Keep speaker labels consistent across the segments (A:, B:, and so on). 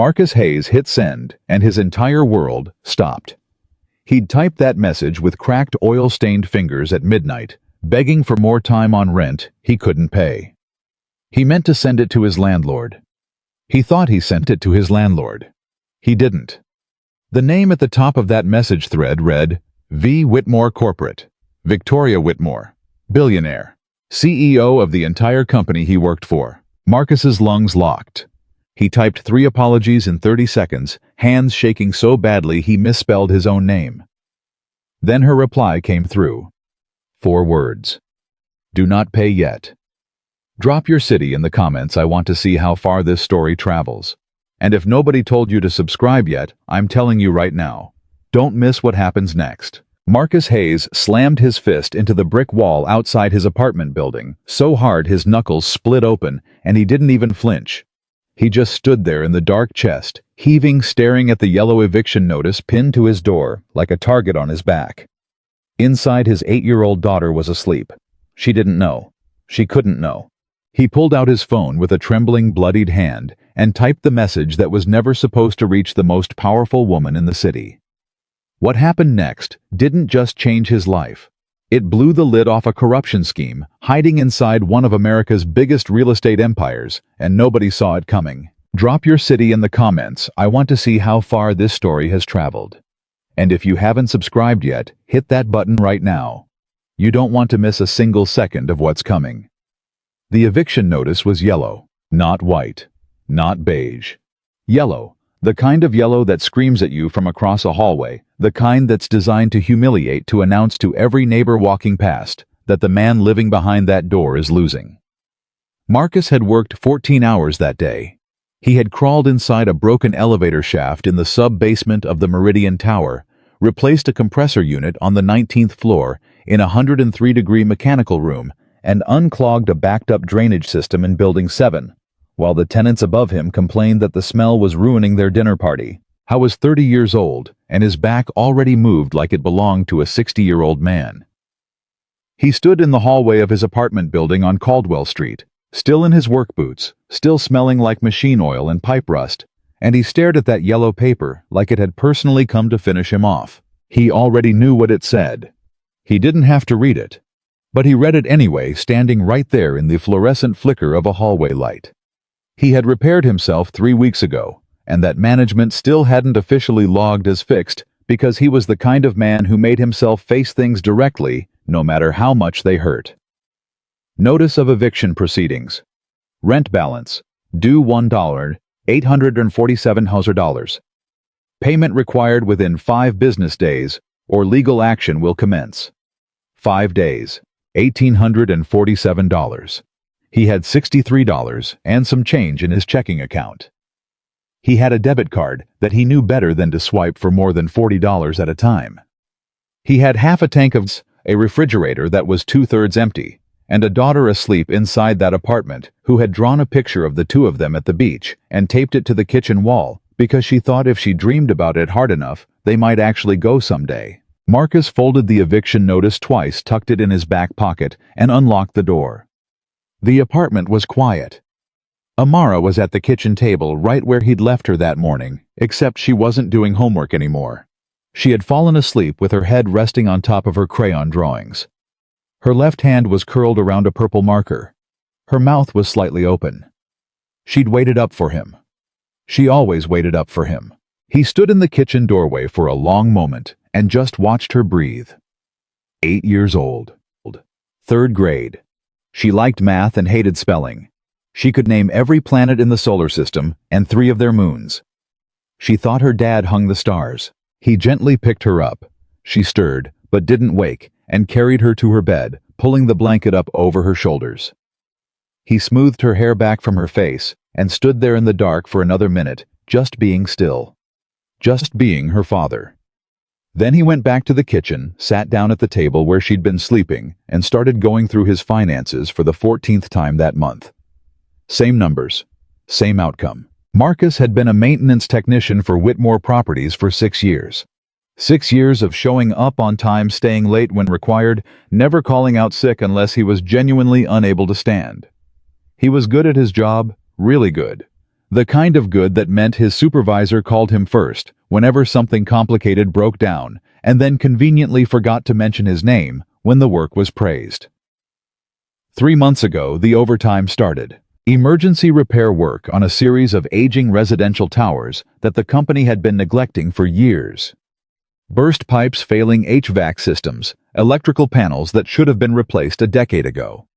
A: Marcus Hayes hit send, and his entire world stopped. He'd typed that message with cracked oil-stained fingers at midnight, begging for more time on rent he couldn't pay. He meant to send it to his landlord. He thought he sent it to his landlord. He didn't. The name at the top of that message thread read, V. Whitmore Corporate, Victoria Whitmore, billionaire, CEO of the entire company he worked for. Marcus's lungs locked. He typed 3 apologies in 30 seconds, hands shaking so badly he misspelled his own name. Then her reply came through. 4 words. Do not pay yet. Drop your city in the comments. I want to see how far this story travels. And if nobody told you to subscribe yet, I'm telling you right now. Don't miss what happens next. Marcus Hayes slammed his fist into the brick wall outside his apartment building, so hard his knuckles split open, and he didn't even flinch. He just stood there in the dark chest, heaving, staring at the yellow eviction notice pinned to his door like a target on his back. Inside, his 8-year-old daughter was asleep. She didn't know. She couldn't know. He pulled out his phone with a trembling, bloodied hand and typed the message that was never supposed to reach the most powerful woman in the city. What happened next didn't just change his life. It blew the lid off a corruption scheme hiding inside one of America's biggest real estate empires, and nobody saw it coming. Drop your city in the comments. I want to see how far this story has traveled. And if you haven't subscribed yet, hit that button right now. You don't want to miss a single second of what's coming. The eviction notice was yellow, not white, not beige. Yellow, the kind of yellow that screams at you from across a hallway, the kind that's designed to humiliate, to announce to every neighbor walking past that the man living behind that door is losing. Marcus had worked 14 hours that day. He had crawled inside a broken elevator shaft in the sub-basement of the Meridian Tower, replaced a compressor unit on the 19th floor in a 103-degree mechanical room, and unclogged a backed-up drainage system in Building 7, while the tenants above him complained that the smell was ruining their dinner party. Howe was 30 years old, and his back already moved like it belonged to a 60-year-old man. He stood in the hallway of his apartment building on Caldwell Street, still in his work boots, still smelling like machine oil and pipe rust, and he stared at that yellow paper like it had personally come to finish him off. He already knew what it said. He didn't have to read it. But he read it anyway, standing right there in the fluorescent flicker of a hallway light. He had repaired himself 3 weeks ago, and that management still hadn't officially logged as fixed because he was the kind of man who made himself face things directly, no matter how much they hurt. Notice of eviction proceedings. Rent balance, due $1,847. Payment required within 5 business days, or legal action will commence. 5 days, $1,847. He had $63 and some change in his checking account. He had a debit card that he knew better than to swipe for more than $40 at a time. He had half a tank of a refrigerator that was 2/3 empty, and a daughter asleep inside that apartment who had drawn a picture of the 2 of them at the beach and taped it to the kitchen wall because she thought if she dreamed about it hard enough, they might actually go someday. Marcus folded the eviction notice twice, tucked it in his back pocket, and unlocked the door. The apartment was quiet. Amara was at the kitchen table right where he'd left her that morning, except she wasn't doing homework anymore. She had fallen asleep with her head resting on top of her crayon drawings. Her left hand was curled around a purple marker. Her mouth was slightly open. She'd waited up for him. She always waited up for him. He stood in the kitchen doorway for a long moment and just watched her breathe. 8 years old. 3rd grade. She liked math and hated spelling. She could name every planet in the solar system and 3 of their moons. She thought her dad hung the stars. He gently picked her up. She stirred, but didn't wake, and carried her to her bed, pulling the blanket up over her shoulders. He smoothed her hair back from her face and stood there in the dark for another minute, just being still. Just being her father. Then he went back to the kitchen, sat down at the table where she'd been sleeping, and started going through his finances for the 14th time that month. Same numbers. Same outcome. Marcus had been a maintenance technician for Whitmore Properties for 6 years. 6 years of showing up on time, staying late when required, never calling out sick unless he was genuinely unable to stand. He was good at his job, really good. The kind of good that meant his supervisor called him first whenever something complicated broke down, and then conveniently forgot to mention his name when the work was praised. 3 months ago, the overtime started. Emergency repair work on a series of aging residential towers that the company had been neglecting for years. Burst pipes, failing HVAC systems, electrical panels that should have been replaced a decade ago.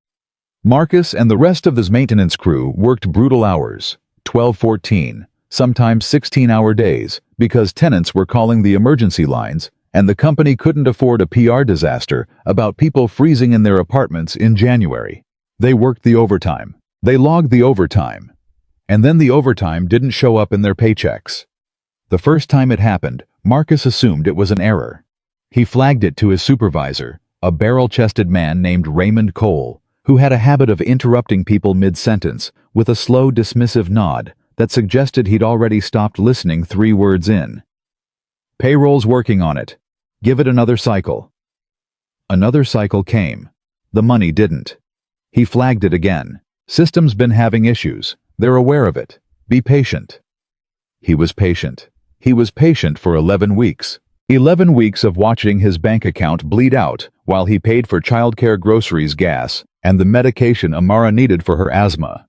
A: Marcus and the rest of his maintenance crew worked brutal hours, 12-14, sometimes 16-hour days, because tenants were calling the emergency lines, and the company couldn't afford a PR disaster about people freezing in their apartments in January. They worked the overtime. They logged the overtime. And then the overtime didn't show up in their paychecks. The first time it happened, Marcus assumed it was an error. He flagged it to his supervisor, a barrel-chested man named Raymond Cole, who had a habit of interrupting people mid-sentence with a slow, dismissive nod that suggested he'd already stopped listening 3 words in. "Payroll's working on it. Give it another cycle." Another cycle came. The money didn't. He flagged it again. "System's been having issues. They're aware of it. Be patient." He was patient. He was patient for 11 weeks. 11 weeks of watching his bank account bleed out while he paid for childcare, groceries, gas, and the medication Amara needed for her asthma.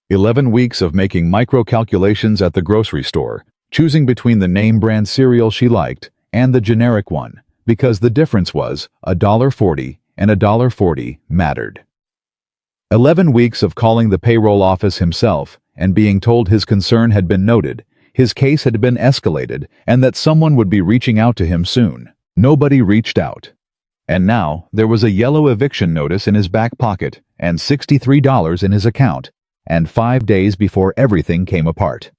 A: 11 weeks of making micro-calculations at the grocery store, choosing between the name-brand cereal she liked and the generic one, because the difference was $1.40, and $1.40 mattered. 11 weeks of calling the payroll office himself and being told his concern had been noted, his case had been escalated, and that someone would be reaching out to him soon. Nobody reached out. And now there was a yellow eviction notice in his back pocket and $63 in his account, and 5 days before everything came apart.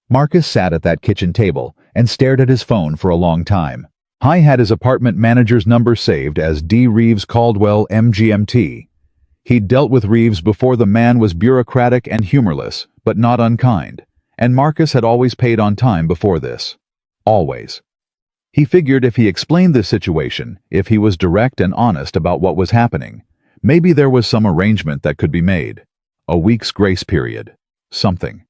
A: Marcus sat at that kitchen table and stared at his phone for a long time. He had his apartment manager's number saved as D. Reeves Caldwell, MGMT. He'd dealt with Reeves before. The man was bureaucratic and humorless, but not unkind, and Marcus had always paid on time before this. Always. He figured if he explained this situation, if he was direct and honest about what was happening, maybe there was some arrangement that could be made. A week's grace period. Something.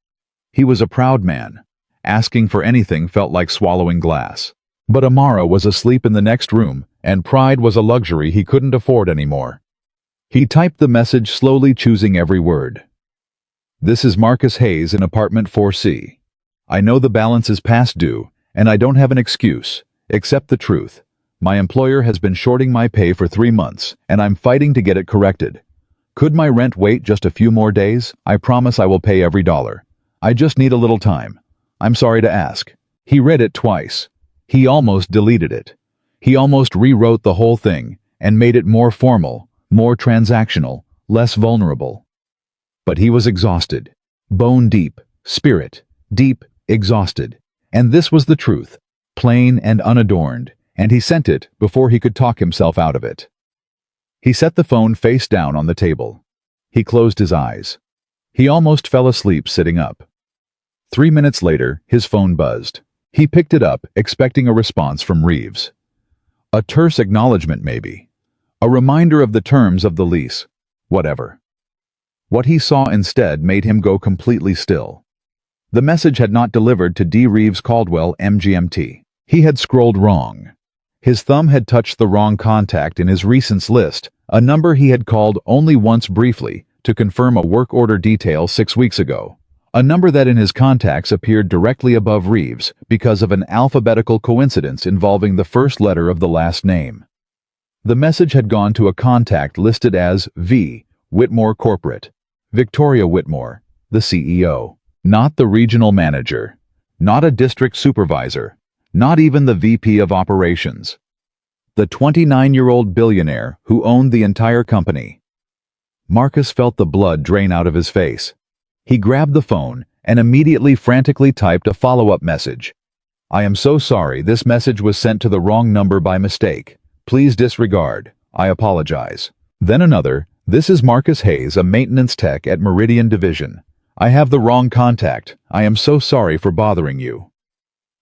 A: He was a proud man. Asking for anything felt like swallowing glass. But Amara was asleep in the next room, and pride was a luxury he couldn't afford anymore. He typed the message, slowly choosing every word. "This is Marcus Hayes in apartment 4C. I know the balance is past due, and I don't have an excuse, except the truth. My employer has been shorting my pay for 3 months, and I'm fighting to get it corrected. Could my rent wait just a few more days? I promise I will pay every dollar. I just need a little time. I'm sorry to ask." He read it twice. He almost deleted it. He almost rewrote the whole thing and made it more formal, more transactional, less vulnerable. But he was exhausted. Bone deep, spirit deep, exhausted. And this was the truth, plain and unadorned, and he sent it before he could talk himself out of it. He set the phone face down on the table. He closed his eyes. He almost fell asleep sitting up. 3 minutes later, his phone buzzed. He picked it up, expecting a response from Reeves. A terse acknowledgement, maybe. A reminder of the terms of the lease. Whatever. What he saw instead made him go completely still. The message had not delivered to D. Reeves Caldwell, MGMT. He had scrolled wrong. His thumb had touched the wrong contact in his recents list, a number he had called only once briefly to confirm a work order detail 6 weeks ago. A number that in his contacts appeared directly above Reeves because of an alphabetical coincidence involving the first letter of the last name. The message had gone to a contact listed as V. Whitmore Corporate. Victoria Whitmore, the CEO. Not the regional manager. Not a district supervisor. Not even the VP of operations. The 29-year-old billionaire who owned the entire company. Marcus felt the blood drain out of his face. He grabbed the phone and immediately frantically typed a follow-up message. "I am so sorry, this message was sent to the wrong number by mistake. Please disregard. I apologize." Then another, "This is Marcus Hayes, a maintenance tech at Meridian Division. I have the wrong contact. I am so sorry for bothering you."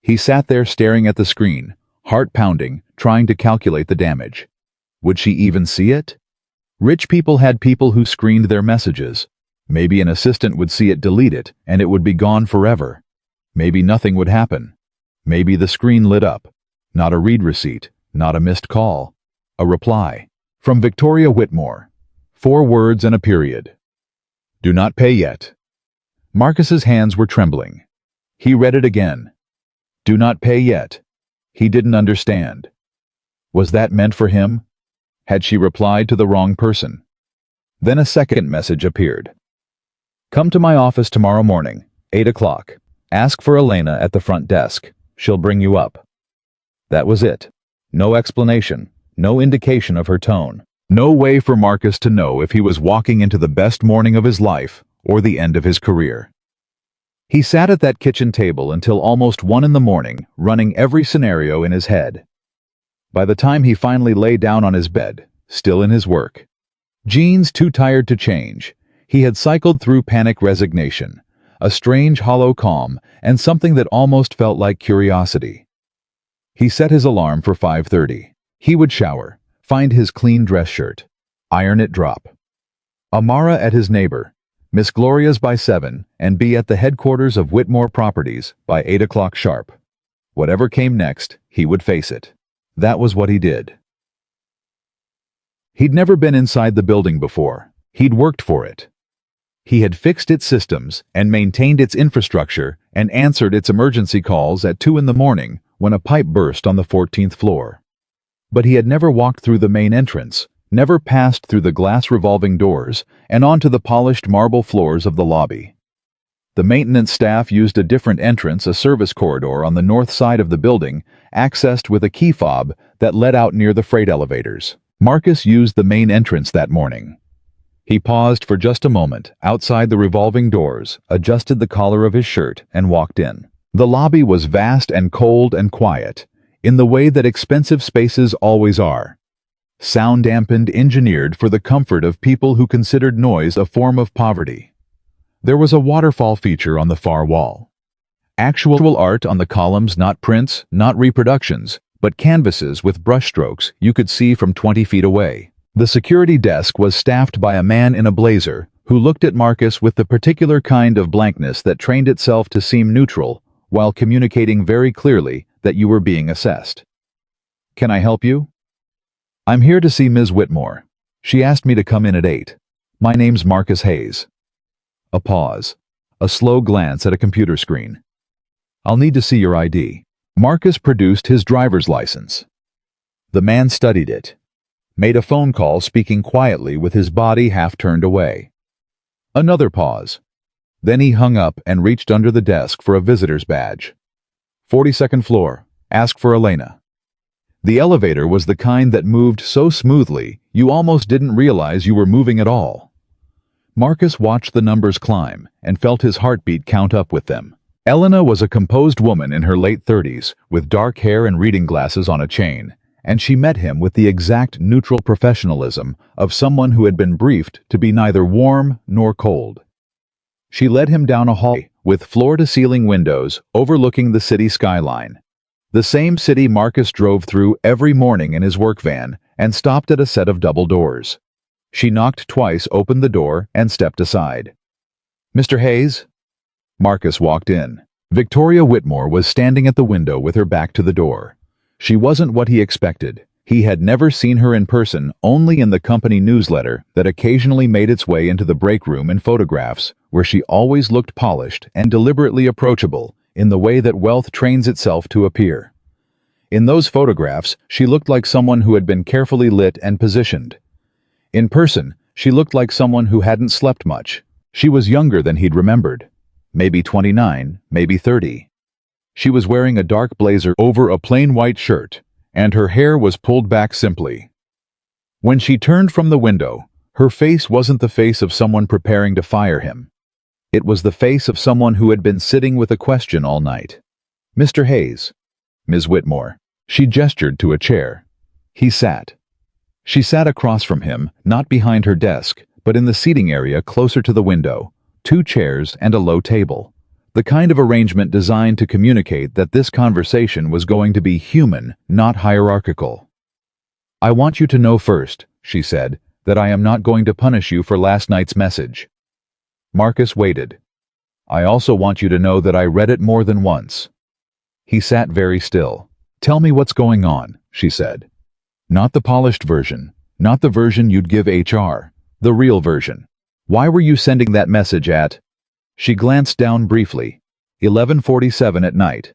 A: He sat there staring at the screen, heart pounding, trying to calculate the damage. Would she even see it? Rich people had people who screened their messages. Maybe an assistant would see it, delete it, and it would be gone forever. Maybe nothing would happen. Maybe the screen lit up. Not a read receipt, not a missed call. A reply. From Victoria Whitmore. 4 words and a period. Do not pay yet. Marcus's hands were trembling. He read it again. Do not pay yet. He didn't understand. Was that meant for him? Had she replied to the wrong person? Then a second message appeared. Come to my office tomorrow morning, 8 o'clock. Ask for Elena at the front desk. She'll bring you up. That was it. No explanation, no indication of her tone. No way for Marcus to know if he was walking into the best morning of his life or the end of his career. He sat at that kitchen table until almost 1 in the morning, running every scenario in his head. By the time he finally lay down on his bed, still in his work, jeans too tired to change, he had cycled through panic resignation, a strange hollow calm, and something that almost felt like curiosity. He set his alarm for 5:30. He would shower, find his clean dress shirt, iron it, drop Amara at his neighbor, Miss Gloria's by 7, and be at the headquarters of Whitmore Properties by 8 o'clock sharp. Whatever came next, he would face it. That was what he did. He'd never been inside the building before. He'd worked for it. He had fixed its systems and maintained its infrastructure and answered its emergency calls at 2 in the morning when a pipe burst on the 14th floor. But he had never walked through the main entrance, never passed through the glass revolving doors and onto the polished marble floors of the lobby. The maintenance staff used a different entrance, a service corridor on the north side of the building, accessed with a key fob that led out near the freight elevators. Marcus used the main entrance that morning. He paused for just a moment outside the revolving doors, adjusted the collar of his shirt, and walked in. The lobby was vast and cold and quiet, in the way that expensive spaces always are. Sound-dampened, engineered for the comfort of people who considered noise a form of poverty. There was a waterfall feature on the far wall. Actual art on the columns, not prints, not reproductions, but canvases with brushstrokes you could see from 20 feet away. The security desk was staffed by a man in a blazer who looked at Marcus with the particular kind of blankness that trained itself to seem neutral while communicating very clearly that you were being assessed. Can I help you? I'm here to see Ms. Whitmore. She asked me to come in at 8. My name's Marcus Hayes. A pause. A slow glance at a computer screen. I'll need to see your ID. Marcus produced his driver's license. The man studied it. Made a phone call, speaking quietly with his body half turned away. Another pause. Then he hung up and reached under the desk for a visitor's badge. 42nd floor. Ask for Elena. The elevator was the kind that moved so smoothly you almost didn't realize you were moving at all. Marcus watched the numbers climb and felt his heartbeat count up with them. Elena was a composed woman in her late 30s with dark hair and reading glasses on a chain, and she met him with the exact neutral professionalism of someone who had been briefed to be neither warm nor cold. She led him down a hallway with floor-to-ceiling windows overlooking the city skyline. The same city Marcus drove through every morning in his work van and stopped at a set of double doors. She knocked twice, opened the door, and stepped aside. Mr. Hayes? Marcus walked in. Victoria Whitmore was standing at the window with her back to the door. She wasn't what he expected. He had never seen her in person, only in the company newsletter that occasionally made its way into the break room in photographs, where she always looked polished and deliberately approachable, in the way that wealth trains itself to appear. In those photographs, she looked like someone who had been carefully lit and positioned. In person, she looked like someone who hadn't slept much. She was younger than he'd remembered. Maybe 29, maybe 30. She was wearing a dark blazer over a plain white shirt, and her hair was pulled back simply. When she turned from the window, her face wasn't the face of someone preparing to fire him. It was the face of someone who had been sitting with a question all night. Mr. Hayes. Ms. Whitmore. She gestured to a chair. He sat. She sat across from him, not behind her desk, but in the seating area closer to the window, 2 chairs and a low table. The kind of arrangement designed to communicate that this conversation was going to be human, not hierarchical. I want you to know first, she said, that I am not going to punish you for last night's message. Marcus waited. I also want you to know that I read it more than once. He sat very still. Tell me what's going on, she said. Not the polished version, not the version you'd give HR, the real version. Why were you sending that message at? She glanced down briefly. 11:47 at night.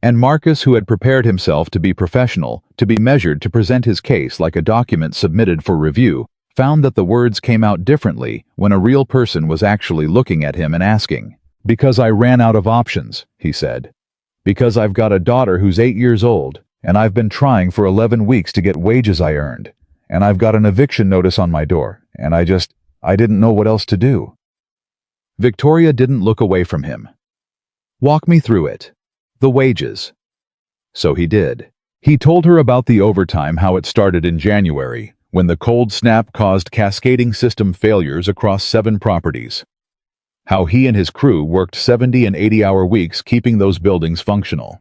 A: And Marcus, who had prepared himself to be professional, to be measured, to present his case like a document submitted for review, found that the words came out differently when a real person was actually looking at him and asking. Because I ran out of options, he said. Because I've got a daughter who's 8 years old, and I've been trying for 11 weeks to get wages I earned, and I've got an eviction notice on my door, and I didn't know what else to do. Victoria didn't look away from him. Walk me through it. The wages. So he did. He told her about the overtime, how it started in January, when the cold snap caused cascading system failures across 7 properties. How he and his crew worked 70 and 80-hour weeks keeping those buildings functional.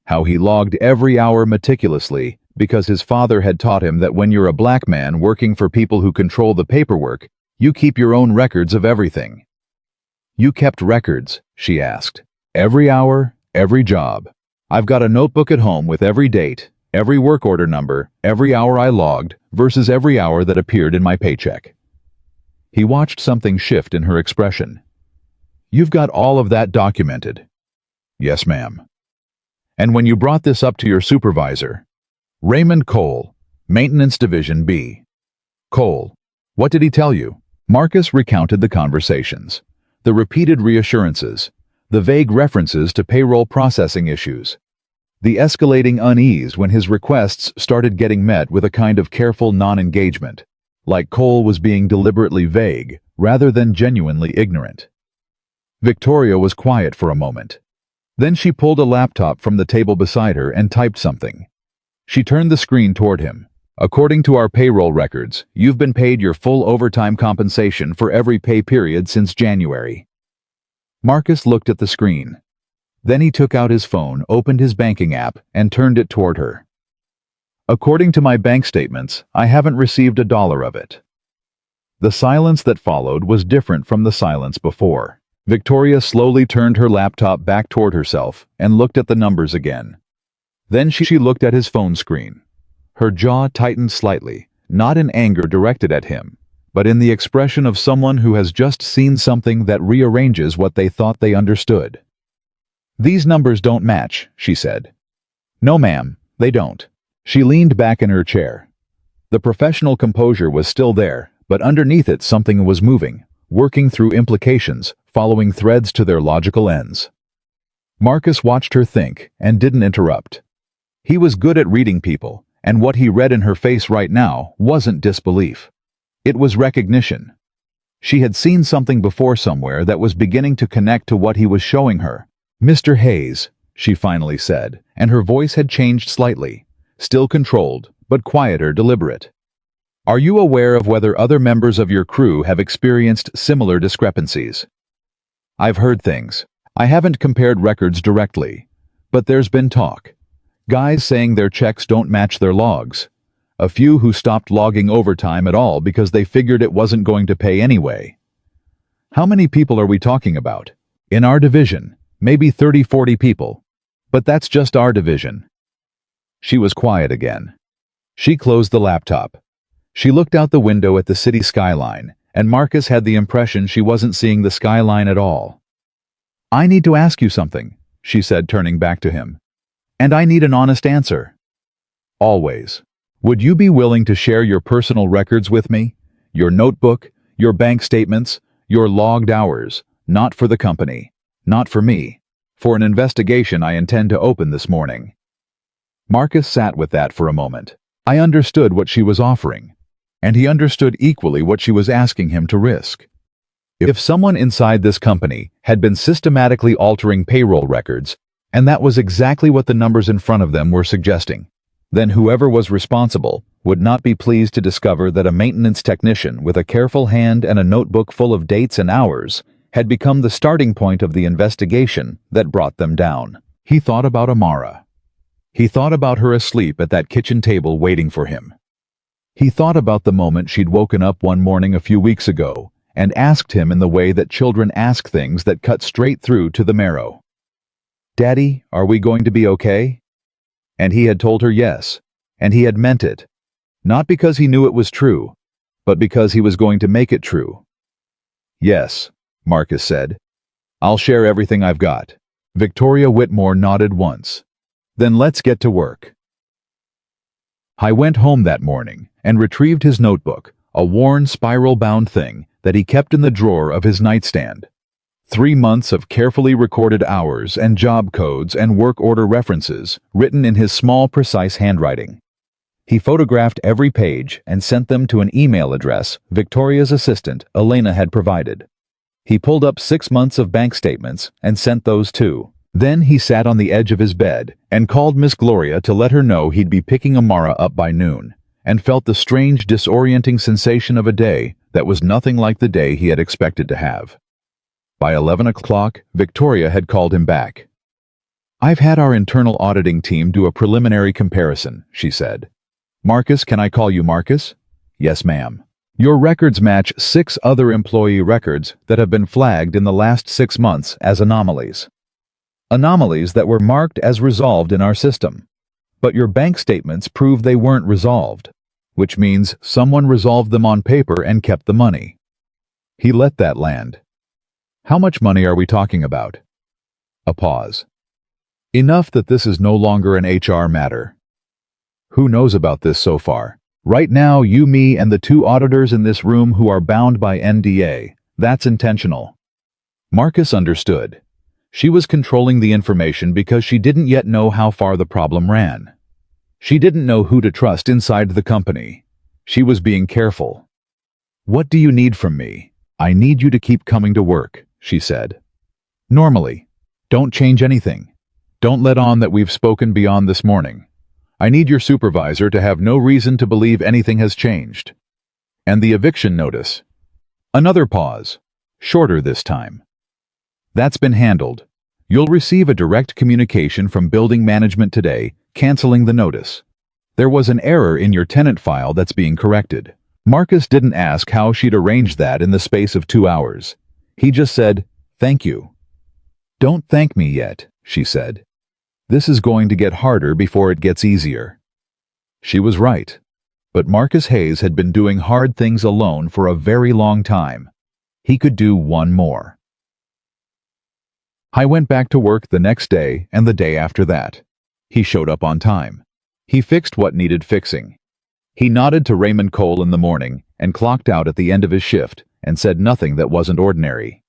A: How he logged every hour meticulously because his father had taught him that when you're a black man working for people who control the paperwork, you keep your own records of everything. You kept records, she asked. Every hour, every job. I've got a notebook at home with every date, every work order number, every hour I logged versus every hour that appeared in my paycheck. He watched something shift in her expression. You've got all of that documented. Yes, ma'am. And when you brought this up to your supervisor, Raymond Cole, Maintenance Division B. Cole, what did he tell you? Marcus recounted the conversations, the repeated reassurances, the vague references to payroll processing issues, the escalating unease when his requests started getting met with a kind of careful non-engagement, like Cole was being deliberately vague rather than genuinely ignorant. Victoria was quiet for a moment. Then she pulled a laptop from the table beside her and typed something. She turned the screen toward him. According to our payroll records, you've been paid your full overtime compensation for every pay period since January. Marcus looked at the screen. Then he took out his phone, opened his banking app, and turned it toward her. According to my bank statements, I haven't received $1 of it. The silence that followed was different from the silence before. Victoria slowly turned her laptop back toward herself and looked at the numbers again. Then she looked at his phone screen. Her jaw tightened slightly, not in anger directed at him, but in the expression of someone who has just seen something that rearranges what they thought they understood. These numbers don't match, she said. No, ma'am, they don't. She leaned back in her chair. The professional composure was still there, but underneath it something was moving, working through implications, following threads to their logical ends. Marcus watched her think and didn't interrupt. He was good at reading people, and what he read in her face right now wasn't disbelief. It was recognition. She had seen something before somewhere that was beginning to connect to what he was showing her. Mr. Hayes, she finally said, and her voice had changed slightly, still controlled, but quieter, deliberate. Are you aware of whether other members of your crew have experienced similar discrepancies? I've heard things. I haven't compared records directly, but there's been talk. Guys saying their checks don't match their logs. A few who stopped logging overtime at all because they figured it wasn't going to pay anyway. How many people are we talking about? In our division, maybe 30-40 people. But that's just our division. She was quiet again. She closed the laptop. She looked out the window at the city skyline, and Marcus had the impression she wasn't seeing the skyline at all. I need to ask you something, she said, turning back to him. And I need an honest answer. Always. Would you be willing to share your personal records with me? Your notebook, your bank statements, your logged hours, not for the company, not for me, for an investigation I intend to open this morning. Marcus sat with that for a moment. I understood what she was offering, and he understood equally what she was asking him to risk. If someone inside this company had been systematically altering payroll records, and that was exactly what the numbers in front of them were suggesting, then whoever was responsible would not be pleased to discover that a maintenance technician with a careful hand and a notebook full of dates and hours had become the starting point of the investigation that brought them down. He thought about Amara. He thought about her asleep at that kitchen table waiting for him. He thought about the moment she'd woken up one morning a few weeks ago and asked him in the way that children ask things that cut straight through to the marrow. "Daddy, are we going to be okay?" And he had told her yes, and he had meant it, not because he knew it was true, but because he was going to make it true. "Yes," Marcus said. "I'll share everything I've got." Victoria Whitmore nodded once. "Then let's get to work." I went home that morning and retrieved his notebook, a worn spiral-bound thing that he kept in the drawer of his nightstand. 3 months of carefully recorded hours and job codes and work order references written in his small, precise handwriting. He photographed every page and sent them to an email address Victoria's assistant, Elena, had provided. He pulled up 6 months of bank statements and sent those too. Then he sat on the edge of his bed and called Miss Gloria to let her know he'd be picking Amara up by noon, and felt the strange, disorienting sensation of a day that was nothing like the day he had expected to have. By 11 o'clock, Victoria had called him back. "I've had our internal auditing team do a preliminary comparison," she said. "Marcus, can I call you Marcus?" "Yes, ma'am." "Your records match 6 other employee records that have been flagged in the last 6 months as anomalies. Anomalies that were marked as resolved in our system. But your bank statements prove they weren't resolved, which means someone resolved them on paper and kept the money." He let that land. "How much money are we talking about?" A pause. "Enough that this is no longer an HR matter." "Who knows about this so far? Right now, you, me, and the 2 auditors in this room who are bound by NDA. That's intentional." Marcus understood. She was controlling the information because she didn't yet know how far the problem ran. She didn't know who to trust inside the company. She was being careful. "What do you need from me?" "I need you to keep coming to work," she said. "Normally. Don't change anything. Don't let on that we've spoken beyond this morning. I need your supervisor to have no reason to believe anything has changed." "And the eviction notice?" Another pause, shorter this time. "That's been handled. You'll receive a direct communication from building management today, canceling the notice. There was an error in your tenant file that's being corrected." Marcus didn't ask how she'd arranged that in the space of 2 hours. He just said, "Thank you." "Don't thank me yet," she said. "This is going to get harder before it gets easier." She was right. But Marcus Hayes had been doing hard things alone for a very long time. He could do one more. I went back to work the next day and the day after that. He showed up on time. He fixed what needed fixing. He nodded to Raymond Cole in the morning and clocked out at the end of his shift and said nothing that wasn't ordinary.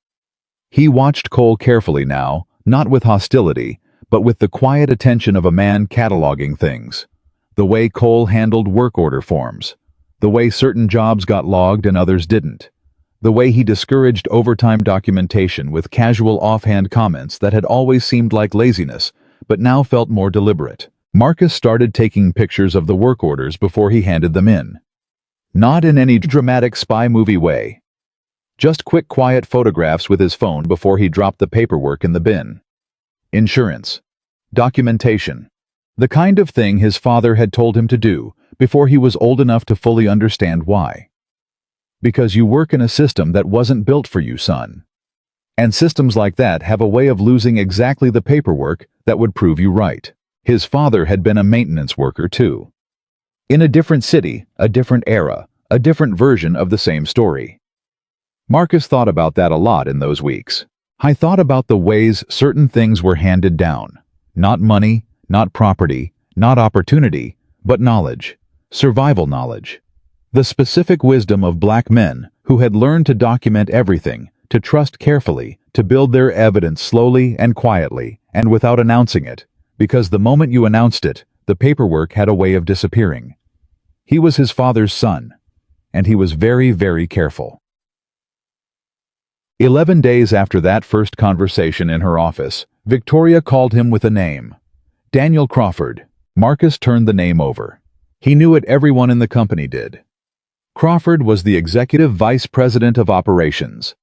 A: He watched Cole carefully now, not with hostility, but with the quiet attention of a man cataloging things. The way Cole handled work order forms. The way certain jobs got logged and others didn't. The way he discouraged overtime documentation with casual offhand comments that had always seemed like laziness, but now felt more deliberate. Marcus started taking pictures of the work orders before he handed them in. Not in any dramatic spy movie way. Just quick, quiet photographs with his phone before he dropped the paperwork in the bin. Insurance. Documentation. The kind of thing his father had told him to do before he was old enough to fully understand why. Because you work in a system that wasn't built for you, son. And systems like that have a way of losing exactly the paperwork that would prove you right. His father had been a maintenance worker too. In a different city, a different era, a different version of the same story. Marcus thought about that a lot in those weeks. I thought about the ways certain things were handed down. Not money, not property, not opportunity, but knowledge. Survival knowledge. The specific wisdom of black men who had learned to document everything, to trust carefully, to build their evidence slowly and quietly, and without announcing it, because the moment you announced it, the paperwork had a way of disappearing. He was his father's son, and he was very, very careful. 11 days after that first conversation in her office, Victoria called him with a name. Daniel Crawford. Marcus turned the name over. He knew it, everyone in the company did. Crawford was the executive vice president of operations.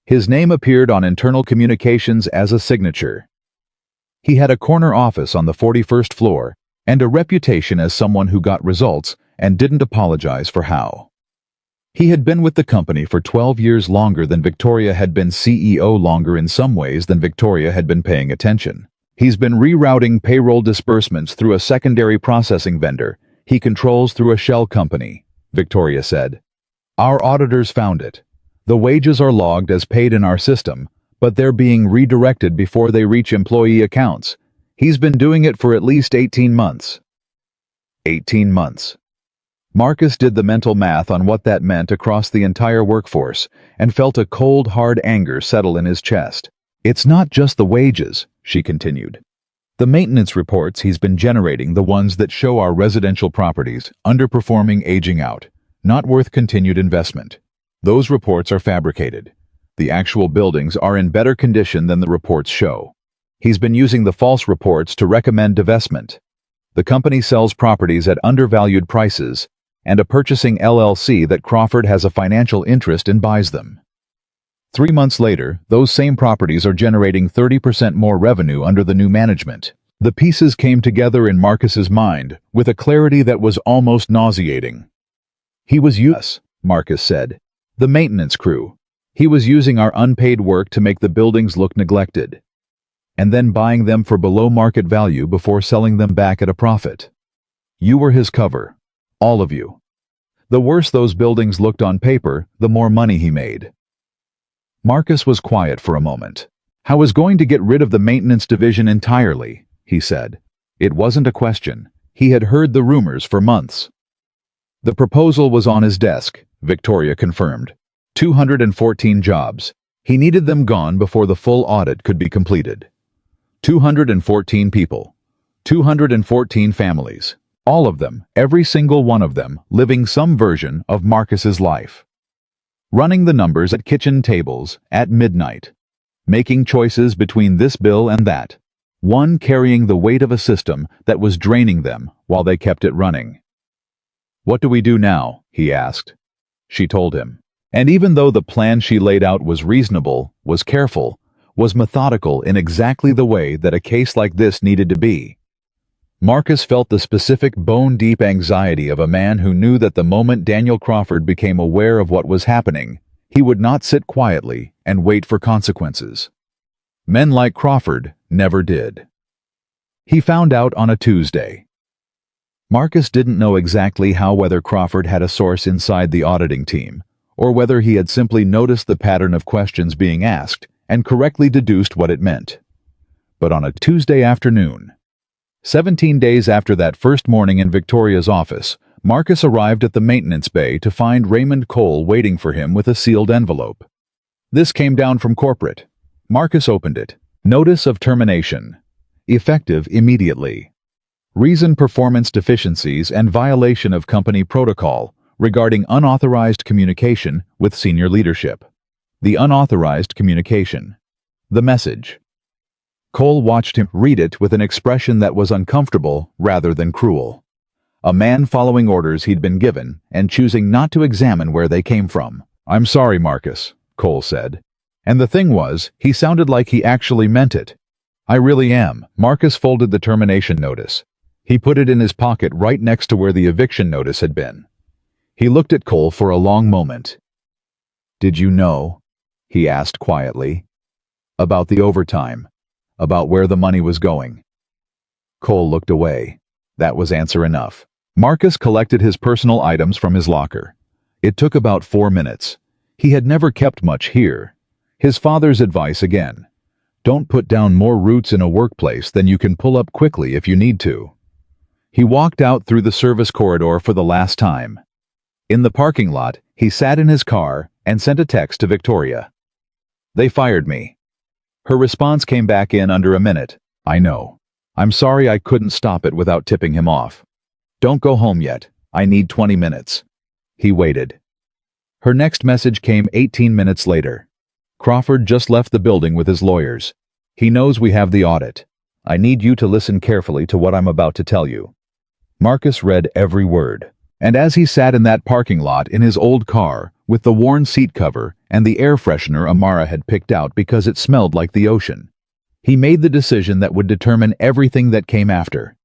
A: His name appeared on internal communications as a signature. He had a corner office on the 41st floor and a reputation as someone who got results and didn't apologize for how. He had been with the company for 12 years longer than Victoria had been CEO, longer in some ways than Victoria had been paying attention. He's been rerouting payroll disbursements through a secondary processing vendor he controls through a shell company, Victoria said. Our auditors found it. The wages are logged as paid in our system, but they're being redirected before they reach employee accounts. He's been doing it for at least 18 months. 18 months. Marcus did the mental math on what that meant across the entire workforce and felt a cold, hard anger settle in his chest. It's not just the wages, she continued. The maintenance reports he's been generating, the ones that show our residential properties underperforming, aging out, not worth continued investment. Those reports are fabricated. The actual buildings are in better condition than the reports show. He's been using the false reports to recommend divestment. The company sells properties at undervalued prices, and a purchasing LLC that Crawford has a financial interest in buys them. 3 months later, those same properties are generating 30% more revenue under the new management. The pieces came together in Marcus's mind with a clarity that was almost nauseating. He was us, Marcus said. The maintenance crew. He was using our unpaid work to make the buildings look neglected, and then buying them for below market value before selling them back at a profit. You were his cover. All of you. The worse those buildings looked on paper, the more money he made. Marcus was quiet for a moment. I was going to get rid of the maintenance division entirely, he said. It wasn't a question. He had heard the rumors for months. The proposal was on his desk, Victoria confirmed. 214 jobs. He needed them gone before the full audit could be completed. 214 people. 214 families. All of them, every single one of them, living some version of Marcus's life. Running the numbers at kitchen tables at midnight. Making choices between this bill and that. One carrying the weight of a system that was draining them while they kept it running. What do we do now? He asked. She told him. And even though the plan she laid out was reasonable, was careful, was methodical in exactly the way that a case like this needed to be, Marcus felt the specific bone-deep anxiety of a man who knew that the moment Daniel Crawford became aware of what was happening, he would not sit quietly and wait for consequences. Men like Crawford never did. He found out on a Tuesday. Marcus didn't know exactly whether Crawford had a source inside the auditing team, or whether he had simply noticed the pattern of questions being asked and correctly deduced what it meant. But on a Tuesday afternoon, 17 days after that first morning in Victoria's office, Marcus arrived at the maintenance bay to find Raymond Cole waiting for him with a sealed envelope. This came down from corporate. Marcus opened it. Notice of termination. Effective immediately. Reason: performance deficiencies and violation of company protocol regarding unauthorized communication with senior leadership. The unauthorized communication. The message. Cole watched him read it with an expression that was uncomfortable rather than cruel. A man following orders he'd been given and choosing not to examine where they came from. I'm sorry, Marcus, Cole said. And the thing was, he sounded like he actually meant it. I really am. Marcus folded the termination notice. He put it in his pocket right next to where the eviction notice had been. He looked at Cole for a long moment. Did you know? He asked quietly. About the overtime. About where the money was going. Cole looked away. That was answer enough. Marcus collected his personal items from his locker. It took about 4 minutes. He had never kept much here. His father's advice again. Don't put down more roots in a workplace than you can pull up quickly if you need to. He walked out through the service corridor for the last time. In the parking lot, he sat in his car and sent a text to Victoria. They fired me. Her response came back in under a minute. I know. I'm sorry I couldn't stop it without tipping him off. Don't go home yet. I need 20 minutes. He waited. Her next message came 18 minutes later. Crawford just left the building with his lawyers. He knows we have the audit. I need you to listen carefully to what I'm about to tell you. Marcus read every word. And as he sat in that parking lot in his old car, with the worn seat cover and the air freshener Amara had picked out because it smelled like the ocean, he made the decision that would determine everything that came after.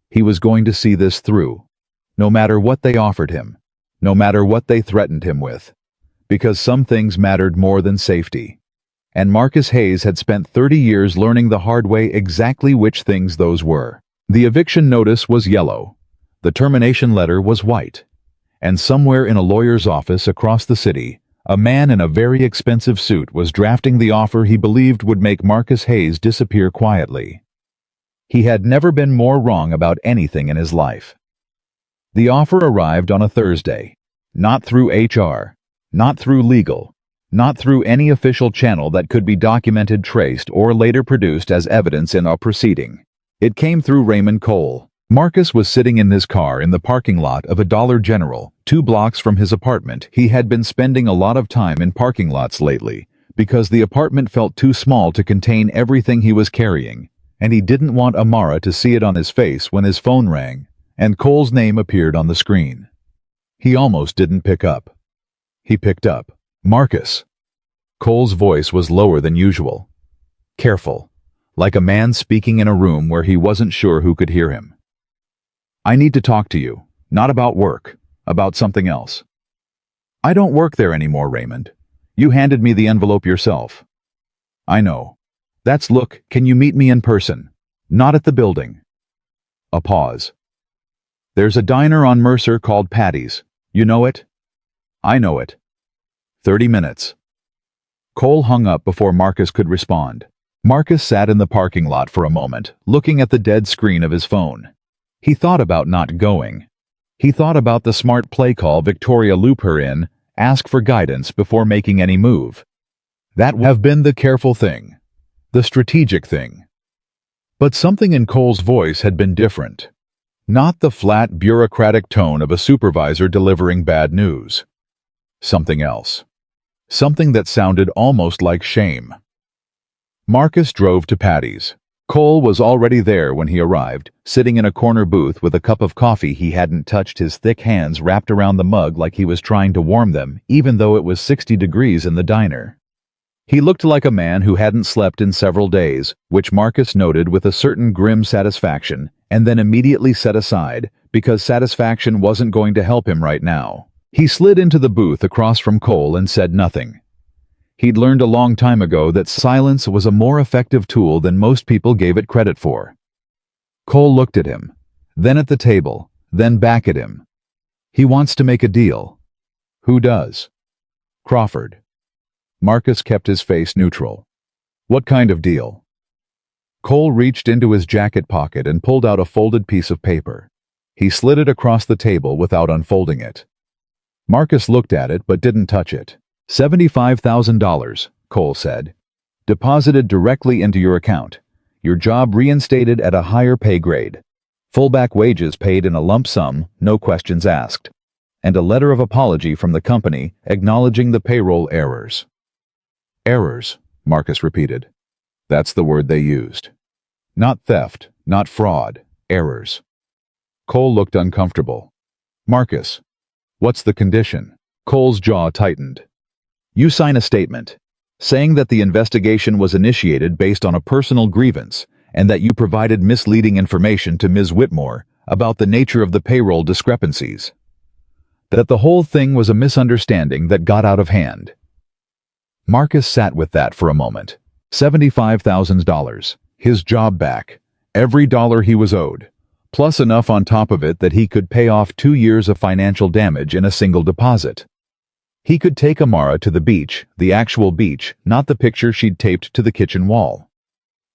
A: He was going to see this through, no matter what they offered him, no matter what they threatened him with. Because some things mattered more than safety. And Marcus Hayes had spent 30 years learning the hard way exactly which things those were. The eviction notice was yellow. The termination letter was white. And somewhere in a lawyer's office across the city, a man in a very expensive suit was drafting the offer he believed would make Marcus Hayes disappear quietly. He had never been more wrong about anything in his life. The offer arrived on a Thursday. Not through HR, not through legal, not through any official channel that could be documented, traced, or later produced as evidence in a proceeding. It came through Raymond Cole. Marcus was sitting in his car in the parking lot of a Dollar General, 2 blocks from his apartment. He had been spending a lot of time in parking lots lately, because the apartment felt too small to contain everything he was carrying, and he didn't want Amara to see it on his face when his phone rang, and Cole's name appeared on the screen. He almost didn't pick up. He picked up. Marcus. Cole's voice was lower than usual. Careful, like a man speaking in a room where he wasn't sure who could hear him. I need to talk to you, not about work, about something else. I don't work there anymore, Raymond. You handed me the envelope yourself. I know. Look, can you meet me in person? Not at the building. A pause. There's a diner on Mercer called Patty's. You know it? I know it. 30 minutes. Cole hung up before Marcus could respond. Marcus sat in the parking lot for a moment, looking at the dead screen of his phone. He thought about not going. He thought about the smart play call Victoria loop her in, ask for guidance before making any move. That would have been the careful thing, the strategic thing. But something in Cole's voice had been different. Not the flat, bureaucratic tone of a supervisor delivering bad news. Something else. Something that sounded almost like shame. Marcus drove to Patty's. Cole was already there when he arrived, sitting in a corner booth with a cup of coffee he hadn't touched, his thick hands wrapped around the mug like he was trying to warm them, even though it was 60 degrees in the diner. He looked like a man who hadn't slept in several days, which Marcus noted with a certain grim satisfaction, and then immediately set aside, because satisfaction wasn't going to help him right now. He slid into the booth across from Cole and said nothing. He'd learned a long time ago that silence was a more effective tool than most people gave it credit for. Cole looked at him, then at the table, then back at him. He wants to make a deal. Who does? Crawford. Marcus kept his face neutral. What kind of deal? Cole reached into his jacket pocket and pulled out a folded piece of paper. He slid it across the table without unfolding it. Marcus looked at it but didn't touch it. $75,000, Cole said. Deposited directly into your account. Your job reinstated at a higher pay grade. Fullback wages paid in a lump sum, no questions asked. And a letter of apology from the company acknowledging the payroll errors. Errors, Marcus repeated. That's the word they used. Not theft, not fraud, errors. Cole looked uncomfortable. Marcus, what's the condition? Cole's jaw tightened. You sign a statement, saying that the investigation was initiated based on a personal grievance and that you provided misleading information to Ms. Whitmore about the nature of the payroll discrepancies. That the whole thing was a misunderstanding that got out of hand. Marcus sat with that for a moment. $75,000, his job back, every dollar he was owed, plus enough on top of it that he could pay off 2 years of financial damage in a single deposit. He could take Amara to the beach, the actual beach, not the picture she'd taped to the kitchen wall.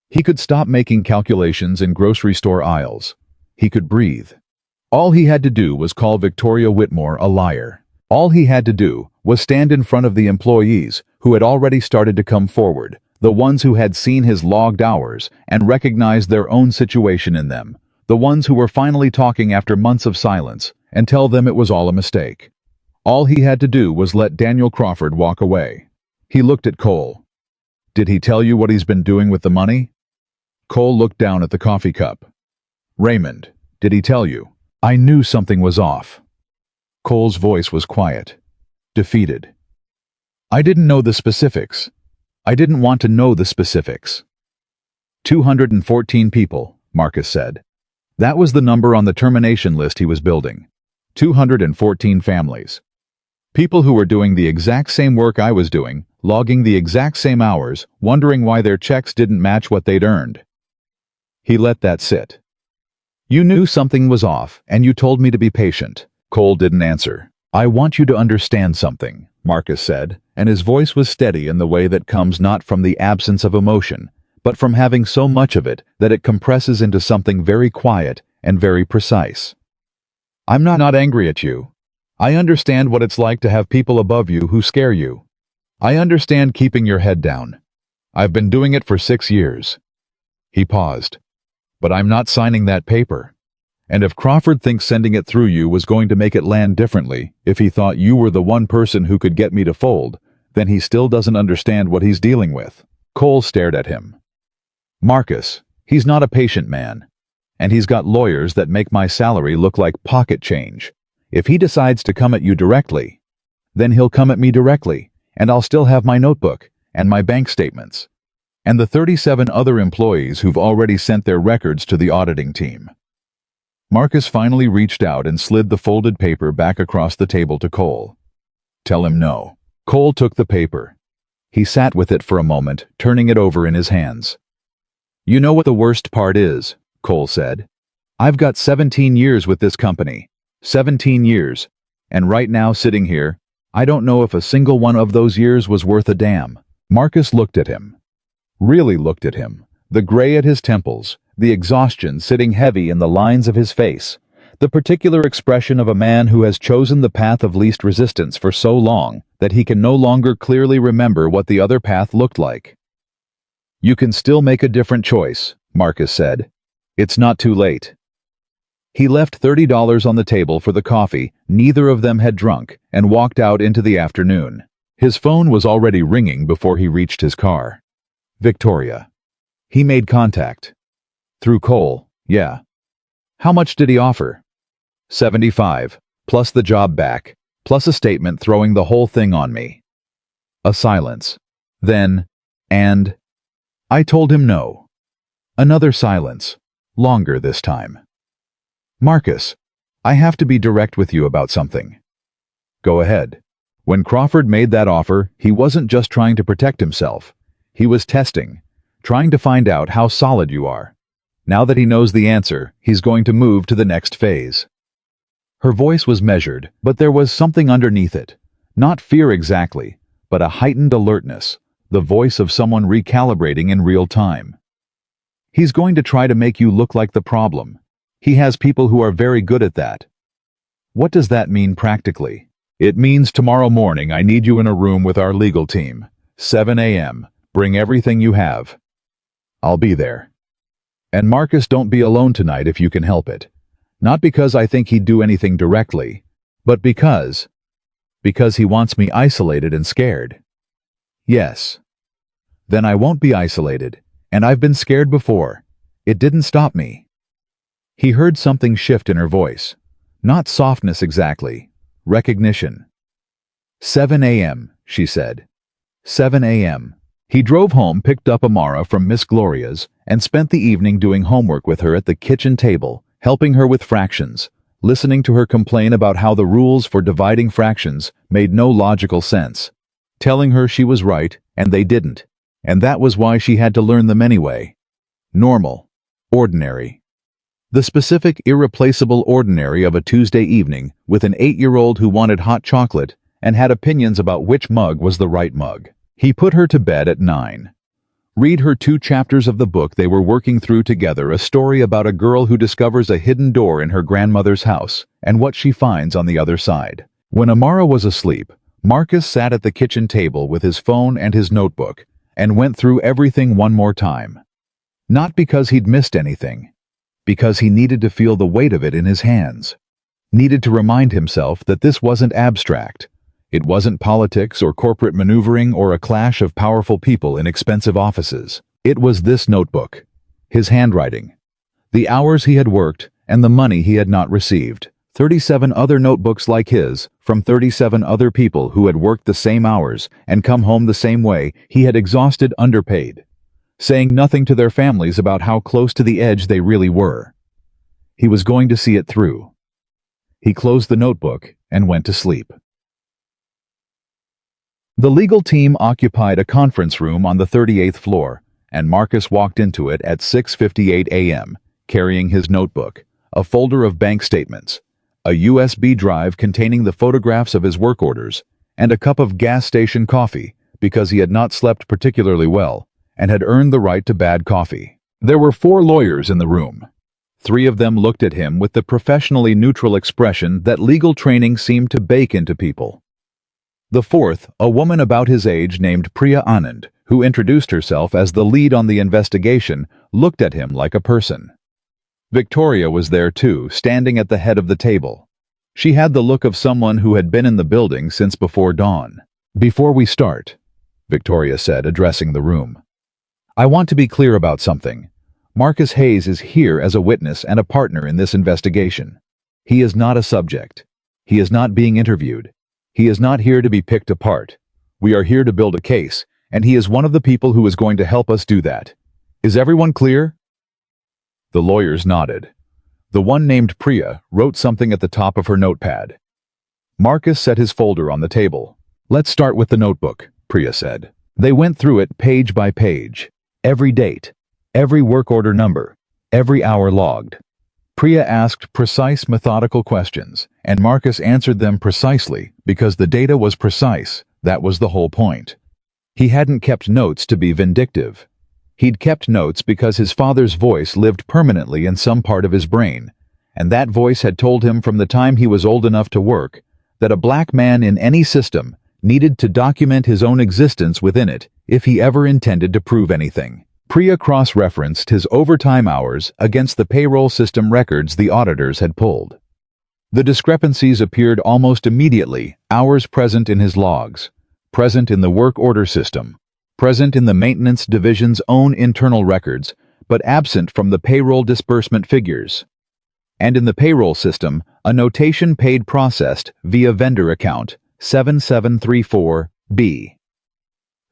A: He could stop making calculations in grocery store aisles. He could breathe. All he had to do was call Victoria Whitmore a liar. All he had to do was stand in front of the employees who had already started to come forward, the ones who had seen his logged hours and recognized their own situation in them, the ones who were finally talking after months of silence, and tell them it was all a mistake. All he had to do was let Daniel Crawford walk away. He looked at Cole. Did he tell you what he's been doing with the money? Cole looked down at the coffee cup. Raymond, did he tell you? I knew something was off. Cole's voice was quiet, defeated. I didn't know the specifics. I didn't want to know the specifics. 214 people, Marcus said. That was the number on the termination list he was building. 214 families. People who were doing the exact same work I was doing, logging the exact same hours, wondering why their checks didn't match what they'd earned. He let that sit. You knew something was off, and you told me to be patient. Cole didn't answer. I want you to understand something, Marcus said, and his voice was steady in the way that comes not from the absence of emotion, but from having so much of it that it compresses into something very quiet and very precise. I'm not angry at you. I understand what it's like to have people above you who scare you. I understand keeping your head down. I've been doing it for 6 years. He paused. But I'm not signing that paper. And if Crawford thinks sending it through you was going to make it land differently, if he thought you were the one person who could get me to fold, then he still doesn't understand what he's dealing with. Cole stared at him. Marcus, he's not a patient man. And he's got lawyers that make my salary look like pocket change. If he decides to come at you directly, then he'll come at me directly, and I'll still have my notebook and my bank statements. And the 37 other employees who've already sent their records to the auditing team. Marcus finally reached out and slid the folded paper back across the table to Cole. Tell him no. Cole took the paper. He sat with it for a moment, turning it over in his hands. You know what the worst part is, Cole said. I've got 17 years with this company. 17 years. And right now sitting here, I don't know if a single one of those years was worth a damn. Marcus looked at him. Really looked at him, the gray at his temples, the exhaustion sitting heavy in the lines of his face, the particular expression of a man who has chosen the path of least resistance for so long that he can no longer clearly remember what the other path looked like. You can still make a different choice, Marcus said. It's not too late. He left $30 on the table for the coffee neither of them had drunk and walked out into the afternoon. His phone was already ringing before he reached his car. Victoria. He made contact. Through Cole, yeah. How much did he offer? 75, plus the job back, plus a statement throwing the whole thing on me. A silence. Then, and I told him no. Another silence, longer this time. Marcus, I have to be direct with you about something. Go ahead. When Crawford made that offer, he wasn't just trying to protect himself. He was testing, trying to find out how solid you are. Now that he knows the answer, he's going to move to the next phase. Her voice was measured, but there was something underneath it. Not fear exactly, but a heightened alertness, the voice of someone recalibrating in real time. He's going to try to make you look like the problem. He has people who are very good at that. What does that mean practically? It means tomorrow morning I need you in a room with our legal team. 7 a.m. Bring everything you have. I'll be there. And Marcus, don't be alone tonight if you can help it. Not because I think he'd do anything directly, but because he wants me isolated and scared. Yes. Then I won't be isolated, and I've been scared before. It didn't stop me. He heard something shift in her voice. Not softness exactly, recognition. 7 a.m., she said. 7 a.m. He drove home, picked up Amara from Miss Gloria's, and spent the evening doing homework with her at the kitchen table, helping her with fractions, listening to her complain about how the rules for dividing fractions made no logical sense, telling her she was right and they didn't, and that was why she had to learn them anyway. Normal. Ordinary. The specific, irreplaceable ordinary of a Tuesday evening with an 8-year-old who wanted hot chocolate and had opinions about which mug was the right mug. He put her to bed at 9. Read her 2 chapters of the book they were working through together, a story about a girl who discovers a hidden door in her grandmother's house and what she finds on the other side. When Amara was asleep, Marcus sat at the kitchen table with his phone and his notebook and went through everything one more time. Not because he'd missed anything, because he needed to feel the weight of it in his hands. Needed to remind himself that this wasn't abstract. It wasn't politics or corporate maneuvering or a clash of powerful people in expensive offices. It was this notebook, his handwriting, the hours he had worked and the money he had not received. 37 other notebooks like his, from 37 other people who had worked the same hours and come home the same way. He had exhausted, underpaid, saying nothing to their families about how close to the edge they really were. He was going to see it through. He closed the notebook and went to sleep. The legal team occupied a conference room on the 38th floor, and Marcus walked into it at 6:58 a.m., carrying his notebook, a folder of bank statements, a USB drive containing the photographs of his work orders, and a cup of gas station coffee because he had not slept particularly well and had earned the right to bad coffee. There were 4 lawyers in the room. 3 of them looked at him with the professionally neutral expression that legal training seemed to bake into people. The 4th, a woman about his age named Priya Anand, who introduced herself as the lead on the investigation, looked at him like a person. Victoria was there too, standing at the head of the table. She had the look of someone who had been in the building since before dawn. "Before we start," Victoria said, addressing the room, "I want to be clear about something. Marcus Hayes is here as a witness and a partner in this investigation. He is not a subject. He is not being interviewed. He is not here to be picked apart. We are here to build a case, and he is one of the people who is going to help us do that. Is everyone clear?" The lawyers nodded. The one named Priya wrote something at the top of her notepad. Marcus set his folder on the table. "Let's start with the notebook," Priya said. They went through it page by page. Every date, every work order number, every hour logged. Priya asked precise, methodical questions, and Marcus answered them precisely because the data was precise. That was the whole point. He hadn't kept notes to be vindictive. He'd kept notes because his father's voice lived permanently in some part of his brain, and that voice had told him from the time he was old enough to work that a black man in any system needed to document his own existence within it if he ever intended to prove anything. Priya cross-referenced his overtime hours against the payroll system records the auditors had pulled. The discrepancies appeared almost immediately: hours present in his logs, present in the work order system, present in the maintenance division's own internal records, but absent from the payroll disbursement figures. And in the payroll system, a notation paid processed via vendor account 7734B.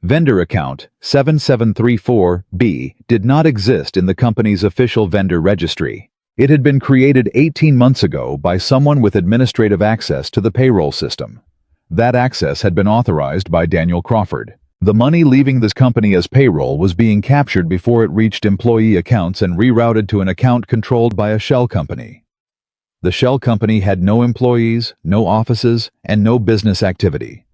A: Vendor account 7734B did not exist in the company's official vendor registry. It had been created 18 months ago by someone with administrative access to the payroll system. That access had been authorized by Daniel Crawford. The money leaving this company as payroll was being captured before it reached employee accounts and rerouted to an account controlled by a shell company. The shell company had no employees, no offices, and no business activity.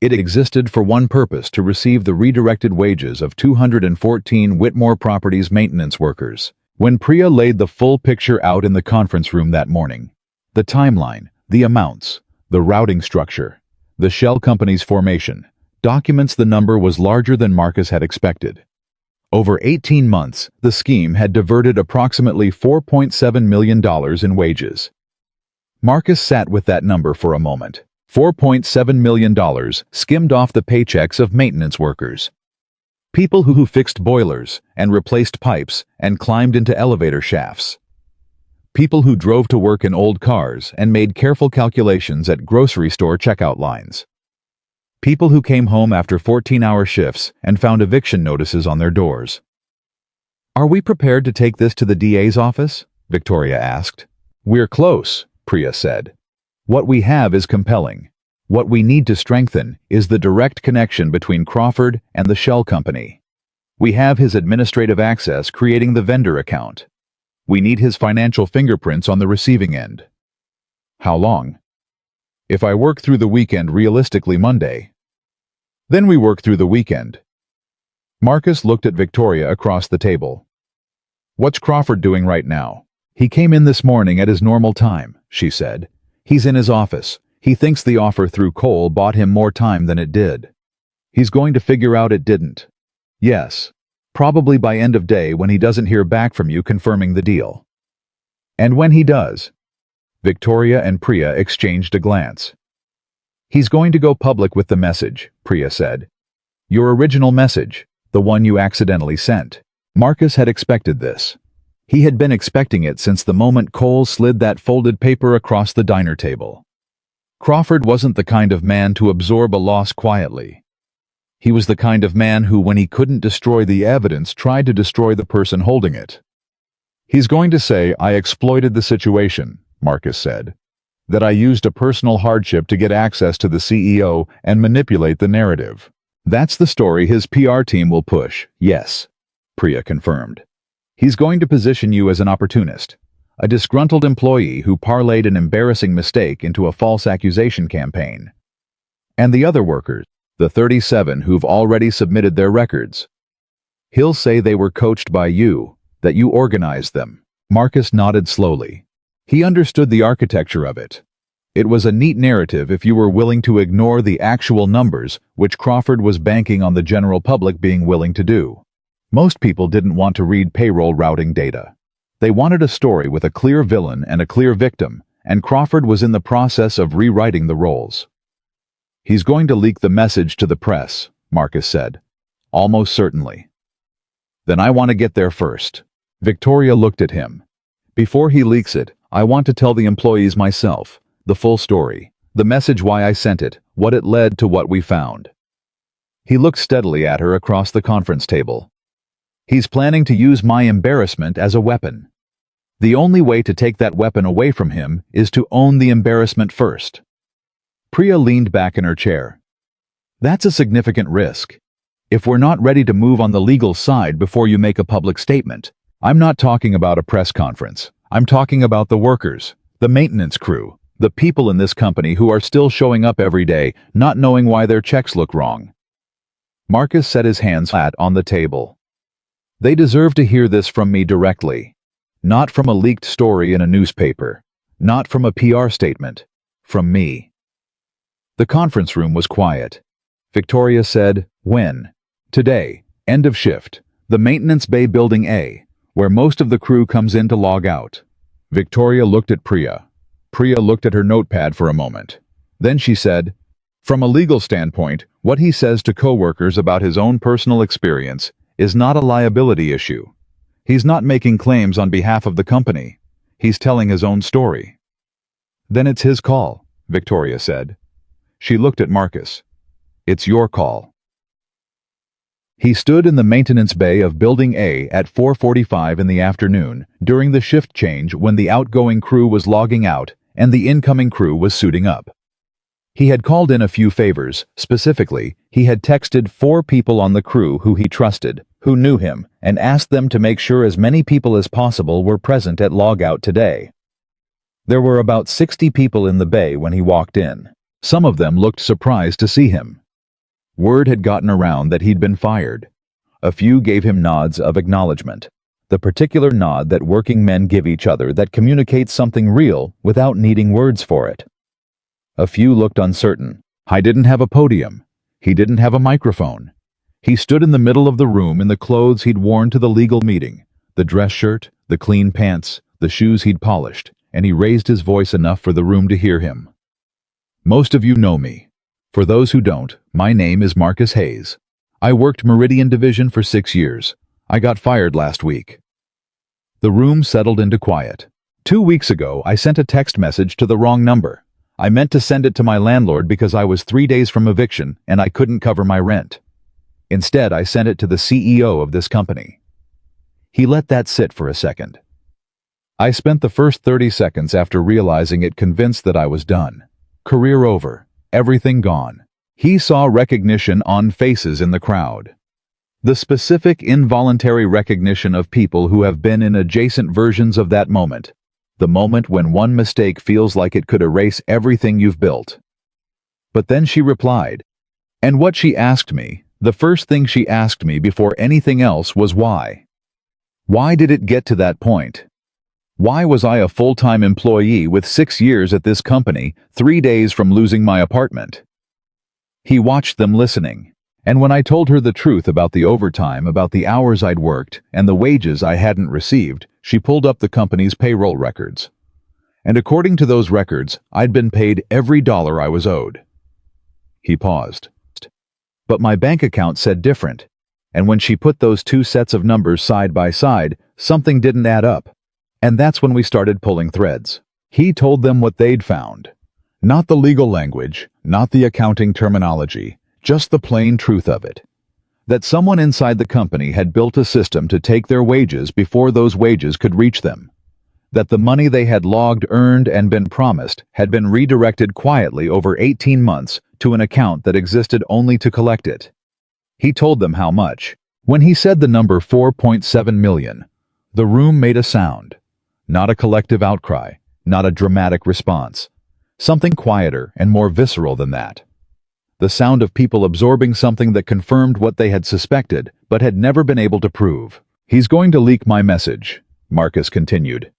A: It existed for one purpose: to receive the redirected wages of 214 Whitmore Properties maintenance workers. When Priya laid the full picture out in the conference room that morning, the timeline, the amounts, the routing structure, the shell company's formation, documents, the number was larger than Marcus had expected. Over 18 months, the scheme had diverted approximately $4.7 million in wages. Marcus sat with that number for a moment. $4.7 million skimmed off the paychecks of maintenance workers. People who fixed boilers and replaced pipes and climbed into elevator shafts. People who drove to work in old cars and made careful calculations at grocery store checkout lines. People who came home after 14-hour shifts and found eviction notices on their doors. "Are we prepared to take this to the DA's office?" Victoria asked. "We're close," Priya said. "What we have is compelling. What we need to strengthen is the direct connection between Crawford and the shell company. We have his administrative access creating the vendor account. We need his financial fingerprints on the receiving end." "How long?" "If I work through the weekend, realistically Monday." "Then we work through the weekend." Marcus looked at Victoria across the table. "What's Crawford doing right now?" "He came in this morning at his normal time," she said. "He's in his office. He thinks the offer through Cole bought him more time than it did. He's going to figure out it didn't. Yes, probably by end of day when he doesn't hear back from you confirming the deal." "And when he does?" Victoria and Priya exchanged a glance. "He's going to go public with the message," Priya said. "Your original message, the one you accidentally sent." Marcus had expected this. He had been expecting it since the moment Cole slid that folded paper across the diner table. Crawford wasn't the kind of man to absorb a loss quietly. He was the kind of man who, when he couldn't destroy the evidence, tried to destroy the person holding it. "He's going to say, 'I exploited the situation,'" Marcus said. That I used a personal hardship to get access to the CEO and manipulate the narrative. That's the story his PR team will push, yes, Priya confirmed. He's going to position you as an opportunist, a disgruntled employee who parlayed an embarrassing mistake into a false accusation campaign. And the other workers, the 37 who've already submitted their records. He'll say they were coached by you, that you organized them. Marcus nodded slowly. He understood the architecture of it. It was a neat narrative if you were willing to ignore the actual numbers, which Crawford was banking on the general public being willing to do. Most people didn't want to read payroll routing data. They wanted a story with a clear villain and a clear victim, and Crawford was in the process of rewriting the roles. He's going to leak the message to the press, Marcus said. Almost certainly. Then I want to get there first. Victoria looked at him. Before he leaks it, I want to tell the employees myself, the full story, the message why I sent it, what it led to what we found. He looked steadily at her across the conference table. He's planning to use my embarrassment as a weapon. The only way to take that weapon away from him is to own the embarrassment first. Priya leaned back in her chair. That's a significant risk. If we're not ready to move on the legal side before you make a public statement, I'm not talking about a press conference. I'm talking about the workers, the maintenance crew, the people in this company who are still showing up every day, not knowing why their checks look wrong. Marcus set his hands flat on the table. They deserve to hear this from me directly. Not from a leaked story in a newspaper. Not from a PR statement. From me. The conference room was quiet. Victoria said, "When?" "Today, end of shift. The maintenance bay building A, where most of the crew comes in to log out." Victoria looked at Priya. Priya looked at her notepad for a moment. Then she said, "From a legal standpoint, what he says to coworkers about his own personal experience is not a liability issue. He's not making claims on behalf of the company. He's telling his own story." "Then it's his call," Victoria said. She looked at Marcus. "It's your call." He stood in the maintenance bay of Building A at 4:45 in the afternoon during the shift change when the outgoing crew was logging out and the incoming crew was suiting up. He had called in a few favors. Specifically, he had texted 4 people on the crew who he trusted, who knew him, and asked them to make sure as many people as possible were present at logout today. There were about 60 people in the bay when he walked in. Some of them looked surprised to see him. Word had gotten around that he'd been fired. A few gave him nods of acknowledgement, the particular nod that working men give each other that communicates something real without needing words for it. A few looked uncertain. He didn't have a podium. He didn't have a microphone. He stood in the middle of the room in the clothes he'd worn to the legal meeting, the dress shirt, the clean pants, the shoes he'd polished, and he raised his voice enough for the room to hear him. "Most of you know me. For those who don't, my name is Marcus Hayes. I worked Meridian Division for 6 years. I got fired last week." The room settled into quiet. 2 weeks ago, I sent a text message to the wrong number. I meant to send it to my landlord because I was 3 days from eviction and I couldn't cover my rent. Instead, I sent it to the CEO of this company. He let that sit for a second. I spent the first 30 seconds after realizing it convinced that I was done. Career over. Everything gone. He saw recognition on faces in the crowd. The specific involuntary recognition of people who have been in adjacent versions of that moment. The moment when one mistake feels like it could erase everything you've built. But then she replied. And what she asked me, the first thing she asked me before anything else was why. Why did it get to that point? Why was I a full-time employee with 6 years at this company, 3 days from losing my apartment? He watched them listening, and when I told her the truth about the overtime, about the hours I'd worked, and the wages I hadn't received, she pulled up the company's payroll records. And according to those records, I'd been paid every dollar I was owed. He paused. But my bank account said different, and when she put those 2 sets of numbers side by side, something didn't add up. And that's when we started pulling threads. He told them what they'd found. Not the legal language, not the accounting terminology, just the plain truth of it. That someone inside the company had built a system to take their wages before those wages could reach them. That the money they had logged, earned, and been promised had been redirected quietly over 18 months to an account that existed only to collect it. He told them how much. When he said the number 4.7 million, the room made a sound. Not a collective outcry, not a dramatic response. Something quieter and more visceral than that. The sound of people absorbing something that confirmed what they had suspected but had never been able to prove. "He's going to leak my message," Marcus continued.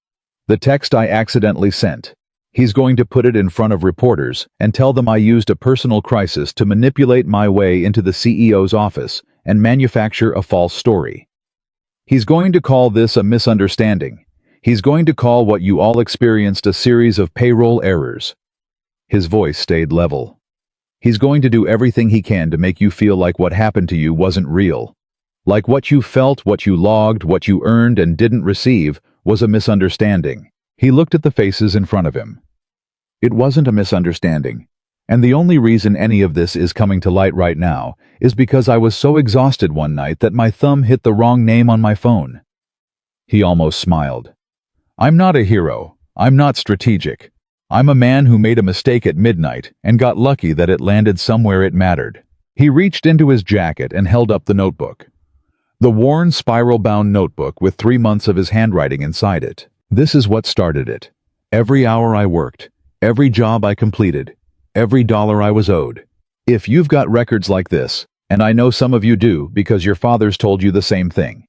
A: "The text I accidentally sent. He's going to put it in front of reporters and tell them I used a personal crisis to manipulate my way into the CEO's office and manufacture a false story. He's going to call this a misunderstanding. He's going to call what you all experienced a series of payroll errors." His voice stayed level. "He's going to do everything he can to make you feel like what happened to you wasn't real. Like what you felt, what you logged, what you earned and didn't receive was a misunderstanding." He looked at the faces in front of him. "It wasn't a misunderstanding. And the only reason any of this is coming to light right now is because I was so exhausted one night that my thumb hit the wrong name on my phone." He almost smiled. "I'm not a hero. I'm not strategic. I'm a man who made a mistake at midnight and got lucky that it landed somewhere it mattered." He reached into his jacket and held up the notebook. The worn, spiral-bound notebook with 3 months of his handwriting inside it. "This is what started it. Every hour I worked, every job I completed, every dollar I was owed. If you've got records like this, and I know some of you do because your fathers told you the same thing.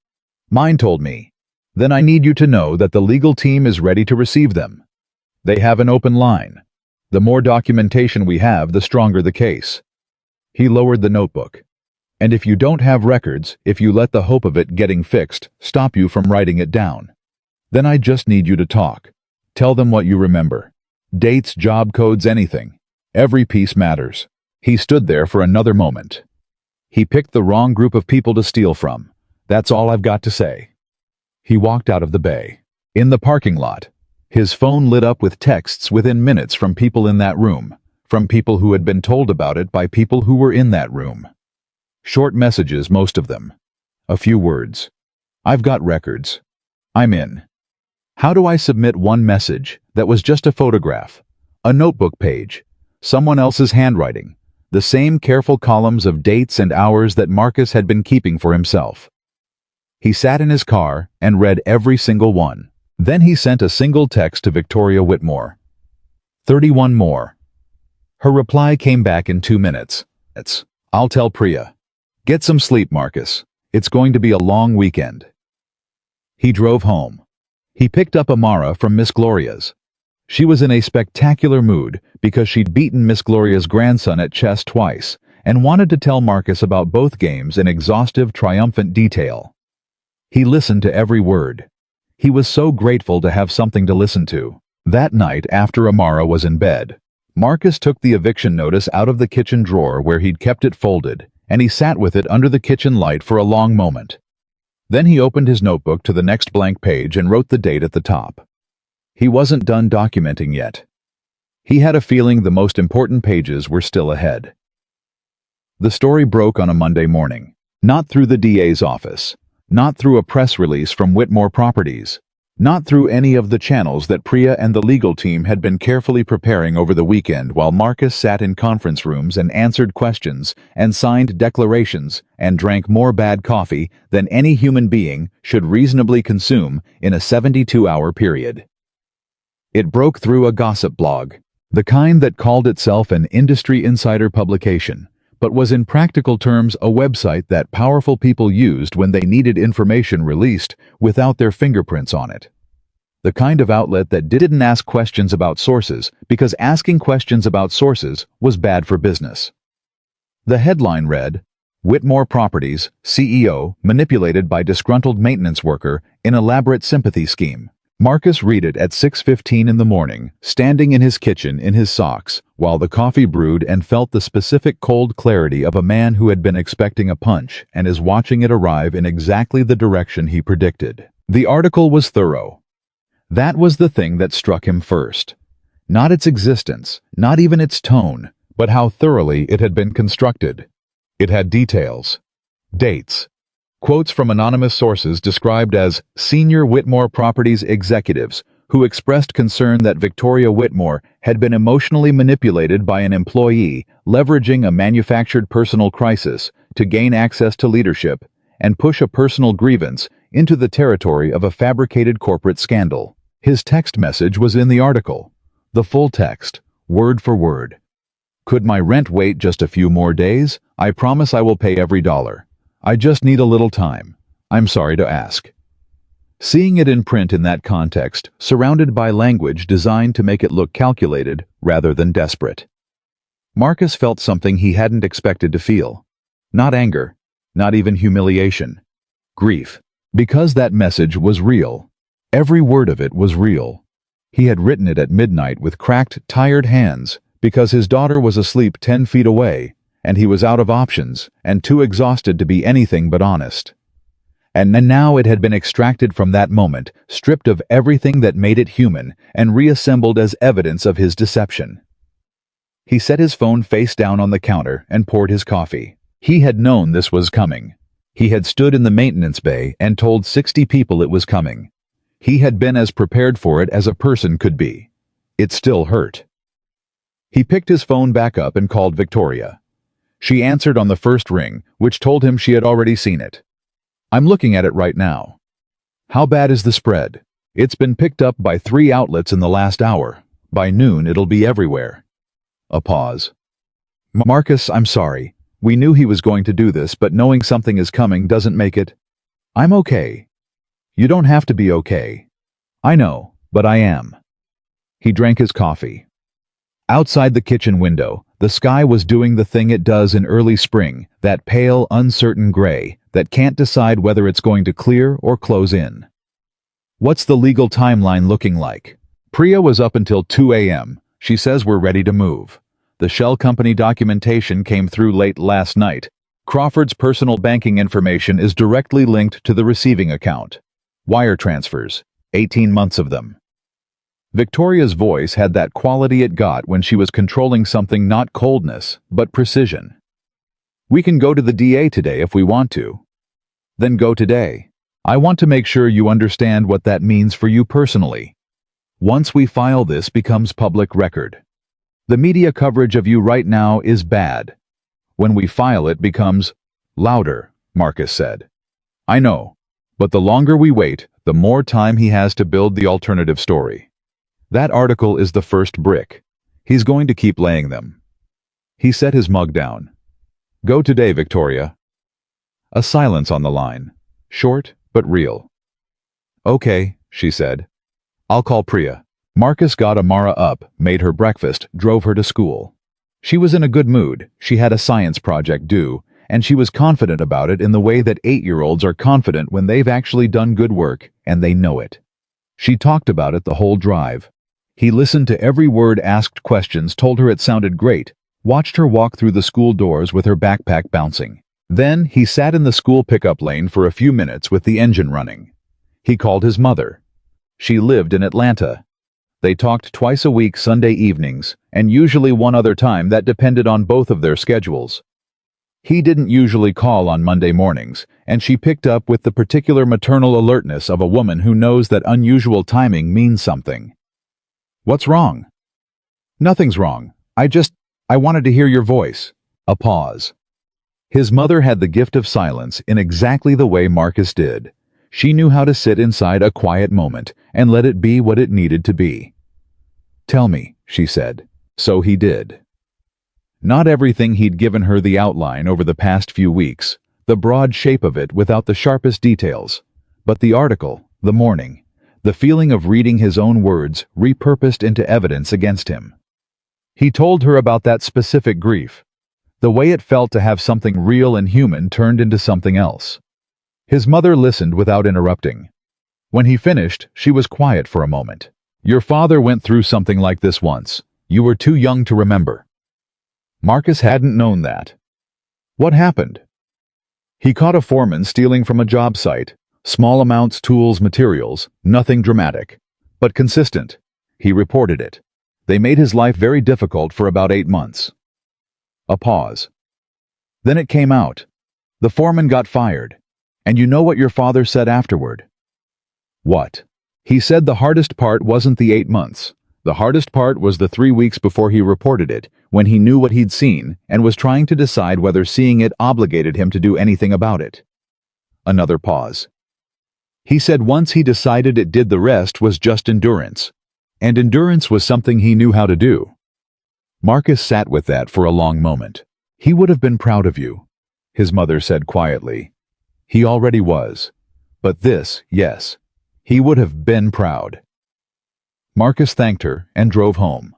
A: Mine told me. Then I need you to know that the legal team is ready to receive them. They have an open line. The more documentation we have, the stronger the case." He lowered the notebook. "And if you don't have records, if you let the hope of it getting fixed stop you from writing it down, then I just need you to talk. Tell them what you remember. Dates, job codes, anything. Every piece matters." He stood there for another moment. "He picked the wrong group of people to steal from. That's all I've got to say." He walked out of the bay. In the parking lot, his phone lit up with texts within minutes from people in that room, from people who had been told about it by people who were in that room. Short messages, most of them. A few words. "I've got records. I'm in." How do I submit one message that was just a photograph, a notebook page, someone else's handwriting, the same careful columns of dates and hours that Marcus had been keeping for himself? He sat in his car and read every single one. Then he sent a single text to Victoria Whitmore. 31 more. Her reply came back in 2 minutes. "I'll tell Priya. Get some sleep, Marcus. It's going to be a long weekend." He drove home. He picked up Amara from Miss Gloria's. She was in a spectacular mood because she'd beaten Miss Gloria's grandson at chess twice and wanted to tell Marcus about both games in exhaustive, triumphant detail. He listened to every word. He was so grateful to have something to listen to. That night, after Amara was in bed, Marcus took the eviction notice out of the kitchen drawer where he'd kept it folded, and he sat with it under the kitchen light for a long moment. Then he opened his notebook to the next blank page and wrote the date at the top. He wasn't done documenting yet. He had a feeling the most important pages were still ahead. The story broke on a Monday morning, not through the DA's office, not through a press release from Whitmore Properties, not through any of the channels that Priya and the legal team had been carefully preparing over the weekend while Marcus sat in conference rooms and answered questions and signed declarations and drank more bad coffee than any human being should reasonably consume in a 72-hour period. It broke through a gossip blog, the kind that called itself an industry insider publication, but was in practical terms a website that powerful people used when they needed information released without their fingerprints on it. The kind of outlet that didn't ask questions about sources because asking questions about sources was bad for business. The headline read, "Whitmore Properties, CEO manipulated by disgruntled maintenance worker in elaborate sympathy scheme." Marcus read it at 6:15 in the morning, standing in his kitchen in his socks, while the coffee brewed and felt the specific cold clarity of a man who had been expecting a punch and is watching it arrive in exactly the direction he predicted. The article was thorough. That was the thing that struck him first. Not its existence, not even its tone, but how thoroughly it had been constructed. It had details, dates, quotes from anonymous sources described as senior Whitmore Properties executives who expressed concern that Victoria Whitmore had been emotionally manipulated by an employee leveraging a manufactured personal crisis to gain access to leadership and push a personal grievance into the territory of a fabricated corporate scandal. His text message was in the article. The full text, word for word. "Could my rent wait just a few more days? I promise I will pay every dollar. I just need a little time. I'm sorry to ask." Seeing it in print in that context, surrounded by language designed to make it look calculated rather than desperate, Marcus felt something he hadn't expected to feel. Not anger, not even humiliation. Grief. Because that message was real. Every word of it was real. He had written it at midnight with cracked, tired hands because his daughter was asleep 10 feet away, and he was out of options and too exhausted to be anything but honest. And now it had been extracted from that moment, stripped of everything that made it human, and reassembled as evidence of his deception. He set his phone face down on the counter and poured his coffee. He had known this was coming. He had stood in the maintenance bay and told 60 people it was coming. He had been as prepared for it as a person could be. It still hurt. He picked his phone back up and called Victoria. She answered on the first ring, which told him she had already seen it. "I'm looking at it right now." "How bad is the spread?" "It's been picked up by 3 outlets in the last hour. By noon it'll be everywhere." A pause. "Marcus, I'm sorry. We knew he was going to do this, but knowing something is coming doesn't make it." "I'm okay." "You don't have to be okay." "I know, but I am." He drank his coffee. Outside the kitchen window, the sky was doing the thing it does in early spring, that pale, uncertain gray that can't decide whether it's going to clear or close in. "What's the legal timeline looking like?" "Priya was up until 2 a.m. She says we're ready to move. The shell company documentation came through late last night. Crawford's personal banking information is directly linked to the receiving account. Wire transfers, 18 months of them." Victoria's voice had that quality it got when she was controlling something, not coldness, but precision. "We can go to the DA today if we want to." "Then go today. I want to make sure you understand what that means for you personally. Once we file, this becomes public record. The media coverage of you right now is bad. When we file, it becomes louder," Marcus said. "I know, but the longer we wait, the more time he has to build the alternative story. That article is the first brick. He's going to keep laying them." He set his mug down. "Go today, Victoria." A silence on the line, short but real. "Okay," she said. "I'll call Priya." Marcus got Amara up, made her breakfast, drove her to school. She was in a good mood. She had a science project due, and she was confident about it in the way that 8-year-olds are confident when they've actually done good work, and they know it. She talked about it the whole drive. He listened to every word, asked questions, told her it sounded great, watched her walk through the school doors with her backpack bouncing. Then he sat in the school pickup lane for a few minutes with the engine running. He called his mother. She lived in Atlanta. They talked twice a week, Sunday evenings, and usually one other time that depended on both of their schedules. He didn't usually call on Monday mornings, and she picked up with the particular maternal alertness of a woman who knows that unusual timing means something. "What's wrong?" "Nothing's wrong. I wanted to hear your voice." A pause. His mother had the gift of silence in exactly the way Marcus did. She knew how to sit inside a quiet moment and let it be what it needed to be. "Tell me," she said. So he did. Not everything. He'd given her the outline over the past few weeks, the broad shape of it without the sharpest details. But the article, the morning, the feeling of reading his own words repurposed into evidence against him. He told her about that specific grief, the way it felt to have something real and human turned into something else. His mother listened without interrupting. When he finished, she was quiet for a moment. "Your father went through something like this once. You were too young to remember." Marcus hadn't known that. "What happened?" "He caught a foreman stealing from a job site. Small amounts, tools, materials, nothing dramatic, but consistent. He reported it. They made his life very difficult for about 8 months. A pause. "Then it came out. The foreman got fired. And you know what your father said afterward?" "What?" He said the hardest part wasn't the 8 months. The hardest part was the 3 weeks before he reported it, when he knew what he'd seen and was trying to decide whether seeing it obligated him to do anything about it. Another pause. He said once he decided it did, the rest was just endurance. And endurance was something he knew how to do. Marcus sat with that for a long moment. He would have been proud of you, his mother said quietly. He already was. But this, yes. He would have been proud. Marcus thanked her and drove home.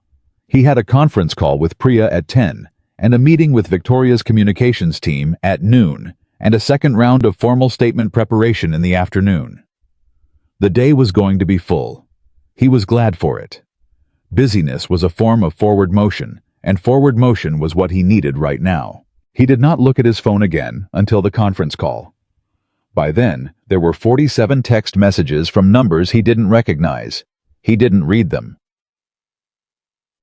A: He had a conference call with Priya at 10, and a meeting with Victoria's communications team at noon, and a second round of formal statement preparation in the afternoon. The day was going to be full. He was glad for it. Busyness was a form of forward motion, and forward motion was what he needed right now. He did not look at his phone again until the conference call. By then, there were 47 text messages from numbers he didn't recognize. He didn't read them.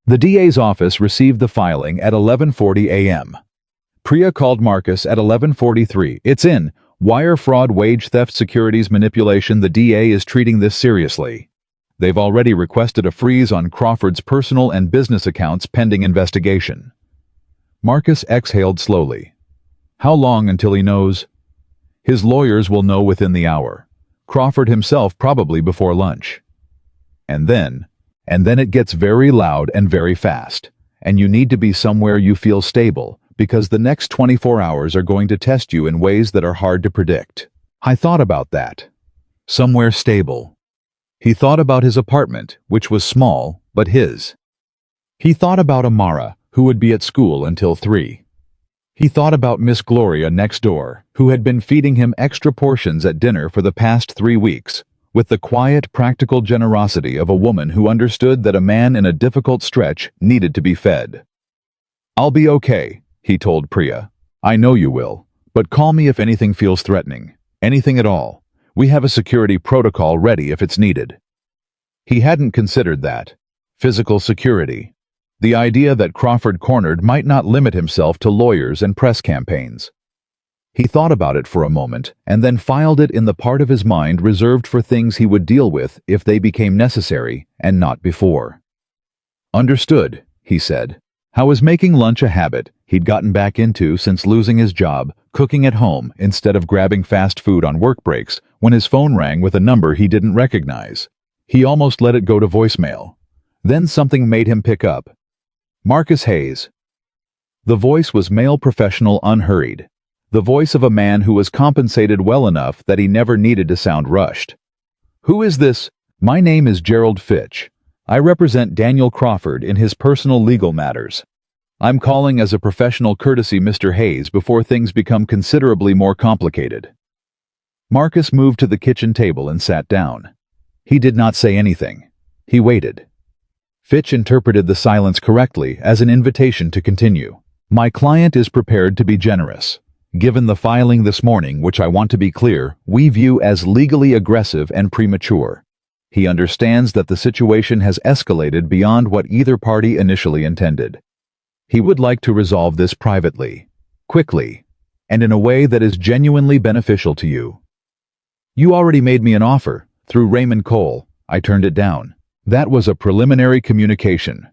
A: The DA's office received the filing at 11:40 a.m. Priya called Marcus at 11:43. It's in. Wire fraud, wage theft, securities manipulation. The DA is treating this seriously. They've already requested a freeze on Crawford's personal and business accounts pending investigation. Marcus exhaled slowly. How long until he knows? His lawyers will know within the hour. Crawford himself probably before lunch. And then it gets very loud and very fast. And you need to be somewhere you feel stable, because the next 24 hours are going to test you in ways that are hard to predict. I thought about that. Somewhere stable. He thought about his apartment, which was small, but his. He thought about Amara, who would be at school until 3. He thought about Miss Gloria next door, who had been feeding him extra portions at dinner for the past 3 weeks, with the quiet, practical generosity of a woman who understood that a man in a difficult stretch needed to be fed. I'll be okay, he told Priya. I know you will, but call me if anything feels threatening. Anything at all. We have a security protocol ready if it's needed. He hadn't considered that. Physical security. The idea that Crawford cornered might not limit himself to lawyers and press campaigns. He thought about it for a moment and then filed it in the part of his mind reserved for things he would deal with if they became necessary and not before. Understood, he said. How was making lunch a habit he'd gotten back into since losing his job, cooking at home instead of grabbing fast food on work breaks when his phone rang with a number he didn't recognize. He almost let it go to voicemail. Then something made him pick up. Marcus Hayes. The voice was male, professional, unhurried. The voice of a man who was compensated well enough that he never needed to sound rushed. Who is this? My name is Gerald Fitch. I represent Daniel Crawford in his personal legal matters. I'm calling as a professional courtesy, Mr. Hayes, before things become considerably more complicated. Marcus moved to the kitchen table and sat down. He did not say anything. He waited. Fitch interpreted the silence correctly as an invitation to continue. My client is prepared to be generous. Given the filing this morning, which I want to be clear, we view as legally aggressive and premature. He understands that the situation has escalated beyond what either party initially intended. He would like to resolve this privately, quickly, and in a way that is genuinely beneficial to you. You already made me an offer, through Raymond Cole. I turned it down. That was a preliminary communication.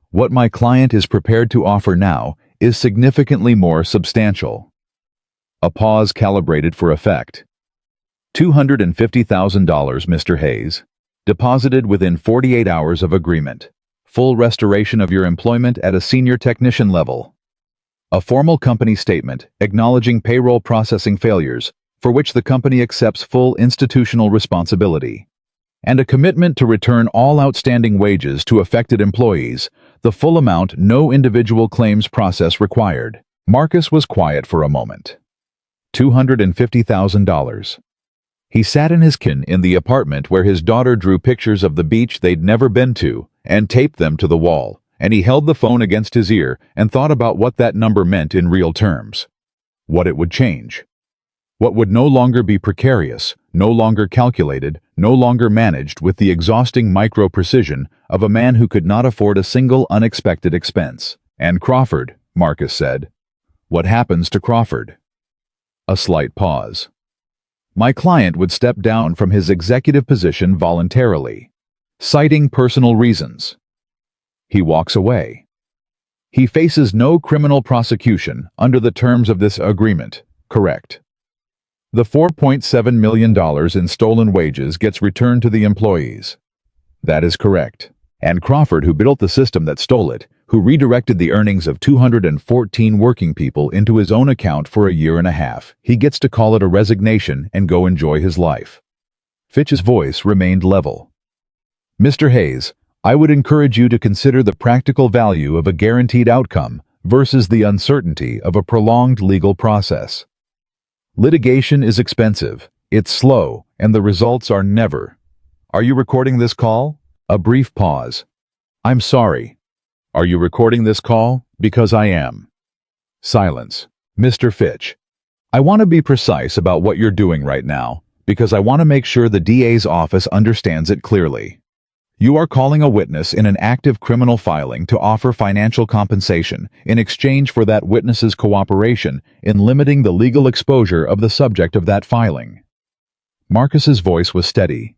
A: What my client is prepared to offer now is significantly more substantial. A pause calibrated for effect. $250,000, Mr. Hayes. Deposited within 48 hours of agreement. Full restoration of your employment at a senior technician level. A formal company statement acknowledging payroll processing failures, for which the company accepts full institutional responsibility. And a commitment to return all outstanding wages to affected employees, the full amount, no individual claims process required. Marcus was quiet for a moment. $250,000. He sat in his kitchen in the apartment where his daughter drew pictures of the beach they'd never been to and taped them to the wall, and he held the phone against his ear and thought about what that number meant in real terms. What it would change. What would no longer be precarious, no longer calculated, no longer managed with the exhausting micro-precision of a man who could not afford a single unexpected expense. And Crawford, Marcus said. What happens to Crawford? A slight pause. My client would step down from his executive position voluntarily, citing personal reasons. He walks away. He faces no criminal prosecution under the terms of this agreement, correct? The $4.7 million in stolen wages gets returned to the employees. That is correct. And Crawford, who built the system that stole it, who redirected the earnings of 214 working people into his own account for a year and a half, he gets to call it a resignation and go enjoy his life. Fitch's voice remained level. Mr. Hayes, I would encourage you to consider the practical value of a guaranteed outcome versus the uncertainty of a prolonged legal process. Litigation is expensive, it's slow, and the results are never. Are you recording this call? A brief pause. I'm sorry. Are you recording this call? Because I am. Silence. Mr. Fitch, I want to be precise about what you're doing right now, because I want to make sure the DA's office understands it clearly. You are calling a witness in an active criminal filing to offer financial compensation in exchange for that witness's cooperation in limiting the legal exposure of the subject of that filing. Marcus's voice was steady,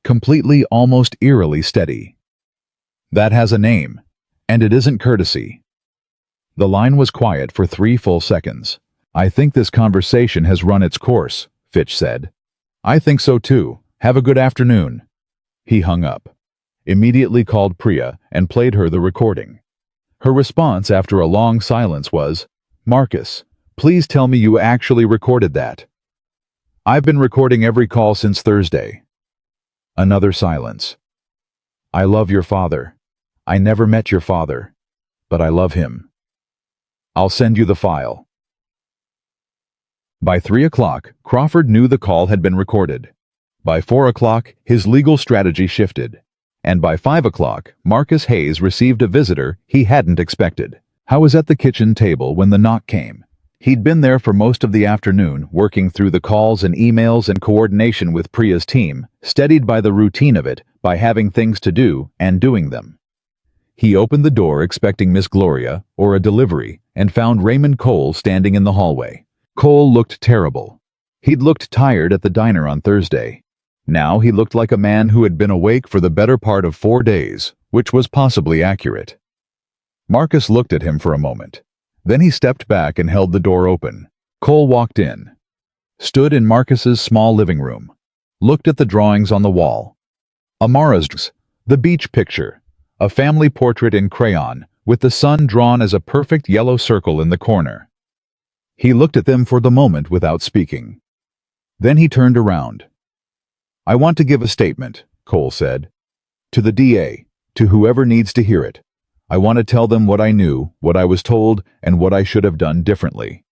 A: completely, almost eerily steady. That has a name, and it isn't courtesy. The line was quiet for 3 full seconds. I think this conversation has run its course, Fitch said. I think so too. Have a good afternoon. He hung up. Immediately called Priya and played her the recording. Her response after a long silence was, Marcus, please tell me you actually recorded that. I've been recording every call since Thursday. Another silence. I love your father. I never met your father, but I love him. I'll send you the file. By 3 o'clock, Crawford knew the call had been recorded. By 4 o'clock, his legal strategy shifted. And by 5 o'clock, Marcus Hayes received a visitor he hadn't expected. I was at the kitchen table when the knock came. He'd been there for most of the afternoon, working through the calls and emails in coordination with Priya's team, steadied by the routine of it, by having things to do and doing them. He opened the door expecting Miss Gloria or a delivery and found Raymond Cole standing in the hallway. Cole looked terrible. He'd looked tired at the diner on Thursday. Now he looked like a man who had been awake for the better part of 4 days, which was possibly accurate. Marcus looked at him for a moment. Then he stepped back and held the door open. Cole walked in, stood in Marcus's small living room, looked at the drawings on the wall. Amara's, the beach picture, a family portrait in crayon, with the sun drawn as a perfect yellow circle in the corner. He looked at them for the moment without speaking. Then he turned around. I want to give a statement, Cole said. To the DA, to whoever needs to hear it. I want to tell them what I knew, what I was told, and what I should have done differently.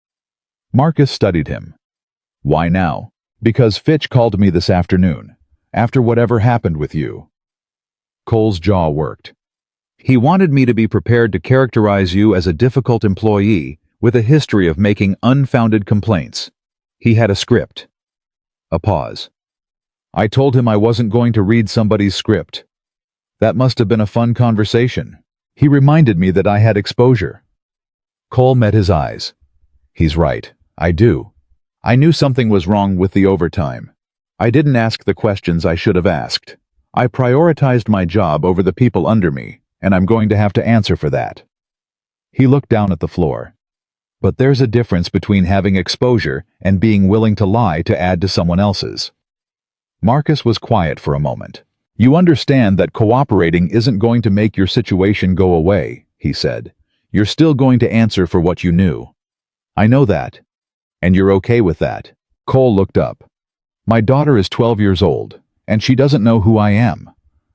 A: Marcus studied him. Why now? Because Fitch called me this afternoon, after whatever happened with you. Cole's jaw worked. He wanted me to be prepared to characterize you as a difficult employee with a history of making unfounded complaints. He had a script. A pause. I told him I wasn't going to read somebody's script. That must have been a fun conversation. He reminded me that I had exposure. Cole met his eyes. He's right, I do. I knew something was wrong with the overtime. I didn't ask the questions I should have asked. I prioritized my job over the people under me, and I'm going to have to answer for that. He looked down at the floor. But there's a difference between having exposure and being willing to lie to add to someone else's. Marcus was quiet for a moment. You understand that cooperating isn't going to make your situation go away, he said. You're still going to answer for what you knew. I know that. And you're okay with that. Cole looked up. My daughter is 12 years old, and she doesn't know who I am.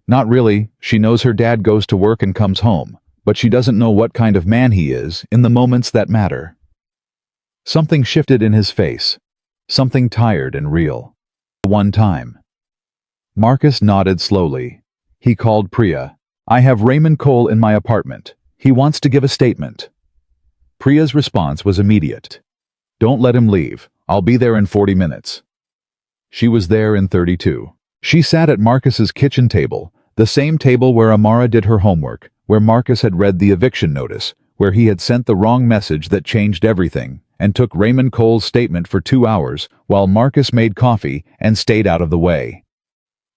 A: Not really, she knows her dad goes to work and comes home, but she doesn't know what kind of man he is in the moments that matter. Something shifted in his face. Something tired and real. One time. Marcus nodded slowly. He called Priya. I have Raymond Cole in my apartment. He wants to give a statement. Priya's response was immediate. Don't let him leave. I'll be there in 40 minutes. She was there in 32. She sat at Marcus's kitchen table, the same table where Amara did her homework, where Marcus had read the eviction notice, where he had sent the wrong message that changed everything, and took Raymond Cole's statement for 2 hours while Marcus made coffee and stayed out of the way.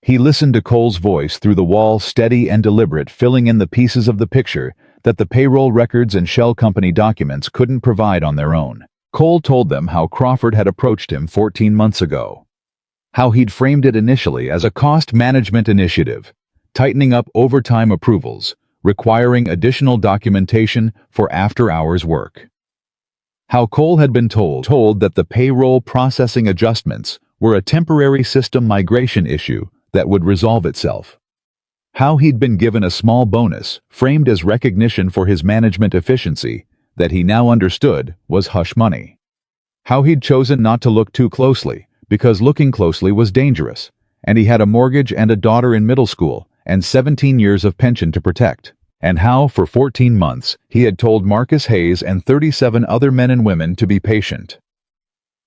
A: He listened to Cole's voice through the wall, steady and deliberate, filling in the pieces of the picture that the payroll records and shell company documents couldn't provide on their own. Cole told them how Crawford had approached him 14 months ago. How he'd framed it initially as a cost management initiative, tightening up overtime approvals, requiring additional documentation for after-hours work. How Cole had been told that the payroll processing adjustments were a temporary system migration issue that would resolve itself. How he'd been given a small bonus, framed as recognition for his management efficiency, that he now understood was hush money. How he'd chosen not to look too closely, because looking closely was dangerous, and he had a mortgage and a daughter in middle school and 17 years of pension to protect. And how, for 14 months, he had told Marcus Hayes and 37 other men and women to be patient.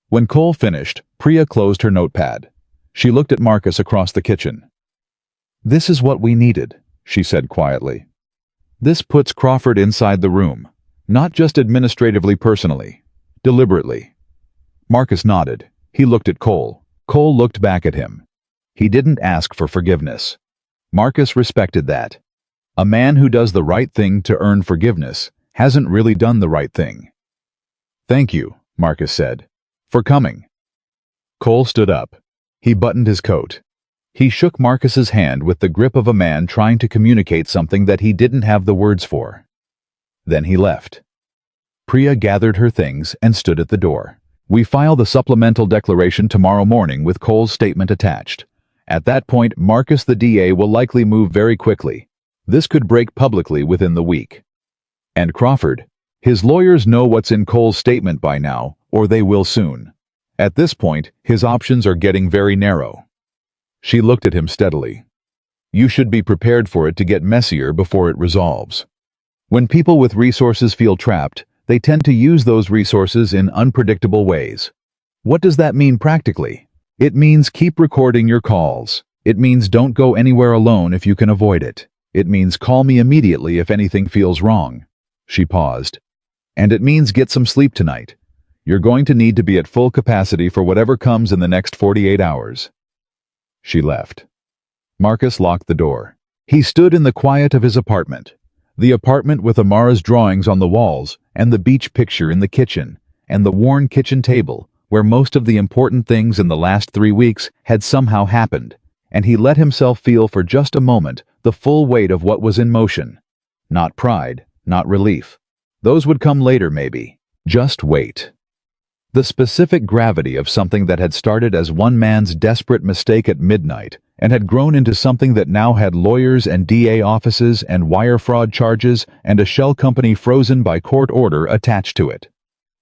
A: When Cole finished, Priya closed her notepad. She looked at Marcus across the kitchen. "This is what we needed," she said quietly. "This puts Crawford inside the room, not just administratively, personally, deliberately." Marcus nodded. He looked at Cole. Cole looked back at him. He didn't ask for forgiveness. Marcus respected that. A man who does the right thing to earn forgiveness hasn't really done the right thing. "Thank you," Marcus said, "for coming." Cole stood up. He buttoned his coat. He shook Marcus's hand with the grip of a man trying to communicate something that he didn't have the words for. Then he left. Priya gathered her things and stood at the door. "We file the supplemental declaration tomorrow morning with Cole's statement attached. At that point, Marcus the DA will likely move very quickly. This could break publicly within the week. And Crawford, his lawyers know what's in Cole's statement by now, or they will soon. At this point, his options are getting very narrow." She looked at him steadily. "You should be prepared for it to get messier before it resolves. When people with resources feel trapped, they tend to use those resources in unpredictable ways. What does that mean practically? It means keep recording your calls. It means don't go anywhere alone if you can avoid it. It means call me immediately if anything feels wrong." She paused. "And it means get some sleep tonight. You're going to need to be at full capacity for whatever comes in the next 48 hours. She left. Marcus locked the door. He stood in the quiet of his apartment. The apartment with Amara's drawings on the walls, and the beach picture in the kitchen, and the worn kitchen table, where most of the important things in the last 3 weeks had somehow happened, and he let himself feel for just a moment the full weight of what was in motion. Not pride, not relief. Those would come later maybe. Just wait. The specific gravity of something that had started as one man's desperate mistake at midnight and had grown into something that now had lawyers and DA offices and wire fraud charges and a shell company frozen by court order attached to it.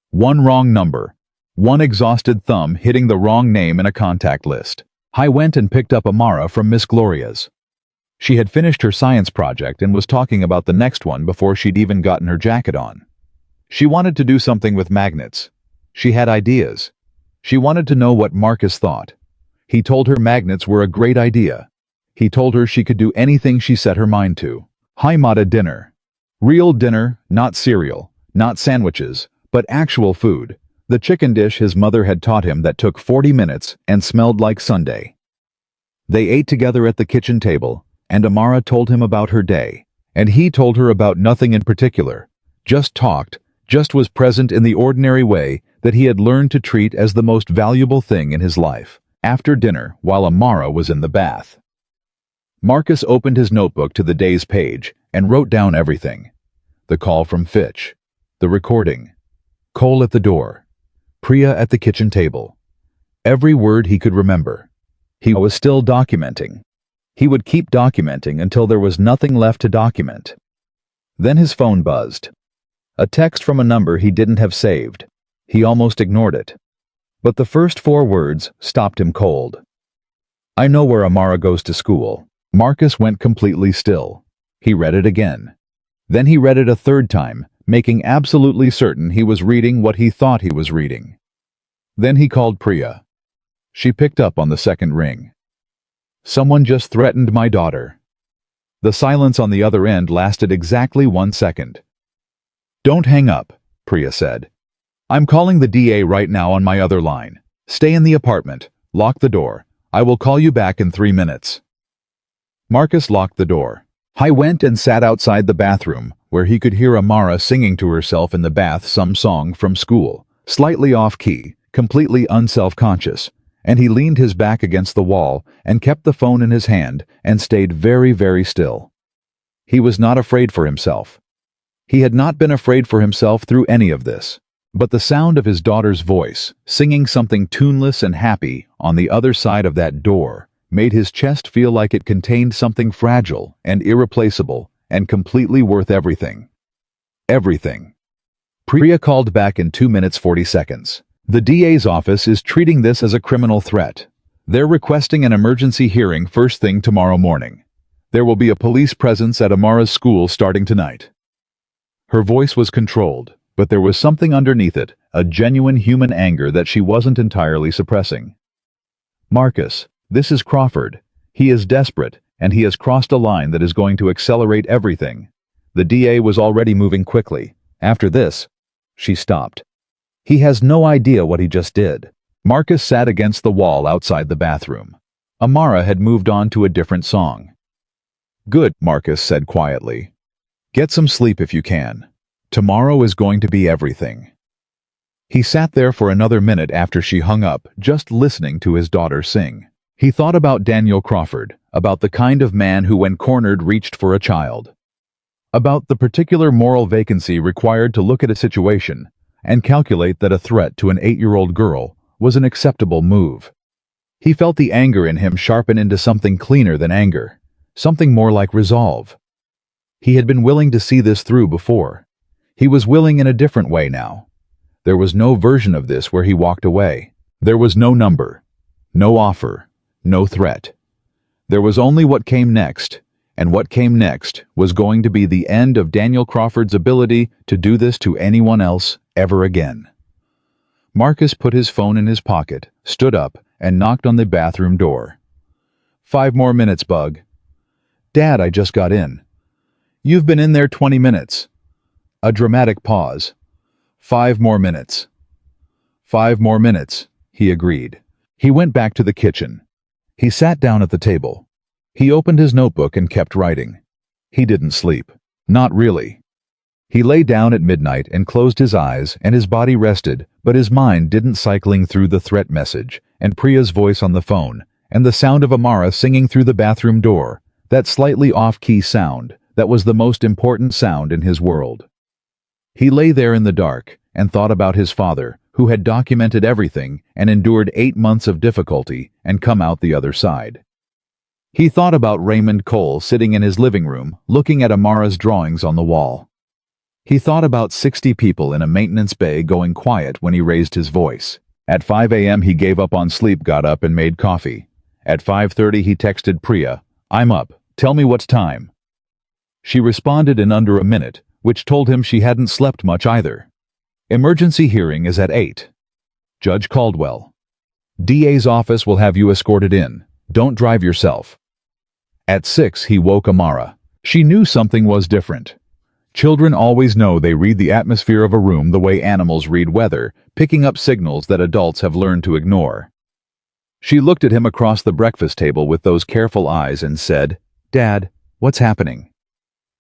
A: One wrong number. One exhausted thumb hitting the wrong name in a contact list. I went and picked up Amara from Miss Gloria's. She had finished her science project and was talking about the next one before she'd even gotten her jacket on. She wanted to do something with magnets. She had ideas. She wanted to know what Marcus thought. He told her magnets were a great idea. He told her she could do anything she set her mind to. Haimata dinner. Real dinner, not cereal, not sandwiches, but actual food. The chicken dish his mother had taught him that took 40 minutes and smelled like Sunday. They ate together at the kitchen table, and Amara told him about her day, and he told her about nothing in particular, just talked, just was present in the ordinary way that he had learned to treat as the most valuable thing in his life. After dinner, while Amara was in the bath, Marcus opened his notebook to the day's page and wrote down everything. The call from Fitch, the recording, Cole at the door, Priya at the kitchen table. Every word he could remember. He was still documenting. He would keep documenting until there was nothing left to document. Then his phone buzzed. A text from a number he didn't have saved. He almost ignored it. But the first 4 words stopped him cold. I know where Amara goes to school. Marcus went completely still. He read it again. Then he read it a 3rd time, making absolutely certain he was reading what he thought he was reading. Then he called Priya. She picked up on the 2nd ring. Someone just threatened my daughter. The silence on the other end lasted exactly 1 second. Don't hang up, Priya said. I'm calling the DA right now on my other line. Stay in the apartment. Lock the door. I will call you back in 3 minutes. Marcus locked the door. He went and sat outside the bathroom, where he could hear Amara singing to herself in the bath some song from school, slightly off-key, completely unself-conscious, and he leaned his back against the wall and kept the phone in his hand and stayed very, very still. He was not afraid for himself. He had not been afraid for himself through any of this. But the sound of his daughter's voice, singing something tuneless and happy on the other side of that door, made his chest feel like it contained something fragile and irreplaceable and completely worth everything. Everything. Priya called back in 2 minutes 40 seconds. The DA's office is treating this as a criminal threat. They're requesting an emergency hearing first thing tomorrow morning. There will be a police presence at Amara's school starting tonight. Her voice was controlled, but there was something underneath it, a genuine human anger that she wasn't entirely suppressing. Marcus, this is Crawford. He is desperate, and he has crossed a line that is going to accelerate everything. The DA was already moving quickly. After this, she stopped. He has no idea what he just did. Marcus sat against the wall outside the bathroom. Amara had moved on to a different song. Good, Marcus said quietly. Get some sleep if you can. Tomorrow is going to be everything. He sat there for another minute after she hung up, just listening to his daughter sing. He thought about Daniel Crawford, about the kind of man who when cornered reached for a child. About the particular moral vacancy required to look at a situation and calculate that a threat to an 8-year-old girl was an acceptable move. He felt the anger in him sharpen into something cleaner than anger, something more like resolve. He had been willing to see this through before. He was willing in a different way now. There was no version of this where he walked away. There was no number, no offer, no threat. There was only what came next, and what came next was going to be the end of Daniel Crawford's ability to do this to anyone else ever again. Marcus put his phone in his pocket, stood up, and knocked on the bathroom door. 5 more minutes, Bug. Dad, I just got in. You've been in there 20 minutes. A dramatic pause. 5 more minutes. 5 more minutes, he agreed. He went back to the kitchen. He sat down at the table. He opened his notebook and kept writing. He didn't sleep. Not really. He lay down at midnight and closed his eyes, and his body rested, but his mind didn't, cycling through the threat message, and Priya's voice on the phone, and the sound of Amara singing through the bathroom door, that slightly off-key sound that was the most important sound in his world. He lay there in the dark and thought about his father, who had documented everything and endured 8 months of difficulty and come out the other side. He thought about Raymond Cole sitting in his living room, looking at Amara's drawings on the wall. He thought about 60 people in a maintenance bay going quiet when he raised his voice. At 5 a.m. he gave up on sleep, got up and made coffee. At 5:30 he texted Priya, "I'm up, tell me what's time." She responded in under a minute, which told him she hadn't slept much either. Emergency hearing is at 8. Judge Caldwell. DA's office will have you escorted in. Don't drive yourself. At 6 he woke Amara. She knew something was different. Children always know they read the atmosphere of a room the way animals read weather, picking up signals that adults have learned to ignore. She looked at him across the breakfast table with those careful eyes and said, "Dad, what's happening?"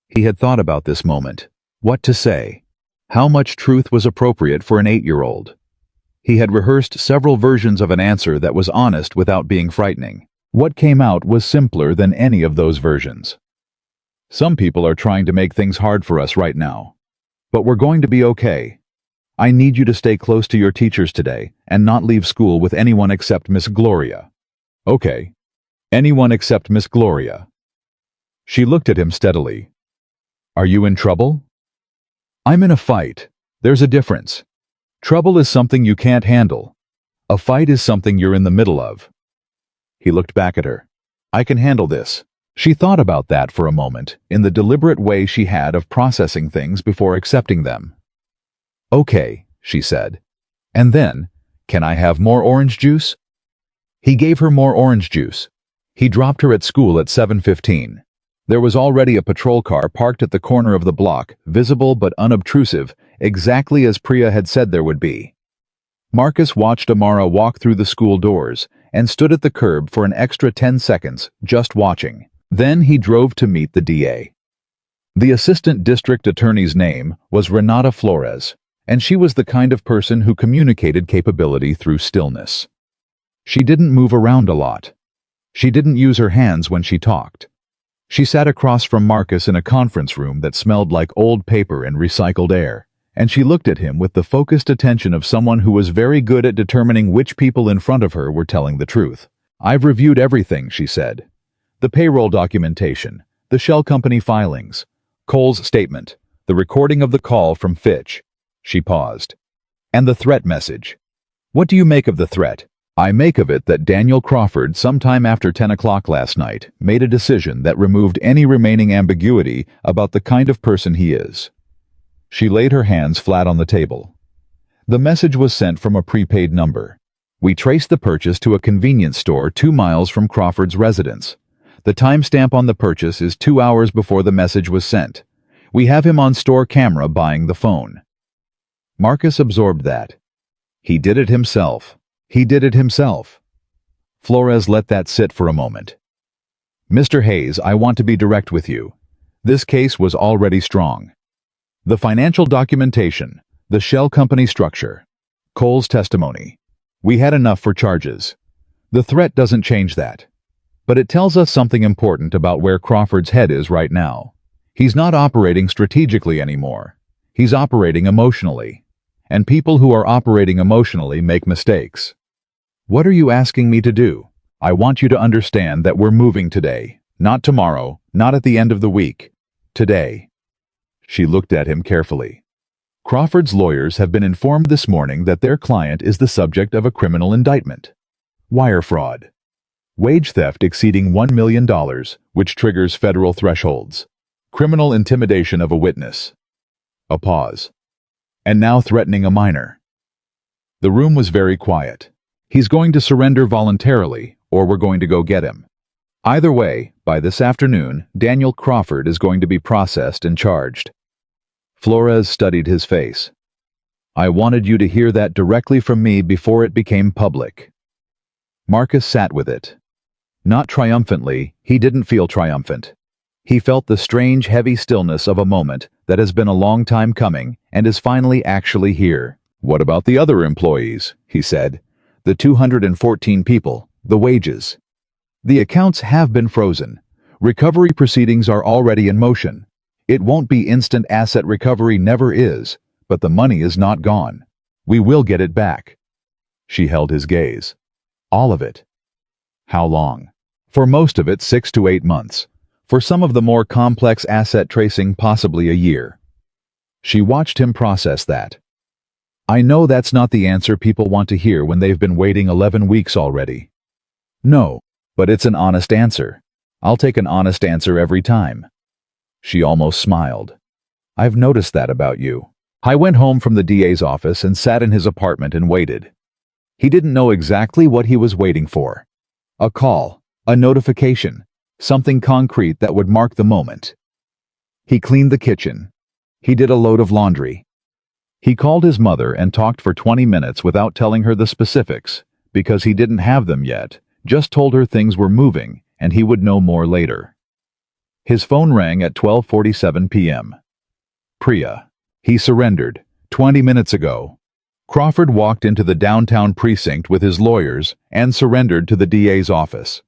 A: He had thought about this moment. What to say? How much truth was appropriate for an 8-year-old? He had rehearsed several versions of an answer that was honest without being frightening. What came out was simpler than any of those versions. Some people are trying to make things hard for us right now. But we're going to be okay. I need you to stay close to your teachers today and not leave school with anyone except Miss Gloria. Okay. Anyone except Miss Gloria. She looked at him steadily. Are you in trouble? I'm in a fight. There's a difference. Trouble is something you can't handle. A fight is something you're in the middle of. He looked back at her. I can handle this. She thought about that for a moment, in the deliberate way she had of processing things before accepting them. Okay, she said. And then, can I have more orange juice? He gave her more orange juice. He dropped her at school at 7:15. There was already a patrol car parked at the corner of the block, visible but unobtrusive, exactly as Priya had said there would be. Marcus watched Amara walk through the school doors and stood at the curb for an extra 10 seconds, just watching. Then he drove to meet the DA. The assistant district attorney's name was Renata Flores, and she was the kind of person who communicated capability through stillness. She didn't move around a lot. She didn't use her hands when she talked. She sat across from Marcus in a conference room that smelled like old paper and recycled air, and she looked at him with the focused attention of someone who was very good at determining which people in front of her were telling the truth. "I've reviewed everything," she said. "The payroll documentation, the shell company filings, Cole's statement, the recording of the call from Fitch." She paused. "And the threat message. What do you make of the threat?" "I make of it that Daniel Crawford, sometime after 10 o'clock last night, made a decision that removed any remaining ambiguity about the kind of person he is." She laid her hands flat on the table. "The message was sent from a prepaid number. We traced the purchase to a convenience store 2 miles from Crawford's residence. The timestamp on the purchase is 2 hours before the message was sent. We have him on store camera buying the phone." Marcus absorbed that. He did it himself. He did it himself. Flores let that sit for a moment. "Mr. Hayes, I want to be direct with you. This case was already strong. The financial documentation, the shell company structure, Cole's testimony. We had enough for charges. The threat doesn't change that. But it tells us something important about where Crawford's head is right now. He's not operating strategically anymore. He's operating emotionally. And people who are operating emotionally make mistakes. What are you asking me to do? I want you to understand that we're moving today, not tomorrow, not at the end of the week. Today." She looked at him carefully. "Crawford's lawyers have been informed this morning that their client is the subject of a criminal indictment. Wire fraud. Wage theft exceeding $1 million, which triggers federal thresholds. Criminal intimidation of a witness." A pause. "And now threatening a minor." The room was very quiet. "He's going to surrender voluntarily, or we're going to go get him. Either way, by this afternoon, Daniel Crawford is going to be processed and charged." Flores studied his face. "I wanted you to hear that directly from me before it became public." Marcus sat with it. Not triumphantly, he didn't feel triumphant. He felt the strange, heavy stillness of a moment that has been a long time coming and is finally actually here. "What about the other employees?" he said. "The 214 people, the wages." "The accounts have been frozen. Recovery proceedings are already in motion. It won't be instant asset recovery, never is, but the money is not gone. We will get it back." She held his gaze. "All of it." "How long?" "For most of it, 6 to 8 months. For some of the more complex asset tracing, possibly a year." She watched him process that. "I know that's not the answer people want to hear when they've been waiting 11 weeks already." "No, but it's an honest answer. I'll take an honest answer every time." She almost smiled. "I've noticed that about you." I went home from the DA's office and sat in his apartment and waited. He didn't know exactly what he was waiting for. A call, a notification, something concrete that would mark the moment. He cleaned the kitchen. He did a load of laundry. He called his mother and talked for 20 minutes without telling her the specifics, because he didn't have them yet, just told her things were moving and he would know more later. His phone rang at 12:47 p.m. "Priya. He surrendered, 20 minutes ago." Crawford walked into the downtown precinct with his lawyers and surrendered to the DA's office.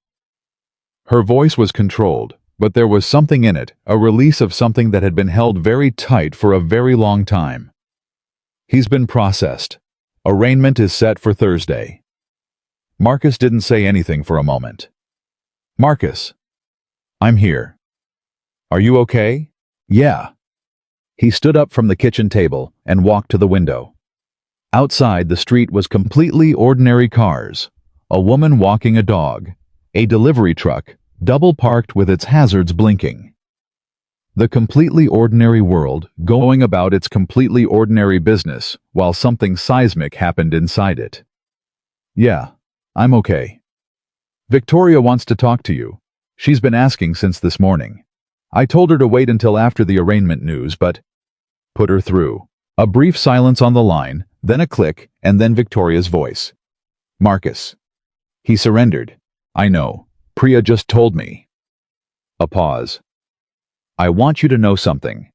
A: Her voice was controlled, but there was something in it, a release of something that had been held very tight for a very long time. "He's been processed. Arraignment is set for Thursday." Marcus didn't say anything for a moment. "Marcus." "I'm here." "Are you okay?" "Yeah." He stood up from the kitchen table and walked to the window. Outside, the street was completely ordinary cars. A woman walking a dog. A delivery truck, double parked with its hazards blinking. The completely ordinary world going about its completely ordinary business while something seismic happened inside it. "Yeah, I'm okay. Victoria wants to talk to you. She's been asking since this morning." I told her to wait until after the arraignment news, but put her through. A brief silence on the line, then a click, and then Victoria's voice. Marcus. He surrendered. I know. Priya just told me. A pause. I want you to know something.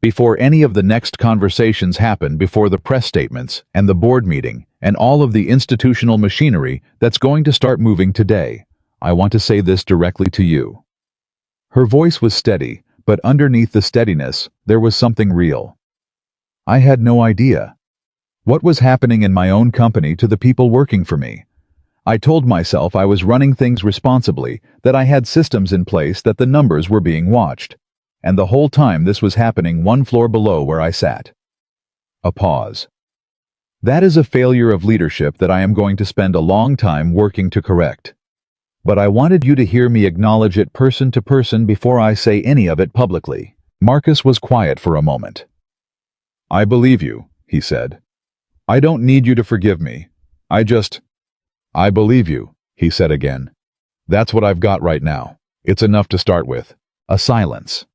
A: Before any of the next conversations happen, before the press statements and the board meeting and all of the institutional machinery that's going to start moving today, I want to say this directly to you. Her voice was steady, but underneath the steadiness, there was something real. I had no idea. What was happening in my own company to the people working for me? I told myself I was running things responsibly, that I had systems in place, that the numbers were being watched. And the whole time this was happening one floor below where I sat. A pause. That is a failure of leadership that I am going to spend a long time working to correct. But I wanted you to hear me acknowledge it person to person before I say any of it publicly. Marcus was quiet for a moment. I believe you, he said. I don't need you to forgive me. I believe you, he said again. That's what I've got right now. It's enough to start with. A silence.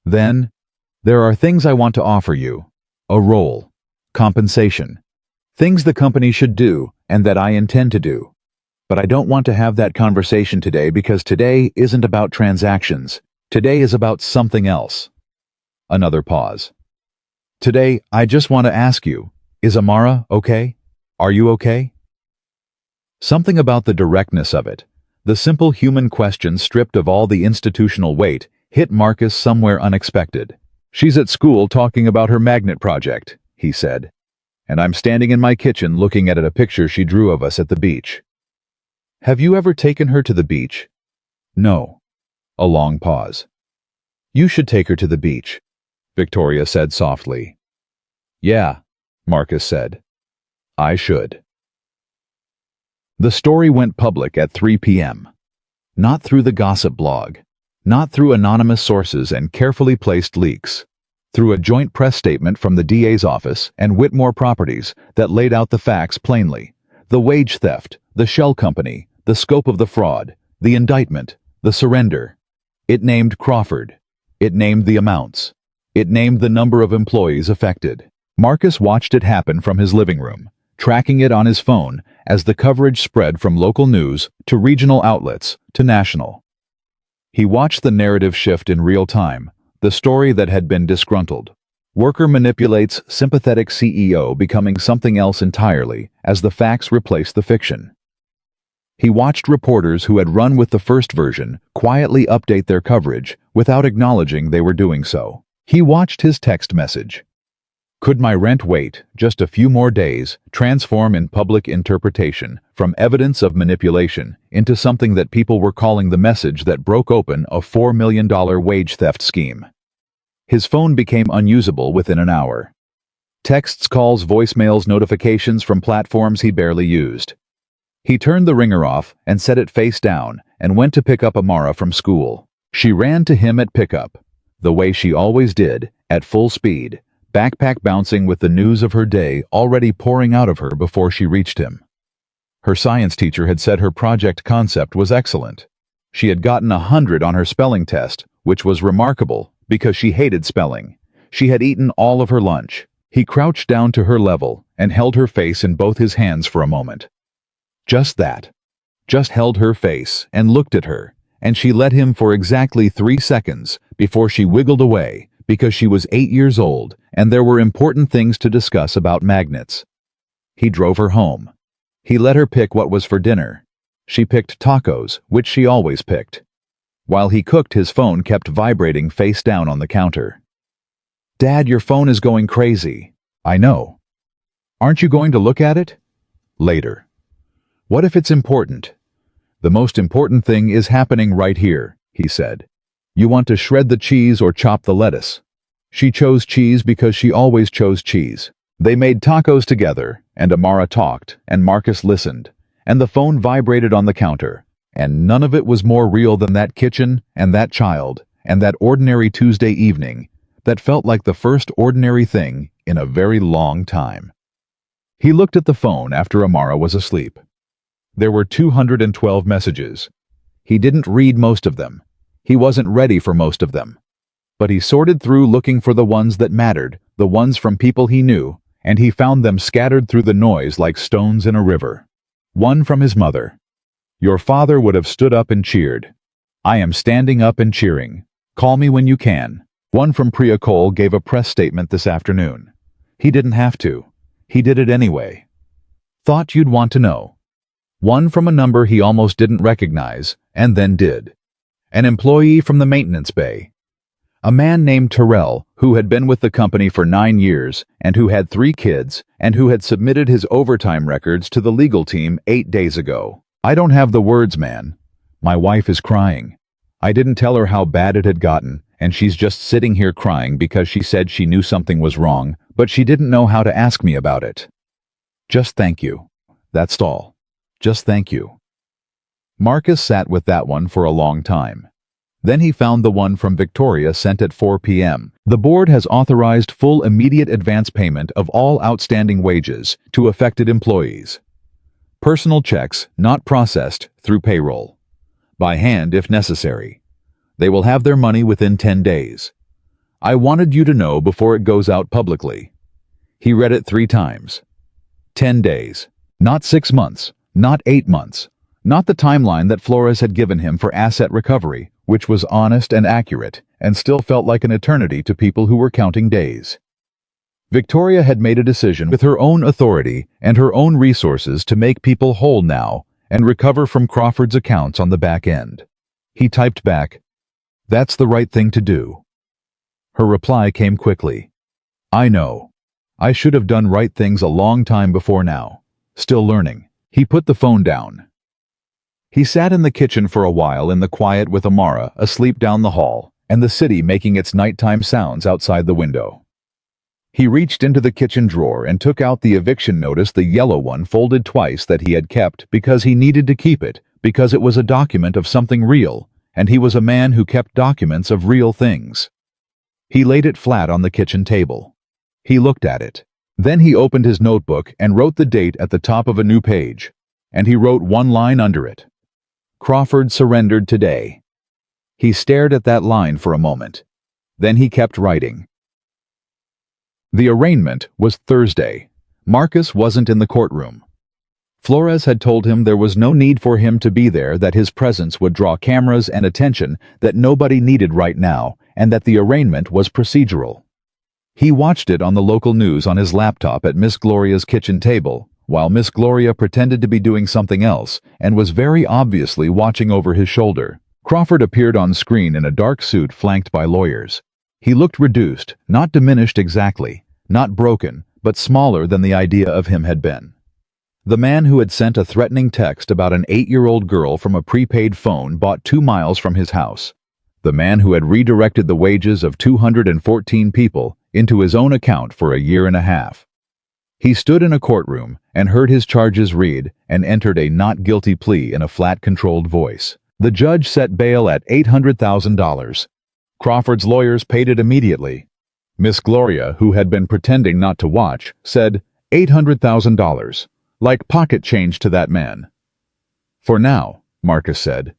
A: Then, there are things I want to offer you. A role. Compensation. Things the company should do and that I intend to do. But I don't want to have that conversation today because today isn't about transactions. Today is about something else. Another pause. Today, I just want to ask you, is Amara okay? Are you okay? Something about the directness of it, the simple human question stripped of all the institutional weight, hit Marcus somewhere unexpected. She's at school talking about her magnet project, he said. And I'm standing in my kitchen looking at a picture she drew of us at the beach. Have you ever taken her to the beach? No. A long pause. You should take her to the beach, Victoria said softly. Yeah, Marcus said. I should. The story went public at 3 p.m. Not through the gossip blog, not through anonymous sources and carefully placed leaks, through a joint press statement from the DA's office and Whitmore Properties that laid out the facts plainly. The wage theft, the shell company, the scope of the fraud, the indictment, the surrender. It named Crawford. It named the amounts. It named the number of employees affected. Marcus watched it happen from his living room, tracking it on his phone as the coverage spread from local news to regional outlets to national. He watched the narrative shift in real time, the story that had been disgruntled. Worker manipulates sympathetic CEO becoming something else entirely as the facts replaced the fiction. He watched reporters who had run with the first version quietly update their coverage without acknowledging they were doing so. He watched his text message. Could my rent wait just a few more days transform in public interpretation from evidence of manipulation into something that people were calling the message that broke open a $4 million wage theft scheme? His phone became unusable within an hour. Texts, calls, voicemails, notifications from platforms he barely used. He turned the ringer off and set it face down and went to pick up Amara from school. She ran to him at pickup, the way she always did, at full speed, backpack bouncing with the news of her day already pouring out of her before she reached him. Her science teacher had said her project concept was excellent. She had gotten 100 on her spelling test, which was remarkable because she hated spelling. She had eaten all of her lunch. He crouched down to her level and held her face in both his hands for a moment. Just that. Just held her face and looked at her, and she let him for exactly 3 seconds before she wiggled away because she was 8 years old and there were important things to discuss about magnets. He drove her home. He let her pick what was for dinner. She picked tacos, which she always picked. While he cooked, his phone kept vibrating face down on the counter. Dad, your phone is going crazy. I know. Aren't you going to look at it? Later. What if it's important? The most important thing is happening right here, he said. You want to shred the cheese or chop the lettuce. She chose cheese because she always chose cheese. They made tacos together, and Amara talked, and Marcus listened, and the phone vibrated on the counter, and none of it was more real than that kitchen, and that child, and that ordinary Tuesday evening that felt like the first ordinary thing in a very long time. He looked at the phone after Amara was asleep. There were 212 messages. He didn't read most of them. He wasn't ready for most of them. But he sorted through looking for the ones that mattered, the ones from people he knew, and he found them scattered through the noise like stones in a river. One from his mother. "Your father would have stood up and cheered. I am standing up and cheering. Call me when you can." One from Priya Cole gave a press statement this afternoon. He didn't have to. He did it anyway. "Thought you'd want to know." One from a number he almost didn't recognize, and then did. An employee from the maintenance bay. A man named Terrell, who had been with the company for 9 years, and who had 3 kids, and who had submitted his overtime records to the legal team 8 days ago. "I don't have the words, man. My wife is crying. I didn't tell her how bad it had gotten, and she's just sitting here crying because she said she knew something was wrong, but she didn't know how to ask me about it. Just thank you. That's all. Just thank you." Marcus sat with that one for a long time. Then he found the one from Victoria sent at 4 p.m. "The board has authorized full immediate advance payment of all outstanding wages to affected employees. Personal checks not processed through payroll. By hand if necessary. They will have their money within 10 days. I wanted you to know before it goes out publicly." He read it 3 times. 10 days. Not 6 months. Not 8 months. Not the timeline that Flores had given him for asset recovery, which was honest and accurate, and still felt like an eternity to people who were counting days. Victoria had made a decision with her own authority and her own resources to make people whole now and recover from Crawford's accounts on the back end. He typed back, "That's the right thing to do." Her reply came quickly. "I know. I should have done right things a long time before now. Still learning." He put the phone down. He sat in the kitchen for a while in the quiet with Amara asleep down the hall, and the city making its nighttime sounds outside the window. He reached into the kitchen drawer and took out the eviction notice, the yellow one folded twice that he had kept because he needed to keep it, because it was a document of something real, and he was a man who kept documents of real things. He laid it flat on the kitchen table. He looked at it. Then he opened his notebook and wrote the date at the top of a new page, and he wrote one line under it. "Crawford surrendered today." He stared at that line for a moment. Then he kept writing. The arraignment was Thursday. Marcus wasn't in the courtroom. Flores had told him there was no need for him to be there, that his presence would draw cameras and attention that nobody needed right now, and that the arraignment was procedural. He watched it on the local news on his laptop at Miss Gloria's kitchen table, while Miss Gloria pretended to be doing something else and was very obviously watching over his shoulder. Crawford appeared on screen in a dark suit flanked by lawyers. He looked reduced, not diminished exactly, not broken, but smaller than the idea of him had been. The man who had sent a threatening text about an 8-year-old girl from a prepaid phone bought 2 miles from his house. The man who had redirected the wages of 214 people into his own account for a year and a half. He stood in a courtroom and heard his charges read and entered a not guilty plea in a flat, controlled voice. The judge set bail at $800,000. Crawford's lawyers paid it immediately. Miss Gloria, who had been pretending not to watch, said, $800,000. Like pocket change to that man. "For now," Marcus said.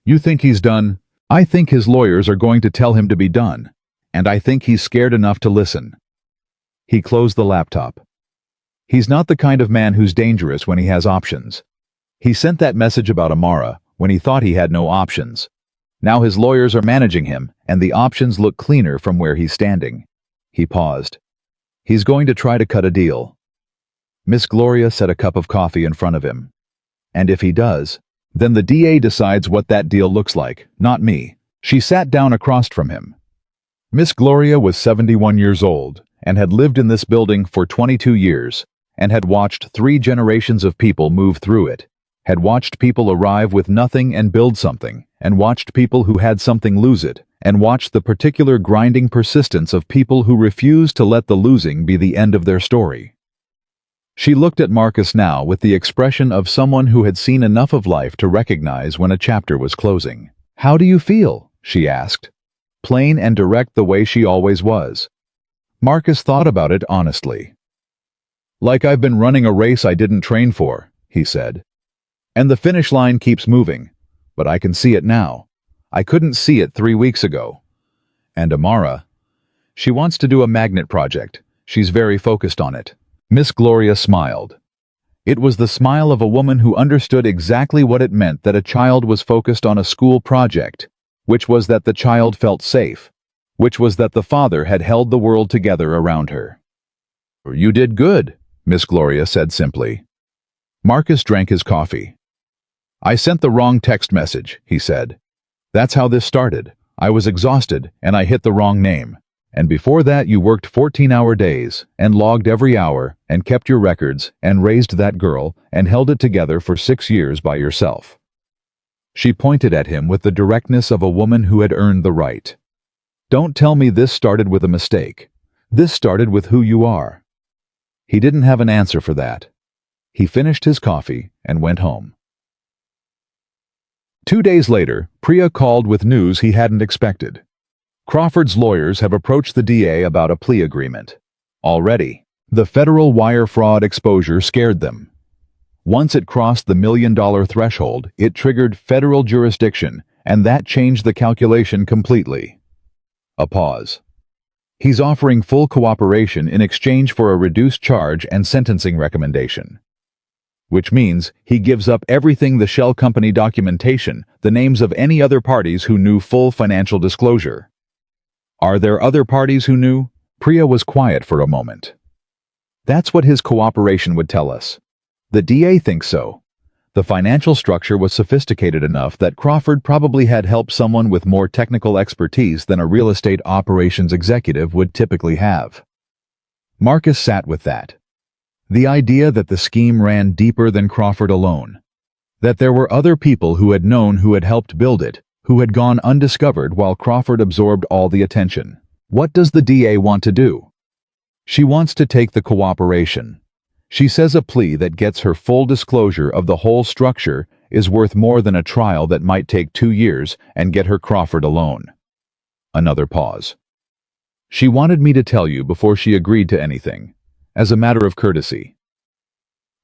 A: "You think he's done? I think his lawyers are going to tell him to be done. And I think he's scared enough to listen." He closed the laptop. He's not the kind of man who's dangerous when he has options. He sent that message about Amara when he thought he had no options. Now his lawyers are managing him, and the options look cleaner from where he's standing. He paused. He's going to try to cut a deal. Miss Gloria set a cup of coffee in front of him. And if he does, then the DA decides what that deal looks like, not me. She sat down across from him. Miss Gloria was 71 years old and had lived in this building for 22 years and had watched 3 generations of people move through it, had watched people arrive with nothing and build something, and watched people who had something lose it, and watched the particular grinding persistence of people who refused to let the losing be the end of their story. She looked at Marcus now with the expression of someone who had seen enough of life to recognize when a chapter was closing. "How do you feel?" she asked. Plain and direct, the way she always was. Marcus thought about it honestly. "Like I've been running a race I didn't train for," he said. "And the finish line keeps moving, but I can see it now. I couldn't see it 3 weeks ago. And Amara? She wants to do a magnet project. She's very focused on it. Miss Gloria smiled. It was the smile of a woman who understood exactly what it meant that a child was focused on a school project, which was that the child felt safe, which was that the father had held the world together around her. You did good, Miss Gloria said simply. Marcus drank his coffee. I sent the wrong text message, he said. That's how this started. I was exhausted, and I hit the wrong name. And before that you worked 14-hour days, and logged every hour, and kept your records, and raised that girl, and held it together for 6 years by yourself. She pointed at him with the directness of a woman who had earned the right. Don't tell me this started with a mistake. This started with who you are. He didn't have an answer for that. He finished his coffee and went home. 2 days later, Priya called with news he hadn't expected. Crawford's lawyers have approached the DA about a plea agreement. Already, the federal wire fraud exposure scared them. Once it crossed the $1 million threshold, it triggered federal jurisdiction, and that changed the calculation completely. A pause. He's offering full cooperation in exchange for a reduced charge and sentencing recommendation. Which means he gives up everything: the shell company documentation, the names of any other parties who knew, full financial disclosure. Are there other parties who knew? Priya was quiet for a moment. That's what his cooperation would tell us. The DA thinks so. The financial structure was sophisticated enough that Crawford probably had helped someone with more technical expertise than a real estate operations executive would typically have. Marcus sat with that. The idea that the scheme ran deeper than Crawford alone. That there were other people who had known, who had helped build it, who had gone undiscovered while Crawford absorbed all the attention. What does the DA want to do? She wants to take the cooperation. She says a plea that gets her full disclosure of the whole structure is worth more than a trial that might take 2 years and get her Crawford alone. Another pause. She wanted me to tell you before she agreed to anything, as a matter of courtesy.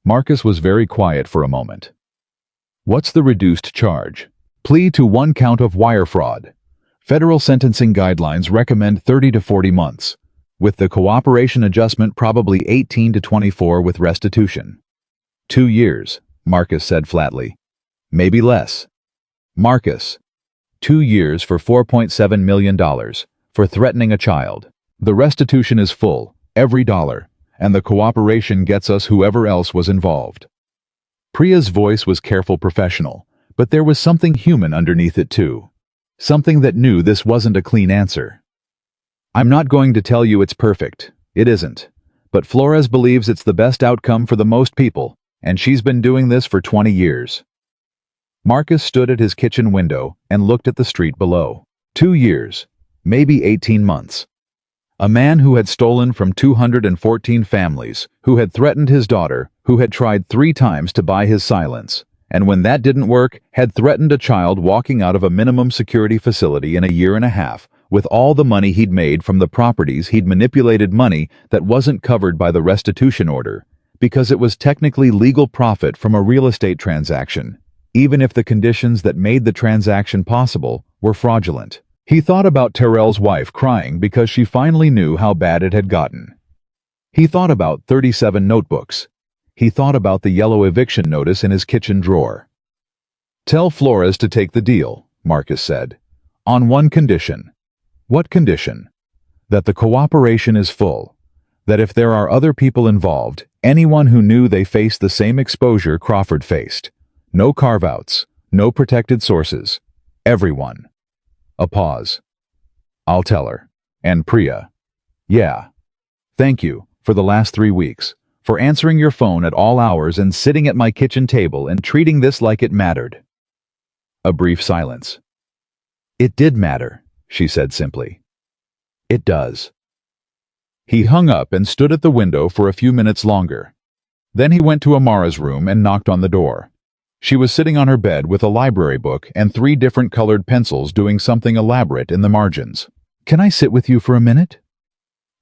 A: Marcus was very quiet for a moment. What's the reduced charge? Plea to 1 count of wire fraud. Federal sentencing guidelines recommend 30 to 40 months. With the cooperation adjustment, probably 18 to 24 with restitution. 2 years, Marcus said flatly. Maybe less. Marcus. 2 years for $4.7 million, for threatening a child. The restitution is full, every dollar, and the cooperation gets us whoever else was involved. Priya's voice was careful, professional, but there was something human underneath it too. Something that knew this wasn't a clean answer. I'm not going to tell you it's perfect. It isn't. But Flores believes it's the best outcome for the most people, and she's been doing this for 20 years. Marcus stood at his kitchen window and looked at the street below. 2 years, maybe 18 months. A man who had stolen from 214 families, who had threatened his daughter, who had tried 3 times to buy his silence, and when that didn't work, had threatened a child walking out of a minimum security facility in a year and a half, with all the money he'd made from the properties he'd manipulated, money that wasn't covered by the restitution order, because it was technically legal profit from a real estate transaction, even if the conditions that made the transaction possible were fraudulent. He thought about Terrell's wife crying because she finally knew how bad it had gotten. He thought about 37 notebooks. He thought about the yellow eviction notice in his kitchen drawer. Tell Flores to take the deal, Marcus said. On one condition. What condition? That the cooperation is full. That if there are other people involved, anyone who knew they faced the same exposure Crawford faced. No carve-outs, no protected sources. Everyone. A pause. I'll tell her. And Priya. Yeah. Thank you, for the last 3 weeks. For answering your phone at all hours and sitting at my kitchen table and treating this like it mattered. A brief silence. It did matter, she said simply. It does. He hung up and stood at the window for a few minutes longer. Then he went to Amara's room and knocked on the door. She was sitting on her bed with a library book and 3 different colored pencils doing something elaborate in the margins. Can I sit with you for a minute?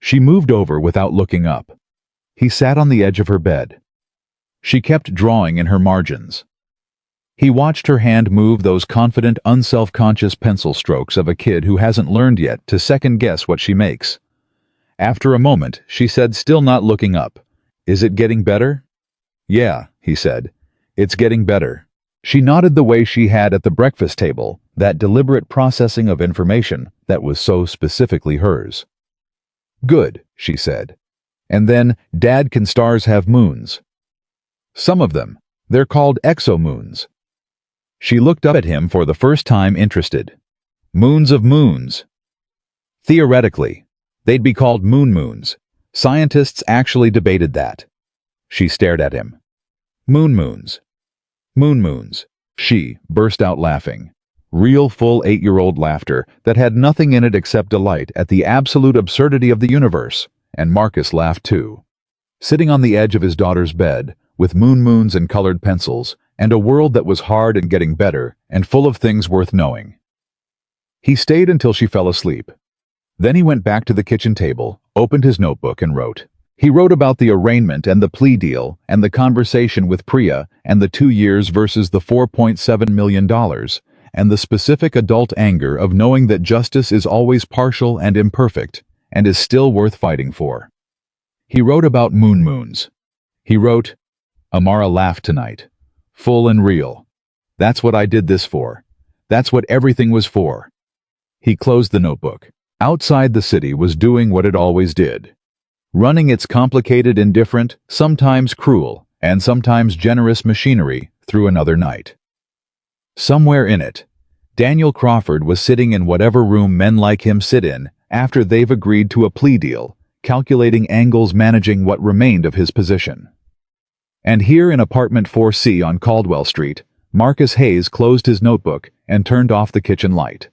A: She moved over without looking up. He sat on the edge of her bed. She kept drawing in her margins. He watched her hand move those confident, unself-conscious pencil strokes of a kid who hasn't learned yet to second-guess what she makes. After a moment, she said, still not looking up, "Is it getting better?" "Yeah," he said. "It's getting better." She nodded the way she had at the breakfast table, that deliberate processing of information that was so specifically hers. "Good," she said. "And then, Dad, can stars have moons?" "Some of them. They're called exomoons." She looked up at him for the first time, interested. "Moons of moons." "Theoretically. They'd be called moons. Scientists actually debated that." She stared at him. "Moons. Moons." She burst out laughing. Real full 8-year-old laughter that had nothing in it except delight at the absolute absurdity of the universe, and Marcus laughed too. Sitting on the edge of his daughter's bed, with moons and colored pencils, and a world that was hard and getting better, and full of things worth knowing. He stayed until she fell asleep. Then he went back to the kitchen table, opened his notebook, and wrote. He wrote about the arraignment and the plea deal, and the conversation with Priya, and the 2 years versus the $4.7 million, and the specific adult anger of knowing that justice is always partial and imperfect, and is still worth fighting for. He wrote about moons. He wrote, "Amara laughed tonight. Full and real. That's what I did this for. That's what everything was for." He closed the notebook. Outside, the city was doing what it always did. Running its complicated, indifferent, sometimes cruel, and sometimes generous machinery through another night. Somewhere in it, Daniel Crawford was sitting in whatever room men like him sit in after they've agreed to a plea deal, calculating angles, managing what remained of his position. And here in apartment 4C on Caldwell Street, Marcus Hayes closed his notebook and turned off the kitchen light.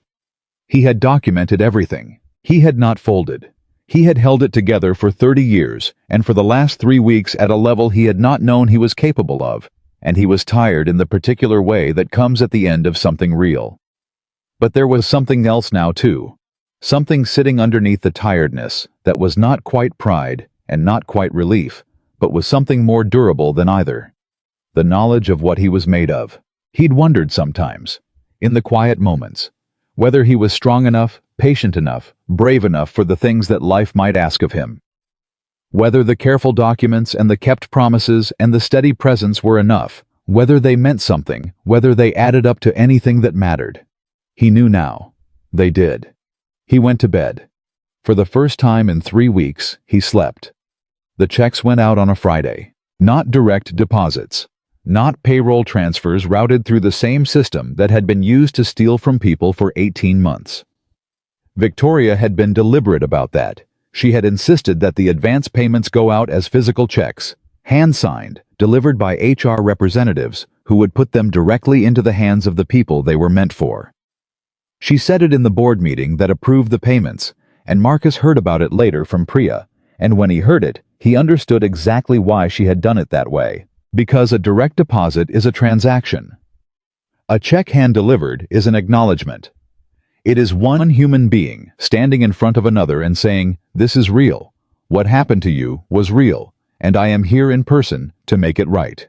A: He had documented everything. He had not folded. He had held it together for 30 years, and for the last 3 weeks at a level he had not known he was capable of, and he was tired in the particular way that comes at the end of something real. But there was something else now too. Something sitting underneath the tiredness that was not quite pride and not quite relief, but was something more durable than either. The knowledge of what he was made of. He'd wondered sometimes, in the quiet moments, whether he was strong enough, patient enough, brave enough for the things that life might ask of him. Whether the careful documents and the kept promises and the steady presence were enough, whether they meant something, whether they added up to anything that mattered. He knew now. They did. He went to bed. For the first time in 3 weeks, he slept. The checks went out on a Friday. Not direct deposits. Not payroll transfers routed through the same system that had been used to steal from people for 18 months. Victoria had been deliberate about that. She had insisted that the advance payments go out as physical checks, hand-signed, delivered by HR representatives who would put them directly into the hands of the people they were meant for. She said it in the board meeting that approved the payments, and Marcus heard about it later from Priya, and when he heard it, he understood exactly why she had done it that way. Because a direct deposit is a transaction. A check hand-delivered is an acknowledgement. It is one human being standing in front of another and saying, "This is real. What happened to you was real, and I am here in person to make it right."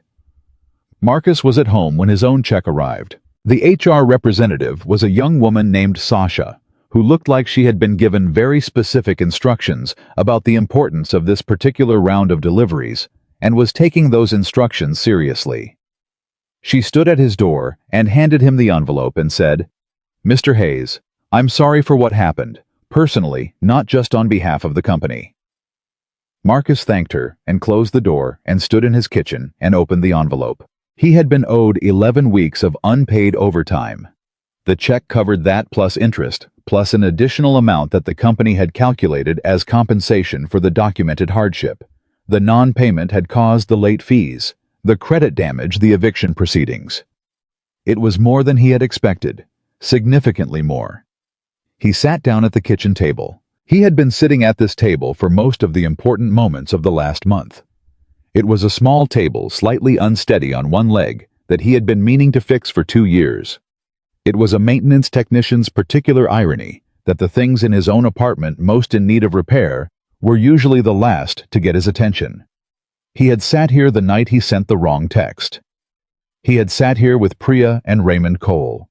A: Marcus was at home when his own check arrived. The HR representative was a young woman named Sasha, who looked like she had been given very specific instructions about the importance of this particular round of deliveries, and was taking those instructions seriously. She stood at his door and handed him the envelope and said, "Mr. Hayes, I'm sorry for what happened, personally, not just on behalf of the company." Marcus thanked her and closed the door and stood in his kitchen and opened the envelope. He had been owed 11 weeks of unpaid overtime. The check covered that plus interest, plus an additional amount that the company had calculated as compensation for the documented hardship. The non-payment had caused the late fees, the credit damage, the eviction proceedings. It was more than he had expected, significantly more. He sat down at the kitchen table. He had been sitting at this table for most of the important moments of the last month. It was a small table, slightly unsteady on one leg, that he had been meaning to fix for 2 years. It was a maintenance technician's particular irony that the things in his own apartment most in need of repair were usually the last to get his attention. He had sat here the night he sent the wrong text. He had sat here with Priya and Raymond Cole.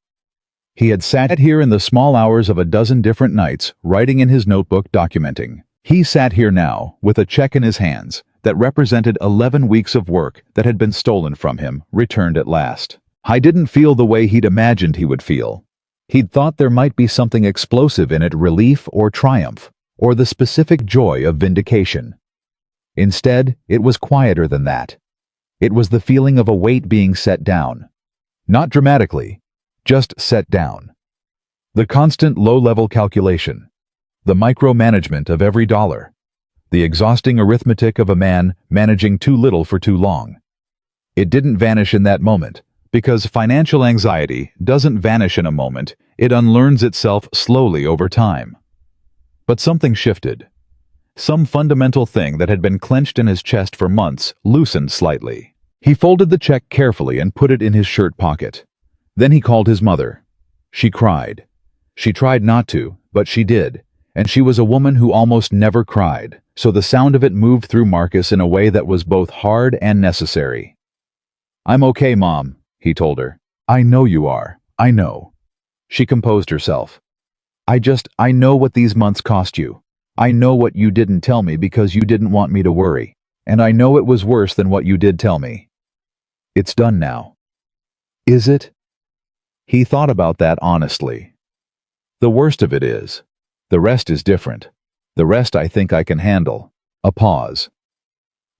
A: He had sat here in the small hours of a dozen different nights, writing in his notebook, documenting. He sat here now, with a check in his hands, that represented 11 weeks of work that had been stolen from him, returned at last. I didn't feel the way he'd imagined he would feel. He'd thought there might be something explosive in it, relief or triumph, or the specific joy of vindication. Instead, it was quieter than that. It was the feeling of a weight being set down. Not dramatically, just set down. The constant low-level calculation, the micromanagement of every dollar, the exhausting arithmetic of a man managing too little for too long. It didn't vanish in that moment, because financial anxiety doesn't vanish in a moment, it unlearns itself slowly over time. But something shifted. Some fundamental thing that had been clenched in his chest for months loosened slightly. He folded the check carefully and put it in his shirt pocket. Then he called his mother. She cried. She tried not to, but she did, and she was a woman who almost never cried, so the sound of it moved through Marcus in a way that was both hard and necessary. "I'm okay, Mom," he told her. "I know you are. I know." She composed herself. I know what these months cost you. I know what you didn't tell me because you didn't want me to worry. And I know it was worse than what you did tell me. It's done now." "Is it?" He thought about that honestly. "The worst of it is. The rest is different. The rest I think I can handle." A pause.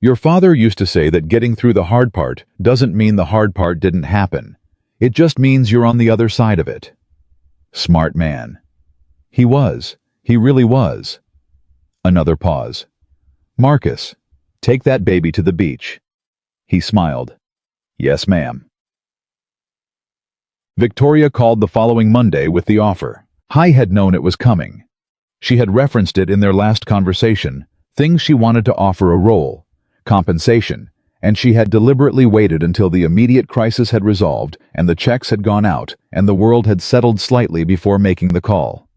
A: "Your father used to say that getting through the hard part doesn't mean the hard part didn't happen. It just means you're on the other side of it." Smart man. He was. He really was. Another pause. "Marcus, take that baby to the beach." He smiled. "Yes, ma'am." Victoria called the following Monday with the offer. I had known it was coming. She had referenced it in their last conversation, things she wanted to offer: a role, compensation, and she had deliberately waited until the immediate crisis had resolved and the checks had gone out and the world had settled slightly before making the call.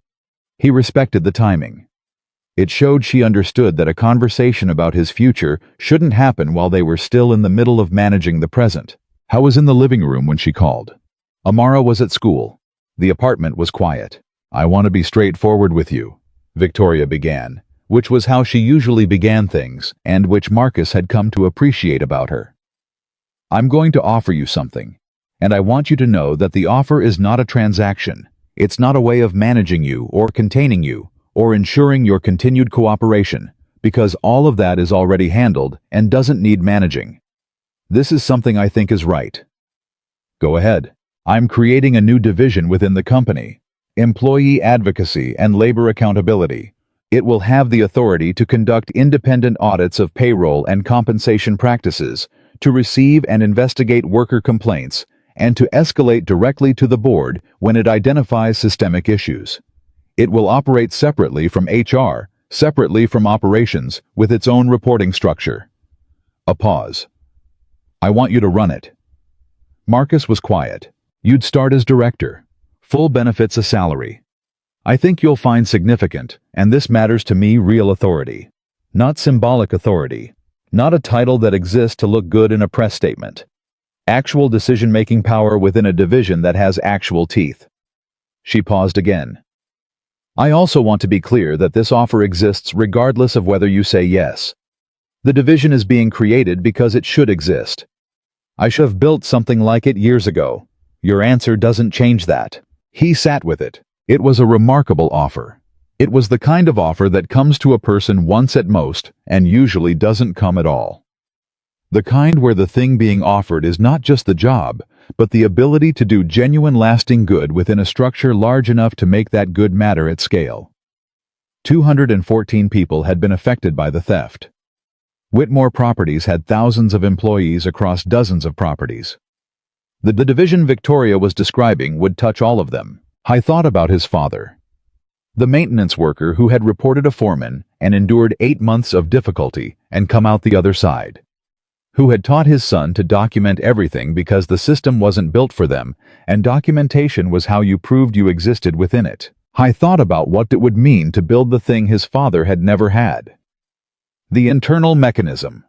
A: He respected the timing. It showed she understood that a conversation about his future shouldn't happen while they were still in the middle of managing the present. I was in the living room when she called. Amara was at school. The apartment was quiet. "I want to be straightforward with you," Victoria began, which was how she usually began things and which Marcus had come to appreciate about her. "I'm going to offer you something, and I want you to know that the offer is not a transaction. It's not a way of managing you or containing you or ensuring your continued cooperation, because all of that is already handled and doesn't need managing. This is something I think is right." "Go ahead." "I'm creating a new division within the company, employee advocacy and labor accountability. It will have the authority to conduct independent audits of payroll and compensation practices, to receive and investigate worker complaints, and to escalate directly to the board when it identifies systemic issues. It will operate separately from HR, separately from operations, with its own reporting structure." A pause. "I want you to run it." Marcus was quiet. "You'd start as director. Full benefits, a salary. I think you'll find significant, and this matters to me, real authority. Not symbolic authority. Not a title that exists to look good in a press statement. Actual decision-making power within a division that has actual teeth." She paused again. "I also want to be clear that this offer exists regardless of whether you say yes. The division is being created because it should exist. I should have built something like it years ago. Your answer doesn't change that." He sat with it. It was a remarkable offer. It was the kind of offer that comes to a person once at most and usually doesn't come at all. The kind where the thing being offered is not just the job, but the ability to do genuine lasting good within a structure large enough to make that good matter at scale. 214 people had been affected by the theft. Whitmore Properties had thousands of employees across dozens of properties. The division Victoria was describing would touch all of them. I thought about his father. The maintenance worker who had reported a foreman and endured 8 months of difficulty and come out the other side. Who had taught his son to document everything because the system wasn't built for them, and documentation was how you proved you existed within it. I thought about what it would mean to build the thing his father had never had. The internal mechanism.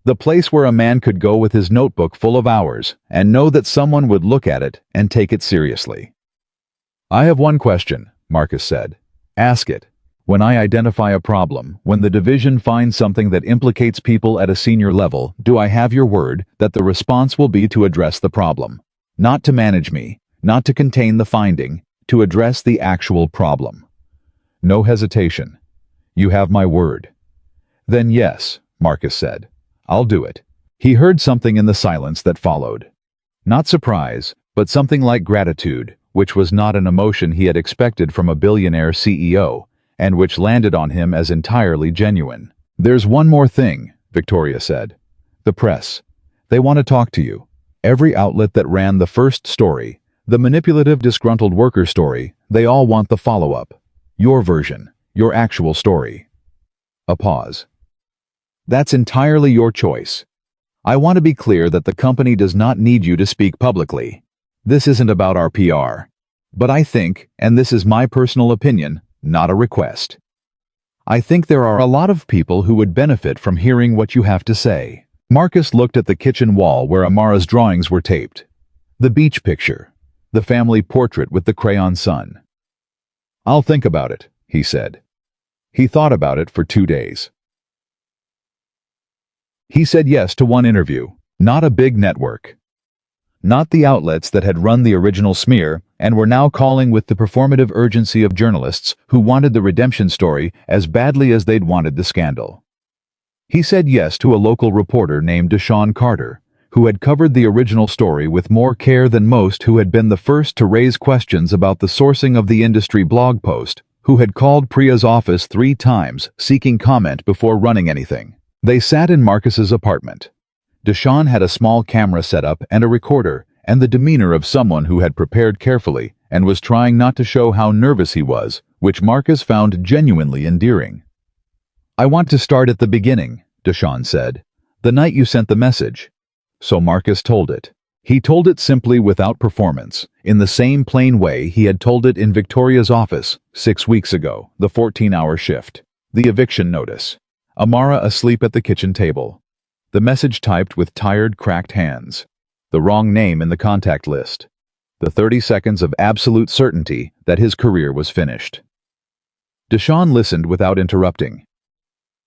A: The place where a man could go with his notebook full of hours and know that someone would look at it and take it seriously. "I have one question," Marcus said. "Ask it. When I identify a problem, when the division finds something that implicates people at a senior level, do I have your word that the response will be to address the problem? Not to manage me, not to contain the finding, to address the actual problem." No hesitation. "You have my word." "Then yes," Marcus said. "I'll do it." He heard something in the silence that followed. Not surprise, but something like gratitude, which was not an emotion he had expected from a billionaire CEO, and which landed on him as entirely genuine. "There's one more thing," Victoria said. "The press. They want to talk to you. Every outlet that ran the first story, the manipulative disgruntled worker story, they all want the follow-up. Your version, your actual story." A pause. "That's entirely your choice. I want to be clear that the company does not need you to speak publicly. This isn't about our PR. But I think, and this is my personal opinion, not a request, I think there are a lot of people who would benefit from hearing what you have to say." Marcus looked at the kitchen wall where Amara's drawings were taped. The beach picture. The family portrait with the crayon sun. "I'll think about it," he said. He thought about it for 2 days. He said yes to one interview, not a big network. Not the outlets that had run the original smear and were now calling with the performative urgency of journalists who wanted the redemption story as badly as they'd wanted the scandal. He said yes to a local reporter named Deshaun Carter, who had covered the original story with more care than most, who had been the first to raise questions about the sourcing of the industry blog post, who had called Priya's office 3 times seeking comment before running anything. They sat in Marcus's apartment. Deshaun had a small camera set up and a recorder, and the demeanor of someone who had prepared carefully and was trying not to show how nervous he was, which Marcus found genuinely endearing. "I want to start at the beginning," Deshaun said. "The night you sent the message." So Marcus told it. He told it simply, without performance, in the same plain way he had told it in Victoria's office 6 weeks ago, the 14-hour shift. The eviction notice. Amara asleep at the kitchen table. The message typed with tired, cracked hands. The wrong name in the contact list. The 30 seconds of absolute certainty that his career was finished. Deshaun listened without interrupting.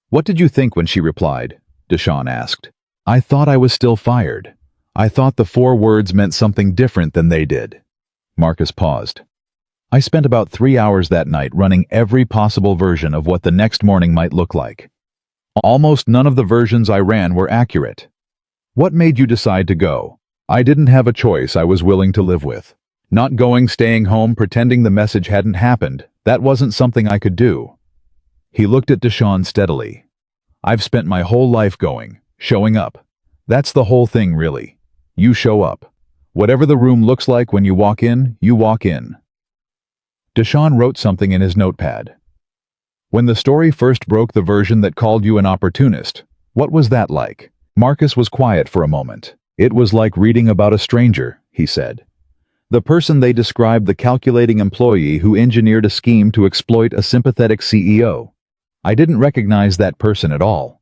A: "What did you think when she replied?" Deshaun asked. "I thought I was still fired. I thought the 4 words meant something different than they did." Marcus paused. "I spent about 3 hours that night running every possible version of what the next morning might look like. Almost none of the versions I ran were accurate. What made you decide to go? I didn't have a choice I was willing to live with. Not going, staying home, pretending the message hadn't happened, that wasn't something I could do." He looked at Deshaun steadily. "I've spent my whole life going, showing up. That's the whole thing, really. You show up. Whatever the room looks like when you walk in, you walk in." Deshaun wrote something in his notepad. "When the story first broke, the version that called you an opportunist, what was that like?" Marcus was quiet for a moment. "It was like reading about a stranger," he said. "The person they described, the calculating employee who engineered a scheme to exploit a sympathetic CEO. I didn't recognize that person at all.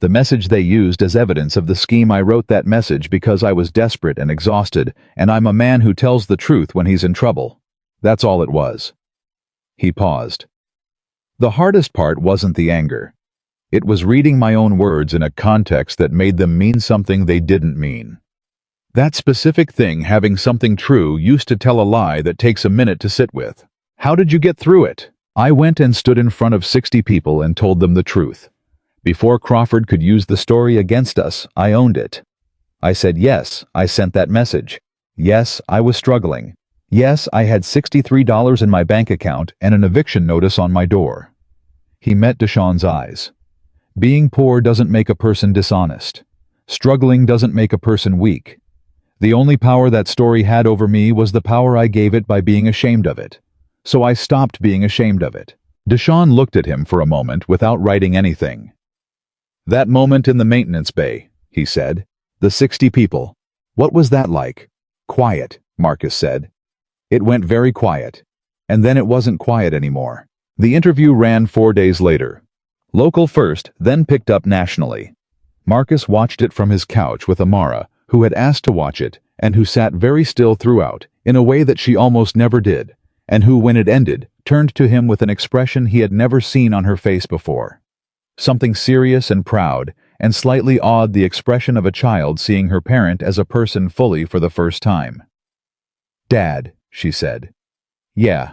A: The message they used as evidence of the scheme, I wrote that message because I was desperate and exhausted, and I'm a man who tells the truth when he's in trouble. That's all it was." He paused. "The hardest part wasn't the anger. It was reading my own words in a context that made them mean something they didn't mean. That specific thing, having something true, used to tell a lie that takes a minute to sit with. How did you get through it?" "I went and stood in front of 60 people and told them the truth. Before Crawford could use the story against us, I owned it. I said, yes, I sent that message. Yes, I was struggling. Yes, I had $63 in my bank account and an eviction notice on my door." He met Deshaun's eyes. "Being poor doesn't make a person dishonest. Struggling doesn't make a person weak. The only power that story had over me was the power I gave it by being ashamed of it. So I stopped being ashamed of it." Deshaun looked at him for a moment without writing anything. "That moment in the maintenance bay," he said. "The 60 people. What was that like?" "Quiet," Marcus said. "It went very quiet. And then it wasn't quiet anymore." The interview ran 4 days later. Local first, then picked up nationally. Marcus watched it from his couch with Amara, who had asked to watch it, and who sat very still throughout, in a way that she almost never did, and who, when it ended, turned to him with an expression he had never seen on her face before. Something serious and proud, and slightly awed, the expression of a child seeing her parent as a person fully for the first time. "Dad," she said. "Yeah."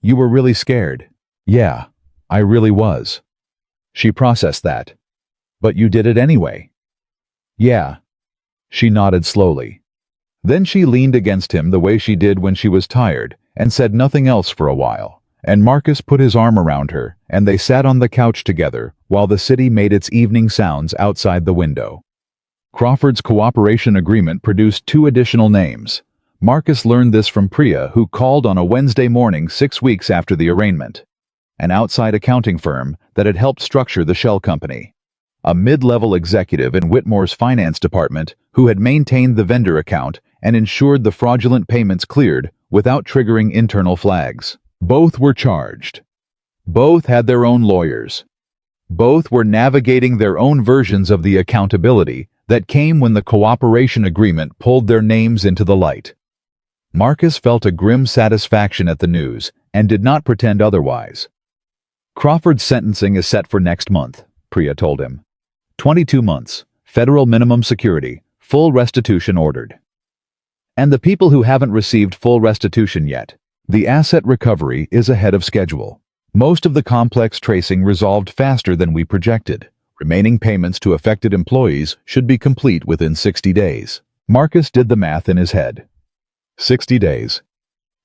A: "You were really scared." "Yeah, I really was." She processed that. "But you did it anyway." "Yeah." She nodded slowly. Then she leaned against him the way she did when she was tired, and said nothing else for a while, and Marcus put his arm around her, and they sat on the couch together while the city made its evening sounds outside the window. Crawford's cooperation agreement produced 2 additional names. Marcus learned this from Priya, who called on a Wednesday morning 6 weeks after the arraignment. An outside accounting firm that had helped structure the shell company. A mid-level executive in Whitmore's finance department who had maintained the vendor account and ensured the fraudulent payments cleared without triggering internal flags. Both were charged. Both had their own lawyers. Both were navigating their own versions of the accountability that came when the cooperation agreement pulled their names into the light. Marcus felt a grim satisfaction at the news and did not pretend otherwise. "Crawford's sentencing is set for next month," Priya told him. 22 months, federal minimum security, full restitution ordered. "And the people who haven't received full restitution yet, the asset recovery is ahead of schedule. Most of the complex tracing resolved faster than we projected. Remaining payments to affected employees should be complete within 60 days. Marcus did the math in his head. 60 days.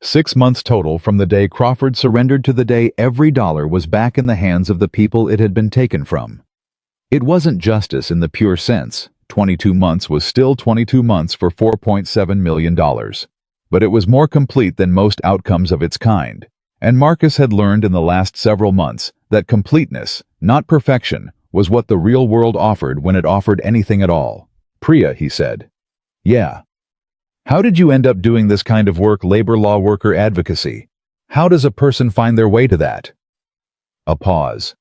A: 6 months total from the day Crawford surrendered to the day every dollar was back in the hands of the people it had been taken from. It wasn't justice in the pure sense. 22 months was still 22 months for $4.7 million. But it was more complete than most outcomes of its kind. And Marcus had learned in the last several months that completeness, not perfection, was what the real world offered when it offered anything at all. "Priya," he said. "Yeah. How did you end up doing this kind of work, labor law worker advocacy? How does a person find their way to that?" A pause.